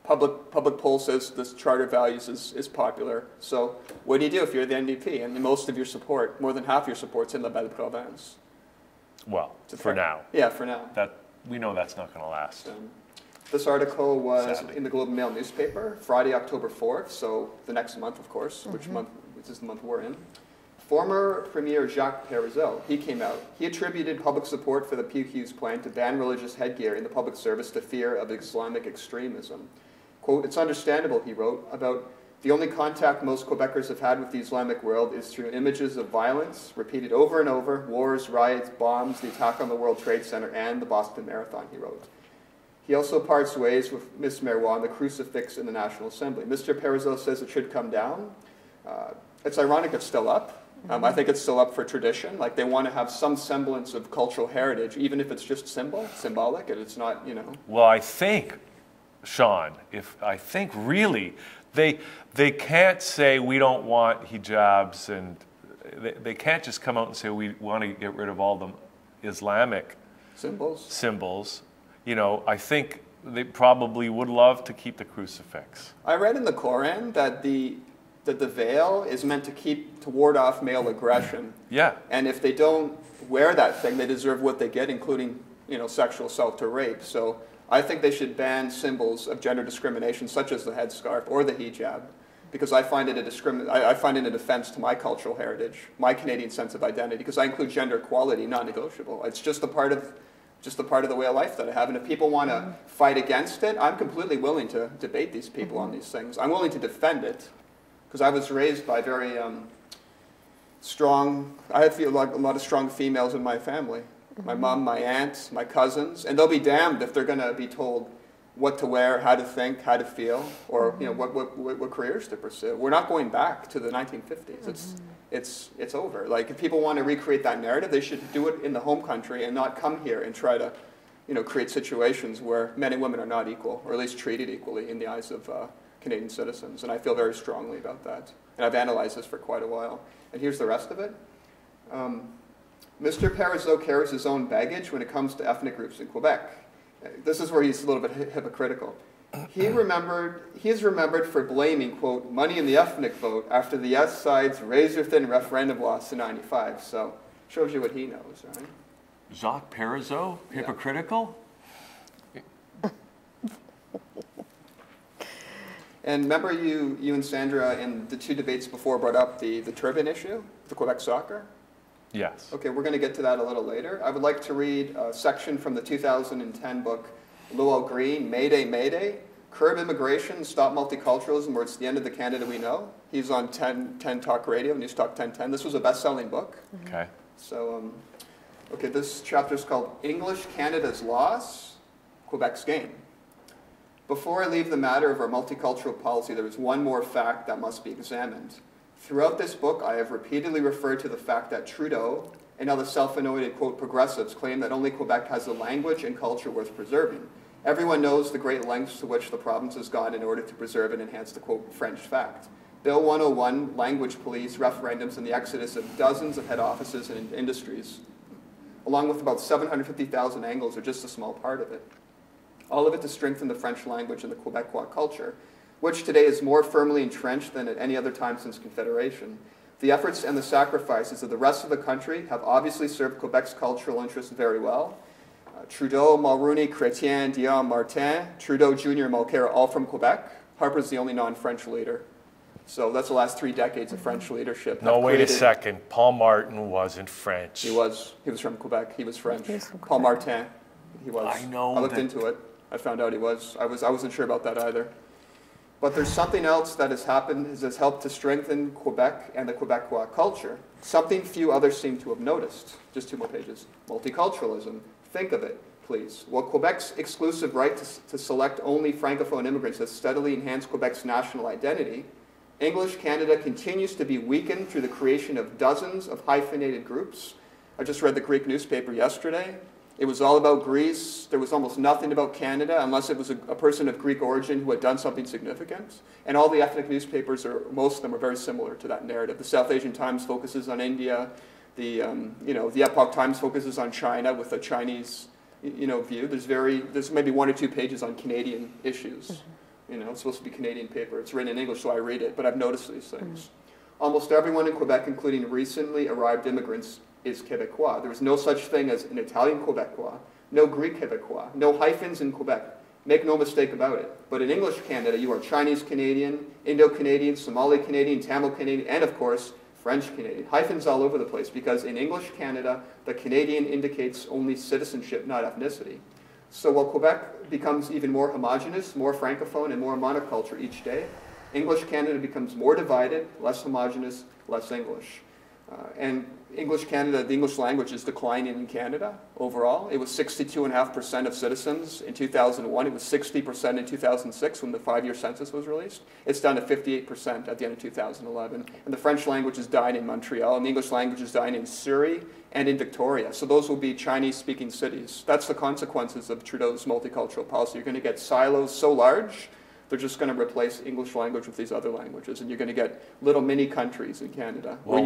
Public poll says this charter values is popular. So what do you do if you're the NDP and most of your support, more than half your support's in La Belle Province? Well, for now. Yeah, for now. We know that's not going to last. This article was Sadly. in the Globe and Mail newspaper, Friday, October 4th, so the next month, of course, which is the month we're in. Former Premier Jacques Parizeau, he came out. He attributed public support for the PQ's plan to ban religious headgear in the public service to fear of Islamic extremism. Quote, "It's understandable," he wrote, about the only contact most Quebecers have had with the Islamic world is through images of violence, repeated over and over, wars, riots, bombs, the attack on the World Trade Center, and the Boston Marathon, he wrote. He also parts ways with Ms. Marois on the crucifix in the National Assembly. Mr. Parizeau says it should come down. It's ironic it's still up. I think it's still up for tradition. Like, they want to have some semblance of cultural heritage, even if it's just symbolic, and it's not, you know. Well, I think, Shawn, really, they can't say we don't want hijabs, and they can't just come out and say we want to get rid of all the Islamic symbols. You know, I think they probably would love to keep the crucifix. I read in the Koran that the veil is meant to ward off male aggression. Yeah. And if they don't wear that thing, they deserve what they get, including, you know, sexual assault to rape. So I think they should ban symbols of gender discrimination, such as the headscarf or the hijab, because I find it a defense to my cultural heritage, my Canadian sense of identity, because I include gender equality, non-negotiable. It's just a part of the way of life that I have. And if people want to fight against it, I'm completely willing to debate these people on these things. I'm willing to defend it, because I was raised by very strong, I have a lot of strong females in my family. My mom, my aunt, my cousins, and they'll be damned if they're going to be told what to wear, how to think, how to feel, or you know what careers to pursue. We're not going back to the 1950s. It's over. Like, if people want to recreate that narrative, they should do it in the home country and not come here and try to, you know, create situations where men and women are not equal, or at least treated equally in the eyes of Canadian citizens. And I feel very strongly about that. And I've analyzed this for quite a while. And here's the rest of it. Mr. Parizeau carries his own baggage when it comes to ethnic groups in Quebec. This is where he's a little bit hypocritical. He is remembered for blaming, quote, money in the ethnic vote after the yes side's razor-thin referendum loss in '95. So, shows you what he knows, right? Jacques Parizeau? Hypocritical? And remember you and Sandra in the two debates before brought up the turban issue, the Quebec soccer? Yes. Okay, we're going to get to that a little later. I would like to read a section from the 2010 book, Lowell Green, Mayday, Mayday, Curb Immigration, Stop Multiculturalism, where it's the end of the Canada we know. He's on 10 Talk Radio, News Talk 1010. This was a best-selling book. Okay. So, okay, this chapter is called English Canada's Loss, Quebec's Gain. Before I leave the matter of our multicultural policy, there is one more fact that must be examined. Throughout this book, I have repeatedly referred to the fact that Trudeau and other self-anointed, quote, progressives claim that only Quebec has a language and culture worth preserving. Everyone knows the great lengths to which the province has gone in order to preserve and enhance the, quote, French fact. Bill 101, language police, referendums, and the exodus of dozens of head offices and industries, along with about 750,000 Anglos, are just a small part of it. All of it to strengthen the French language and the Quebecois culture, which today is more firmly entrenched than at any other time since Confederation. The efforts and the sacrifices of the rest of the country have obviously served Quebec's cultural interests very well. Trudeau, Mulroney, Chrétien, Dion, Martin, Trudeau Jr., Mulcair, all from Quebec. Harper's the only non-French leader. So that's the last 3 decades of French leadership. No, wait a second. Paul Martin wasn't French. He was from Quebec. He was French. Paul Martin, he was. I know. I looked into it. I found out he was. I wasn't sure about that either. But there's something else that has happened, has helped to strengthen Quebec and the Quebecois culture. Something few others seem to have noticed. Just 2 more pages. Multiculturalism. Think of it, please. While Quebec's exclusive right to select only Francophone immigrants has steadily enhanced Quebec's national identity, English Canada continues to be weakened through the creation of dozens of hyphenated groups. I just read the Greek newspaper yesterday. It was all about Greece. There was almost nothing about Canada unless it was a person of Greek origin who had done something significant. And all the ethnic newspapers, most of them, are very similar to that narrative. The South Asian Times focuses on India. The Epoch Times focuses on China with a Chinese view. There's maybe 1 or 2 pages on Canadian issues. It's supposed to be a Canadian paper. It's written in English, so I read it, but I've noticed these things. Almost everyone in Quebec, including recently arrived immigrants, is Quebecois. There was no such thing as an Italian Quebecois, no Greek Quebecois, no hyphens in Quebec. Make no mistake about it. But in English Canada, you are Chinese Canadian, Indo-Canadian, Somali Canadian, Tamil Canadian, and of course, French Canadian. Hyphens all over the place because in English Canada, the Canadian indicates only citizenship, not ethnicity. So while Quebec becomes even more homogenous, more francophone, and more monoculture each day, English Canada becomes more divided, less homogenous, less English. And English Canada, the English language is declining in Canada overall. It was 62.5% of citizens in 2001. It was 60% in 2006 when the 5-year census was released. It's down to 58% at the end of 2011. And the French language is dying in Montreal, and the English language is dying in Surrey and in Victoria. So those will be Chinese-speaking cities. That's the consequences of Trudeau's multicultural policy. You're going to get silos so large, they're just going to replace English language with these other languages, and you're going to get little mini countries in Canada. Well,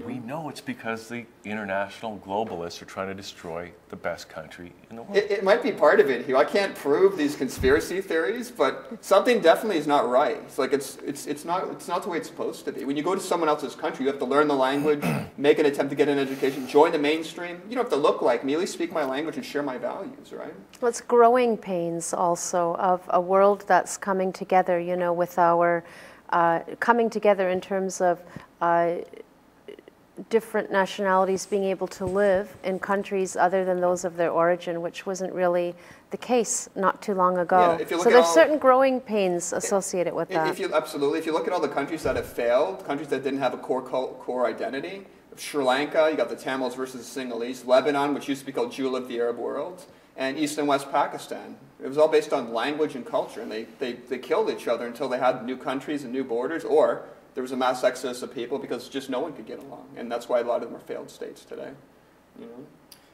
we know it's because the international globalists are trying to destroy the best country in the world. It might be part of it, Hugh. I can't prove these conspiracy theories, but something definitely is not right. It's like it's not the way it's supposed to be. When you go to someone else's country, you have to learn the language, make an attempt to get an education, join the mainstream. You don't have to look like me. At least speak my language and share my values, right? Well, it's growing pains also of a world that's coming together, you know, with our coming together in terms of different nationalities being able to live in countries other than those of their origin, which wasn't really the case not too long ago. Yeah, so there's certain growing pains associated with that. Absolutely. If you look at all the countries that have failed, countries that didn't have a core identity, Sri Lanka, you got the Tamils versus the Sinhalese, Lebanon, which used to be called Jewel of the Arab world, and East and West Pakistan. It was all based on language and culture, and they killed each other until they had new countries and new borders, or there was a mass exodus of people because just no one could get along. And that's why a lot of them are failed states today. You know?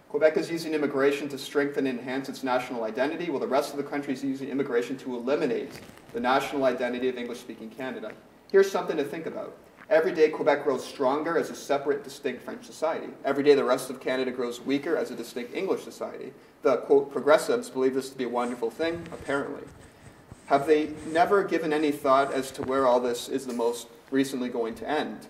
Quebec is using immigration to strengthen and enhance its national identity, while the rest of the country is using immigration to eliminate the national identity of English-speaking Canada. Here's something to think about. Every day Quebec grows stronger as a separate, distinct French society. Every day the rest of Canada grows weaker as a distinct English society. The, quote, progressives believe this to be a wonderful thing, apparently. Have they never given any thought as to where all this is the most recently going to end?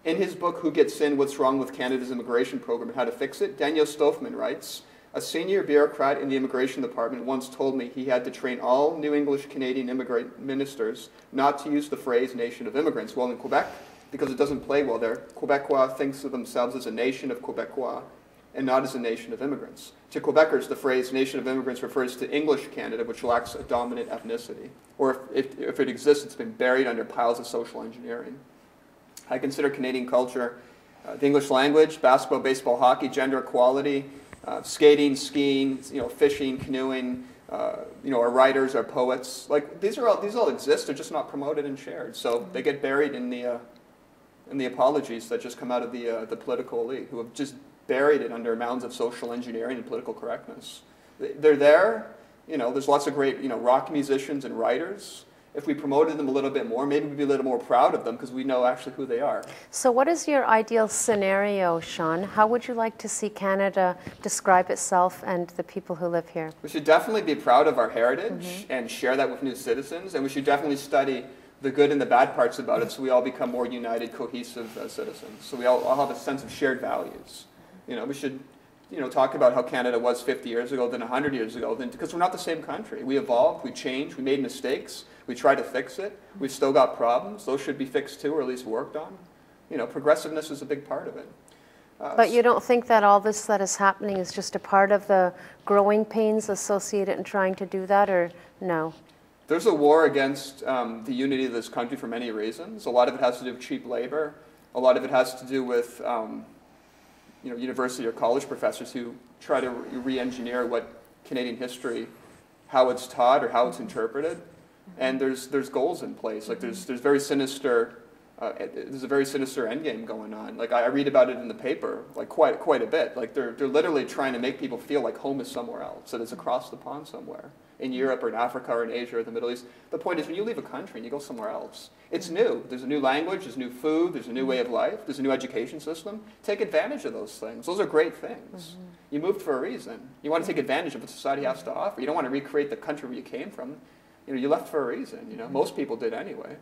In his book, Who Gets In? What's Wrong with Canada's Immigration Program and How to Fix It, Daniel Stofman writes, a senior bureaucrat in the immigration department once told me he had to train all new English Canadian immigrant ministers not to use the phrase nation of immigrants. Well, in Quebec, because it doesn't play well there, Quebecois thinks of themselves as a nation of Quebecois and not as a nation of immigrants. To Quebecers, the phrase nation of immigrants refers to English Canada, which lacks a dominant ethnicity. Or if it exists, it's been buried under piles of social engineering. I consider Canadian culture the English language, basketball, baseball, hockey, gender equality, skating, skiing, fishing, canoeing, our writers, our poets. Like these all exist. They're just not promoted and shared. So they get buried in the apologies that just come out of the political elite, who have just buried it under mounds of social engineering and political correctness. They're there. There's lots of great rock musicians and writers. If we promoted them a little bit more, maybe we'd be a little more proud of them because we know actually who they are. So what is your ideal scenario, Shawn? How would you like to see Canada describe itself and the people who live here? We should definitely be proud of our heritage and share that with new citizens, and we should definitely study the good and the bad parts about it so we all become more united, cohesive citizens. So we all have a sense of shared values. We should talk about how Canada was 50 years ago, then 100 years ago, because we're not the same country. We evolved, we changed, we made mistakes, we tried to fix it. We've still got problems. Those should be fixed too, or at least worked on. Progressiveness is a big part of it. But you don't think that all this that is happening is just a part of the growing pains associated in trying to do that, or no? There's a war against the unity of this country for many reasons. A lot of it has to do with cheap labor. A lot of it has to do with university or college professors who try to re-engineer what Canadian history, how it's taught or how it's interpreted. And there's goals in place. Like there's very sinister. There's a very sinister endgame going on. Like I read about it in the paper, like quite a bit. Like they're literally trying to make people feel like home is somewhere else, that it's across the pond somewhere, in Europe or in Africa or in Asia or the Middle East. The point is, when you leave a country and you go somewhere else, it's new. There's a new language, there's new food, there's a new way of life, there's a new education system. Take advantage of those things. Those are great things. You moved for a reason. You want to take advantage of what society has to offer. You don't want to recreate the country where you came from. You left for a reason. Most people did anyway.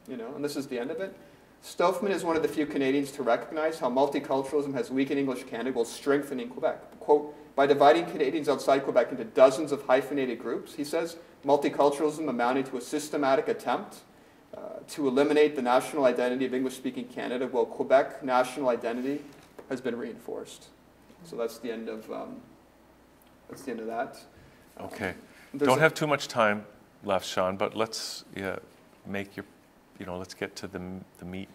And this is the end of it. Stoufman is one of the few Canadians to recognize how multiculturalism has weakened English Canada while strengthening Quebec. Quote, by dividing Canadians outside Quebec into dozens of hyphenated groups, he says, multiculturalism amounted to a systematic attempt to eliminate the national identity of English-speaking Canada, while Quebec national identity has been reinforced. So that's the end of that. Okay. Don't have too much time left, Shawn, but let's make your, let's get to the meat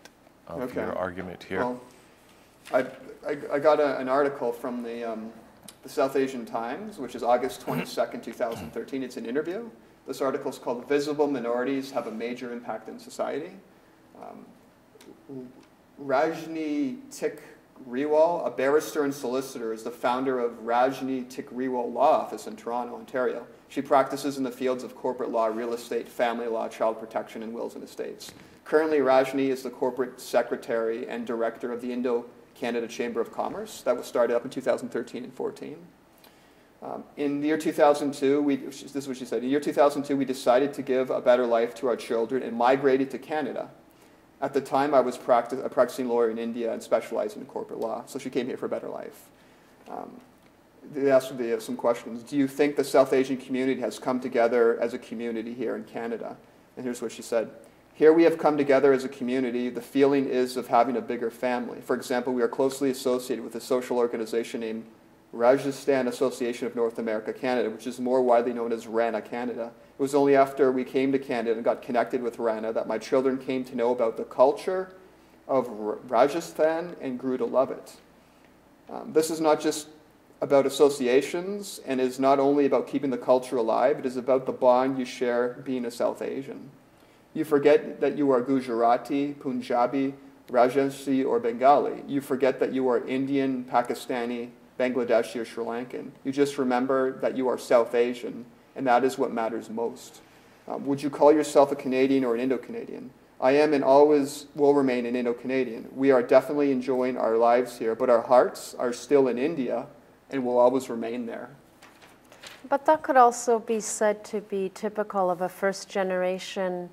of your argument here. Well, I got an article from the South Asian Times, which is August 22nd, 2013. It's an interview. This article is called "Visible Minorities Have a Major Impact in Society." Rajni Tikrewal, a barrister and solicitor, is the founder of Rajni Tikrewal Law Office in Toronto, Ontario. She practices in the fields of corporate law, real estate, family law, child protection, and wills and estates. Currently, Rajni is the corporate secretary and director of the Indo-Canada Chamber of Commerce. That was started up in 2013 and 14. In the year 2002, this is what she said, in the year 2002, we decided to give a better life to our children and migrated to Canada. At the time, I was a practicing lawyer in India and specializing in corporate law, so she came here for a better life. They asked some questions. Do you think the South Asian community has come together as a community here in Canada? And here's what she said. Here we have come together as a community. The feeling is of having a bigger family. For example, we are closely associated with a social organization named Rajasthan Association of North America, Canada, which is more widely known as RANA Canada. It was only after we came to Canada and got connected with RANA that my children came to know about the culture of Rajasthan and grew to love it. This is not just about associations and is not only about keeping the culture alive, it is about the bond you share being a South Asian. You forget that you are Gujarati, Punjabi, Rajasthi, or Bengali. You forget that you are Indian, Pakistani, Bangladeshi, or Sri Lankan. You just remember that you are South Asian, and that is what matters most. Would you call yourself a Canadian or an Indo-Canadian? I am and always will remain an Indo-Canadian. We are definitely enjoying our lives here, but our hearts are still in India and will always remain there. But that could also be said to be typical of a first generation,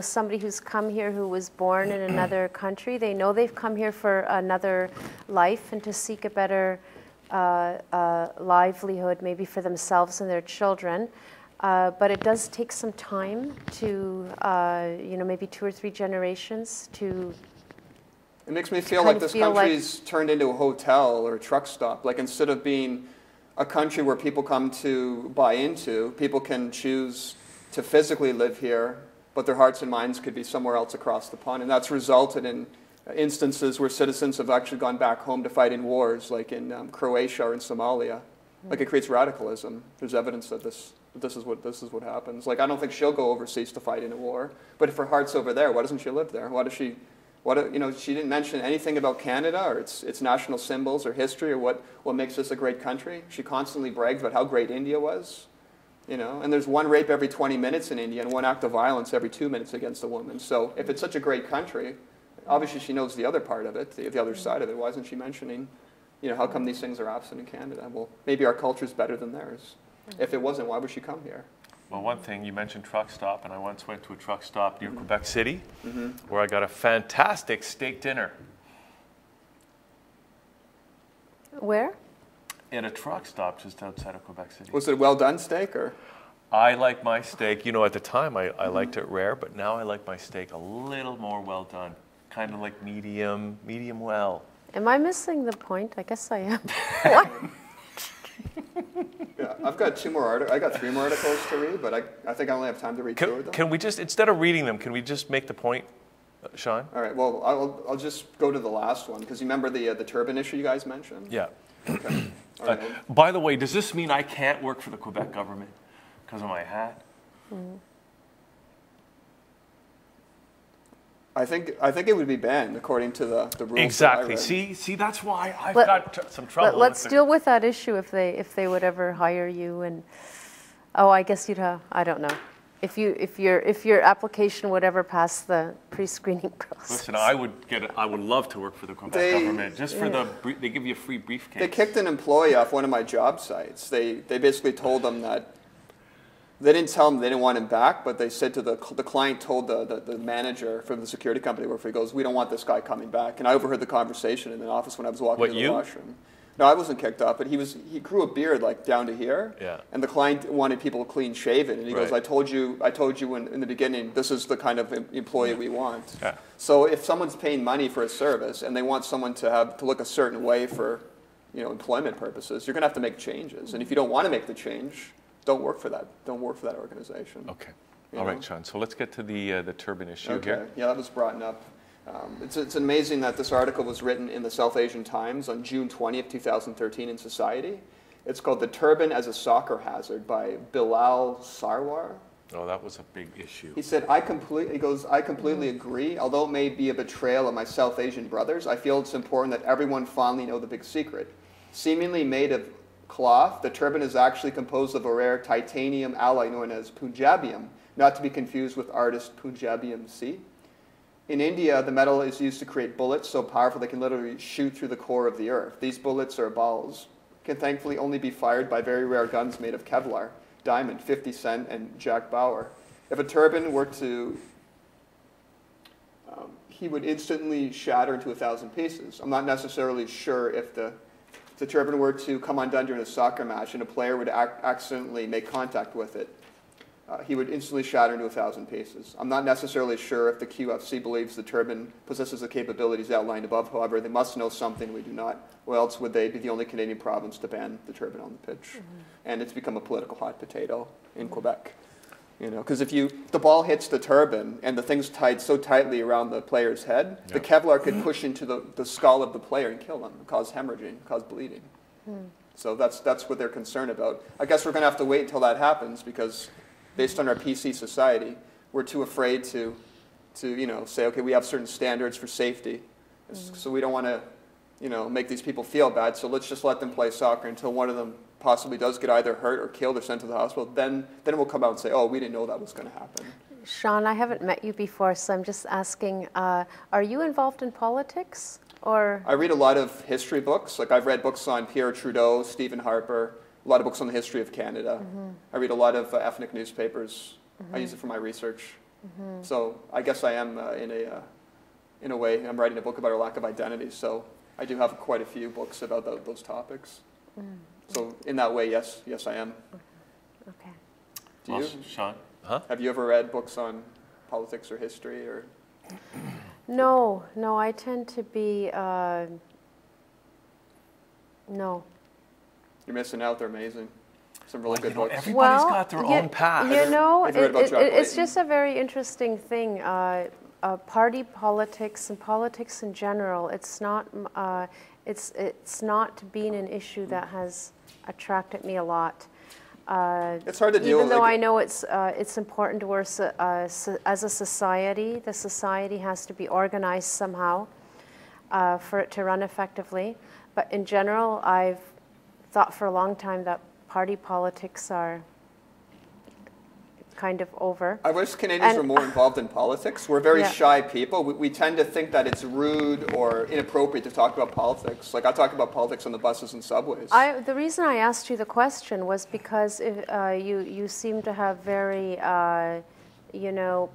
somebody who's come here who was born in another country. They know they've come here for another life and to seek a better livelihood, maybe for themselves and their children. But it does take some time to, maybe 2 or 3 generations to. It makes me feel like this country's turned into a hotel or a truck stop. Like instead of being a country where people come to buy into, people can choose to physically live here, but their hearts and minds could be somewhere else across the pond. And that's resulted in instances where citizens have actually gone back home to fight in wars, like in Croatia or in Somalia. Like it creates radicalism. There's evidence that this is what happens. Like I don't think she'll go overseas to fight in a war, but if her heart's over there, why doesn't she live there? Why does she? She didn't mention anything about Canada or its national symbols or history or what makes this a great country. She constantly brags about how great India was, and there's 1 rape every 20 minutes in India and 1 act of violence every 2 minutes against a woman. So if it's such a great country, obviously she knows the other part of it, the other side of it. Why isn't she mentioning, how come these things are absent in Canada? Well, maybe our culture's better than theirs. If it wasn't, why would she come here? Well, one thing, you mentioned truck stop, and I once went to a truck stop near Quebec City where I got a fantastic steak dinner. Where? At a truck stop just outside of Quebec City. Was it a well-done steak, or? I like my steak, at the time I liked it rare, but now I like my steak a little more well done. Kind of like medium well. Am I missing the point? I guess I am. What? Yeah, I've got 3 more articles to read, but I think I only have time to read 2 of them. Can we just, instead of reading them, can we just make the point, Shawn? All right, well, I'll just go to the last one, because you remember the turban issue you guys mentioned? Yeah. Okay. All right, by the way, does this mean I can't work for the Quebec government because of my hat? I think it would be banned according to the rules. Exactly. See, that's why I've got some trouble. Let's deal with that issue if they would ever hire you. And I guess you'd have. I don't know. If your application would ever pass the pre-screening process. Listen, I would love to work for the Quebec government just for they give you a free briefcase. They kicked an employee off one of my job sites. They basically told them that They didn't tell him they didn't want him back, but they said to the client told the manager from the security company where he goes, we don't want this guy coming back. And I overheard the conversation in the office when I was walking to the washroom. No, I wasn't kicked up, but he grew a beard like down to here. Yeah. And the client wanted people clean shaven, and he goes, I told you in the beginning, this is the kind of employee we want. Yeah. So if someone's paying money for a service and they want someone to look a certain way for, employment purposes, you're going to have to make changes. And if you don't want to make the change, don't work for that. Don't work for that organization. Okay. All right, Shawn. So let's get to the turban issue here. here. Yeah, that was brought up. It's amazing that this article was written in the South Asian Times on June 20th, 2013 in Society. It's called "The Turban as a Soccer Hazard" by Bilal Sarwar. Oh, that was a big issue. He said, I completely agree. Although it may be a betrayal of my South Asian brothers, I feel it's important that everyone fondly know the big secret. Seemingly made of cloth, the turban is actually composed of a rare titanium alloy known as Punjabium, not to be confused with artist Punjabium C. In India, the metal is used to create bullets so powerful they can literally shoot through the core of the earth. These bullets, or balls, can thankfully only be fired by very rare guns made of Kevlar, Diamond, 50 Cent, and Jack Bauer. If a turban were to, he would instantly shatter into 1,000 pieces. I'm not necessarily sure if the turban were to come undone during a soccer match and a player would accidentally make contact with it, he would instantly shatter into 1,000 pieces. I'm not necessarily sure if the QFC believes the turban possesses the capabilities outlined above. However, they must know something we do not, or else would they be the only Canadian province to ban the turban on the pitch? And it's become a political hot potato in Quebec. Because if the ball hits the turban and the thing's tied so tightly around the player's head, the Kevlar could push into the skull of the player and kill them, cause hemorrhaging, cause bleeding. So that's what they're concerned about. I guess we're going to have to wait until that happens because based on our PC society, we're too afraid to say, okay, we have certain standards for safety. So we don't want to, make these people feel bad. So let's just let them play soccer until one of them possibly does get either hurt or killed or sent to the hospital. Then we'll come out and say, oh, we didn't know that was going to happen. Shawn, I haven't met you before, so I'm just asking, are you involved in politics? Or I read a lot of history books. Like I've read books on Pierre Trudeau, Stephen Harper, a lot of books on the history of Canada. I read a lot of ethnic newspapers. I use it for my research. So I guess I am in a way, I'm writing a book about our lack of identity. So I do have quite a few books about those topics. So in that way, yes, I am. Okay. Do you, Shawn? Huh? Have you ever read books on politics or history or? No, I tend to be, no. You're missing out, they're amazing. Some really good books. Everybody's got their own path. It's just a very interesting thing. Party politics and politics in general, it's not been an issue that has attracted me a lot. It's hard to deal with. Even though I know it's important to us as a society, the society has to be organized somehow for it to run effectively. But in general, I've thought for a long time that party politics are kind of over. I wish Canadians were more involved in politics. We're very shy people. We tend to think that it's rude or inappropriate to talk about politics. Like I talk about politics on the buses and subways. The reason I asked you the question was because you seem to have very,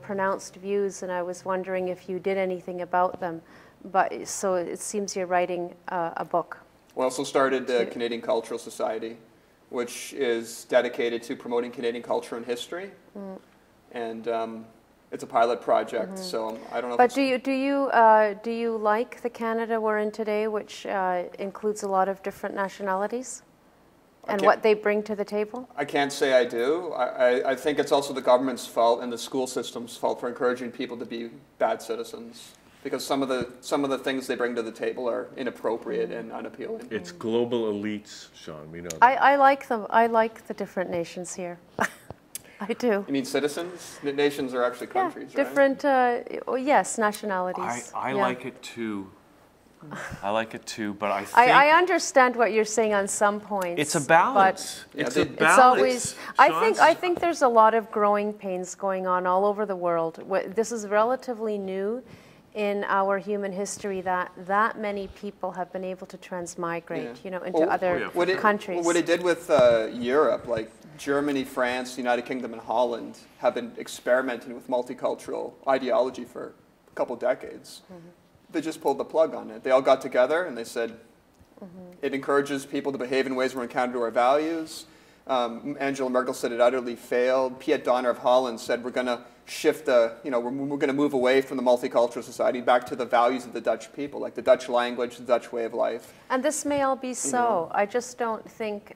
pronounced views, and I was wondering if you did anything about them. But so it seems you're writing a book. We also started the Canadian Cultural Society, which is dedicated to promoting Canadian culture and history, and it's a pilot project. So I don't know. But do you like the Canada we're in today, which includes a lot of different nationalities, and what they bring to the table? I can't say I do. I think it's also the government's fault and the school system's fault for encouraging people to be bad citizens. Because some of the things they bring to the table are inappropriate and unappealing. It's global elites, Shawn. We know that. I like them. I like the different nations here. I do. You mean citizens? Nations are actually countries, right? Different. Yes, nationalities. I like it too. I like it too, but I think I understand what you're saying on some points. It's a balance. It's always. I think there's a lot of growing pains going on all over the world. This is relatively new. in our human history that many people have been able to transmigrate, you know, into other countries. What it did with Europe, like Germany, France, the United Kingdom, and Holland, have been experimenting with multicultural ideology for a couple decades. They just pulled the plug on it. They all got together and they said, it encourages people to behave in ways that are counter to our values. Angela Merkel said it utterly failed. Piet Donner of Holland said we're going to shift the, you know, we're going to move away from the multicultural society back to the values of the Dutch people, like the Dutch language, the Dutch way of life. And this may all be so. I just don't think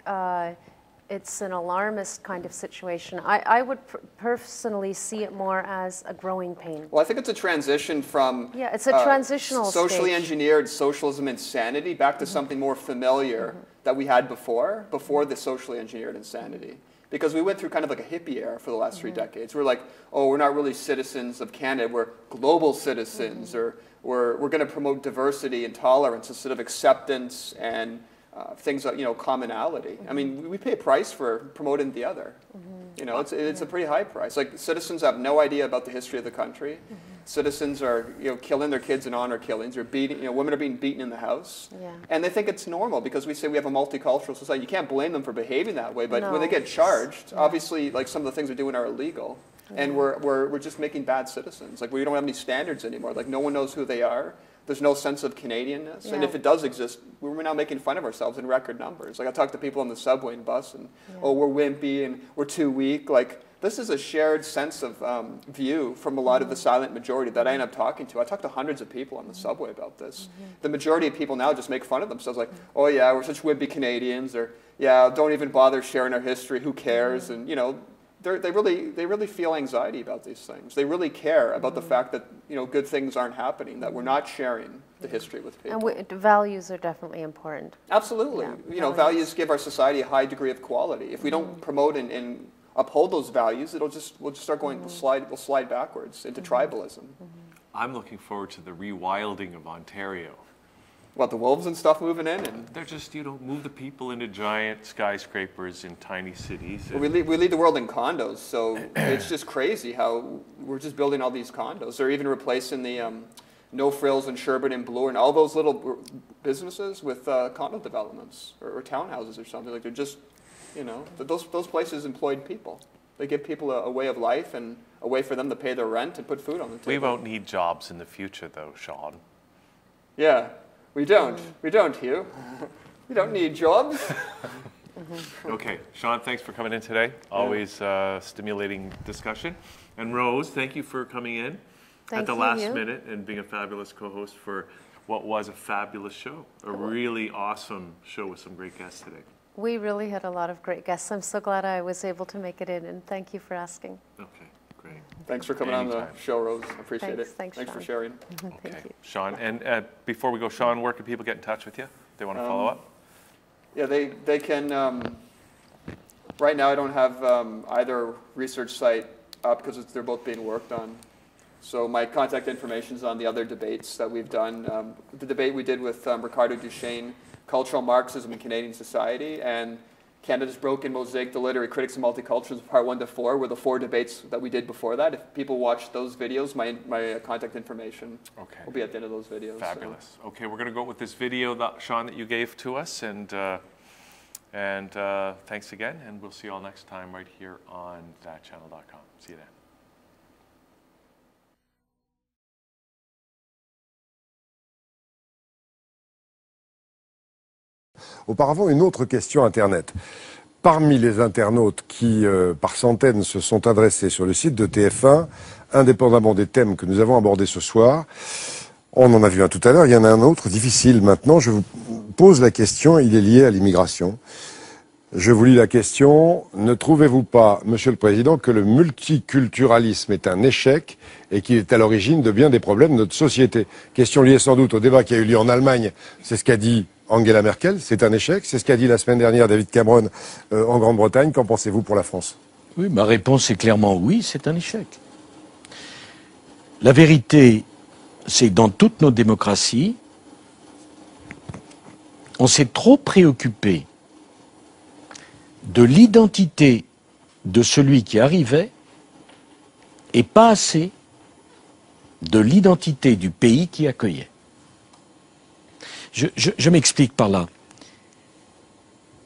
it's an alarmist kind of situation. I would personally see it more as a growing pain. Well, I think it's a transition from it's a transitional socially stage. Engineered socialism insanity back to something more familiar that we had before the socially engineered insanity. Because we went through kind of like a hippie era for the last 3 decades. We're like, oh, we're not really citizens of Canada, we're global citizens, or we're going to promote diversity and tolerance instead of acceptance and things like, you know, commonality. I mean, we pay a price for promoting the other. You know, it's a pretty high price. Like, citizens have no idea about the history of the country. Citizens are, you know, killing their kids in honor killings. They're beating, you know, women are being beaten in the house. And they think it's normal because we say we have a multicultural society. You can't blame them for behaving that way, but when they get charged, obviously, like, some of the things they're doing are illegal. And we're just making bad citizens. Like, we don't have any standards anymore. Like, no one knows who they are. There's no sense of Canadianness. And if it does exist, we're now making fun of ourselves in record numbers. Like, I talk to people on the subway and bus, and, oh, we're wimpy and we're too weak. Like, this is a shared sense of view from a lot of the silent majority that I end up talking to. I talk to hundreds of people on the subway about this. The majority of people now just make fun of themselves, like, oh yeah, we're such wimpy Canadians, or yeah, don't even bother sharing our history, who cares? And, you know, they really feel anxiety about these things. They really care about the fact that, you know, good things aren't happening, that we're not sharing the history with people. And values are definitely important. Absolutely. You know, values give our society a high degree of quality. If we don't promote and uphold those values, we'll just start going, we'll slide backwards into tribalism. I'm looking forward to the rewilding of Ontario. What, the wolves and stuff moving in? And they're just, you know, move the people into giant skyscrapers in tiny cities. Well, we lead the world in condos, so it's just crazy how we're just building all these condos. They're even replacing the No Frills and Sherbet and Bloor and all those little businesses with condo developments or townhouses or something. Like, they're just, you know, those places employed people. They give people a way of life and a way for them to pay their rent and put food on the table. We won't need jobs in the future, though, Shawn. Yeah. We don't, Hugh. We don't need jobs. Okay, Shawn, thanks for coming in today. Always stimulating discussion. And Rose, thank you for coming in at the last minute and being a fabulous co-host for what was a fabulous show. A really awesome show with some great guests today. We really had a lot of great guests. I'm so glad I was able to make it in, and thank you for asking. Okay. Great. Thanks for coming on the show, Rose. I appreciate it. Thanks for sharing. Thank you. Shawn, and before we go, Shawn, where can people get in touch with you if they want to follow up? Yeah, they can. Right now, I don't have either research site up because they're both being worked on. So my contact information is on the other debates that we've done. The debate we did with Ricardo Duchesne, Cultural Marxism in Canadian Society, and Canada's Broken Mosaic, The Literary Critics and Multiculturalism, Part 1 to 4, were the 4 debates that we did before that. If people watch those videos, my contact information will be at the end of those videos. Fabulous. So. Okay, we're going to go with this video, Shawn, that you gave to us, and thanks again, and we'll see you all next time right here on ThatChannel.com. See you then. Auparavant, une autre question Internet. Parmi les internautes qui, par centaines, se sont adressés sur le site de TF1, indépendamment des thèmes que nous avons abordés ce soir, on en a vu un tout à l'heure, il y en a un autre difficile maintenant. Je vous pose la question, il est lié à l'immigration. Je vous lis la question. Ne trouvez-vous pas, Monsieur le Président, que le multiculturalisme est un échec et qu'il est à l'origine de bien des problèmes de notre société? Question liée sans doute au débat qui a eu lieu en Allemagne. C'est ce qu'a dit Angela Merkel, c'est un échec. C'est ce qu'a dit la semaine dernière David Cameron en Grande-Bretagne. Qu'en pensez-vous pour la France? Oui, ma réponse est clairement oui, c'est un échec. La vérité, c'est que dans toutes nos démocraties, on s'est trop préoccupé de l'identité de celui qui arrivait et pas assez de l'identité du pays qui accueillait. Je m'explique par là.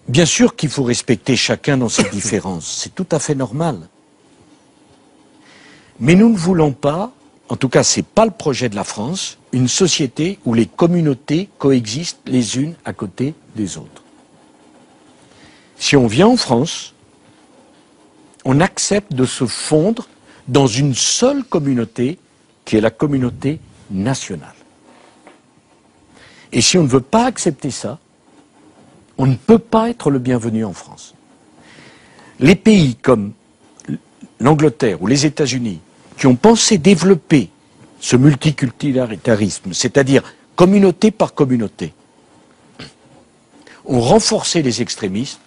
Bien sûr qu'il faut respecter chacun dans ses différences, c'est tout à fait normal. Mais nous ne voulons pas, en tout cas ce n'est pas le projet de la France, une société où les communautés coexistent les unes à côté des autres. Si on vient en France, on accepte de se fondre dans une seule communauté qui est la communauté nationale. Et si on ne veut pas accepter ça, on ne peut pas être le bienvenu en France. Les pays comme l'Angleterre ou les États-Unis qui ont pensé développer ce multiculturalisme, c'est-à-dire communauté par communauté, ont renforcé les extrémismes,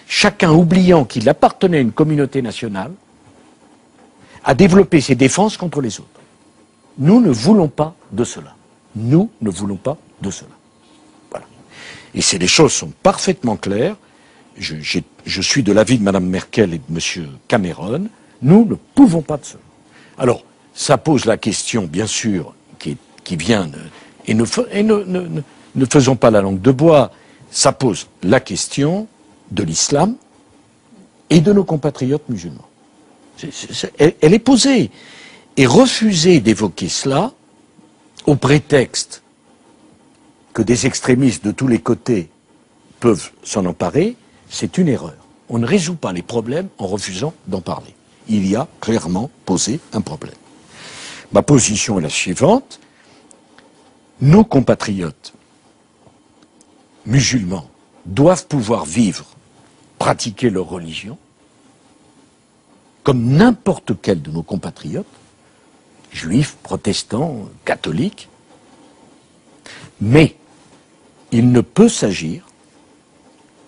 chacun oubliant qu'il appartenait à une communauté nationale, a développé ses défenses contre les autres. Nous ne voulons pas de cela. Nous ne voulons pas de cela. Voilà. Et les choses sont parfaitement claires. Je suis de l'avis de Mme Merkel et de M. Cameron. Nous ne pouvons pas de cela. Alors, ça pose la question, bien sûr, qui vient et ne faisons pas la langue de bois, ça pose la question de l'islam et de nos compatriotes musulmans. Elle est posée. Et refuser d'évoquer cela, au prétexte que des extrémistes de tous les côtés peuvent s'en emparer, c'est une erreur. On ne résout pas les problèmes en refusant d'en parler. Il y a clairement posé un problème. Ma position est la suivante. Nos compatriotes musulmans doivent pouvoir vivre, pratiquer leur religion, comme n'importe quel de nos compatriotes, juifs, protestants, catholiques, mais il ne peut s'agir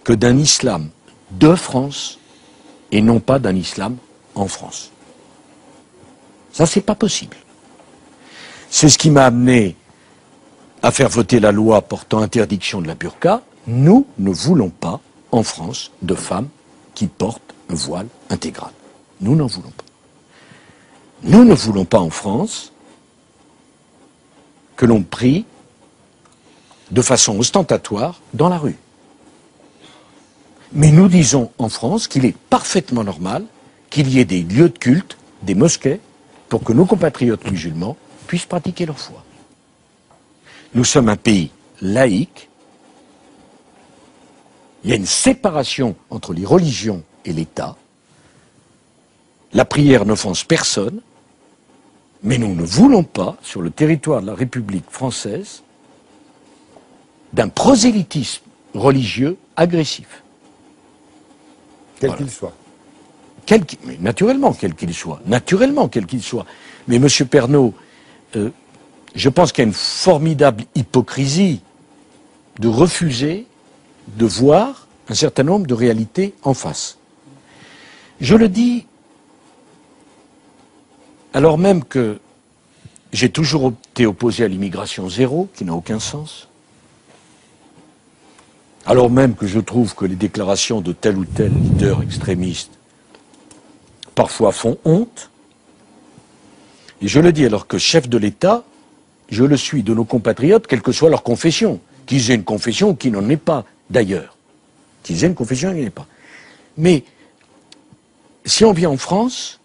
que d'un islam de France et non pas d'un islam en France. Ça, c'est pas possible. C'est ce qui m'a amené à faire voter la loi portant interdiction de la burqa. Nous ne voulons pas, en France, de femmes qui portent un voile intégral. Nous n'en voulons pas. Nous ne voulons pas en France que l'on prie de façon ostentatoire dans la rue. Mais nous disons en France qu'il est parfaitement normal qu'il y ait des lieux de culte, des mosquées, pour que nos compatriotes musulmans puissent pratiquer leur foi. Nous sommes un pays laïque. Il y a une séparation entre les religions et l'État. La prière n'offense personne, mais nous ne voulons pas, sur le territoire de la République française, d'un prosélytisme religieux agressif. Quel qu'il soit. Mais naturellement, quel qu'il soit. Naturellement, quel qu'il soit. Mais M. Pernaut, je pense qu'il y a une formidable hypocrisie de refuser de voir un certain nombre de réalités en face. Je le dis alors même que j'ai toujours été opposé à l'immigration zéro, qui n'a aucun sens. Alors même que je trouve que les déclarations de tel ou tel leader extrémiste parfois font honte. Et je le dis alors que chef de l'État, je le suis de nos compatriotes, quelle que soit leur confession. Qu'ils aient une confession ou qu'ils n'en aient pas, d'ailleurs. Qu'ils aient une confession ou qu'ils n'en aient pas. Mais si on vient en France,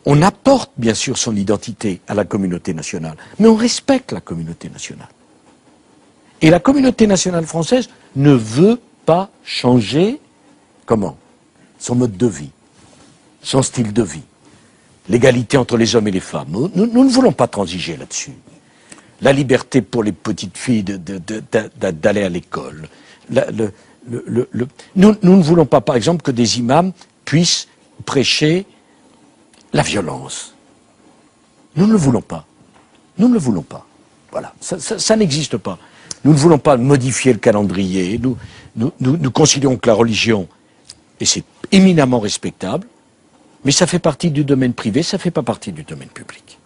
on apporte bien sûr son identité à la communauté nationale, mais on respecte la communauté nationale. Et la communauté nationale française ne veut pas changer, comment? Son mode de vie, son style de vie, l'égalité entre les hommes et les femmes. Nous ne voulons pas transiger là-dessus. La liberté pour les petites filles d'aller à l'école. Nous ne voulons pas, par exemple, que des imams puissent prêcher la violence. Nous ne le voulons pas. Nous ne le voulons pas. Voilà, ça n'existe pas. Nous ne voulons pas modifier le calendrier. Nous considérons que la religion, et c'est éminemment respectable, mais ça fait partie du domaine privé, ça ne fait pas partie du domaine public.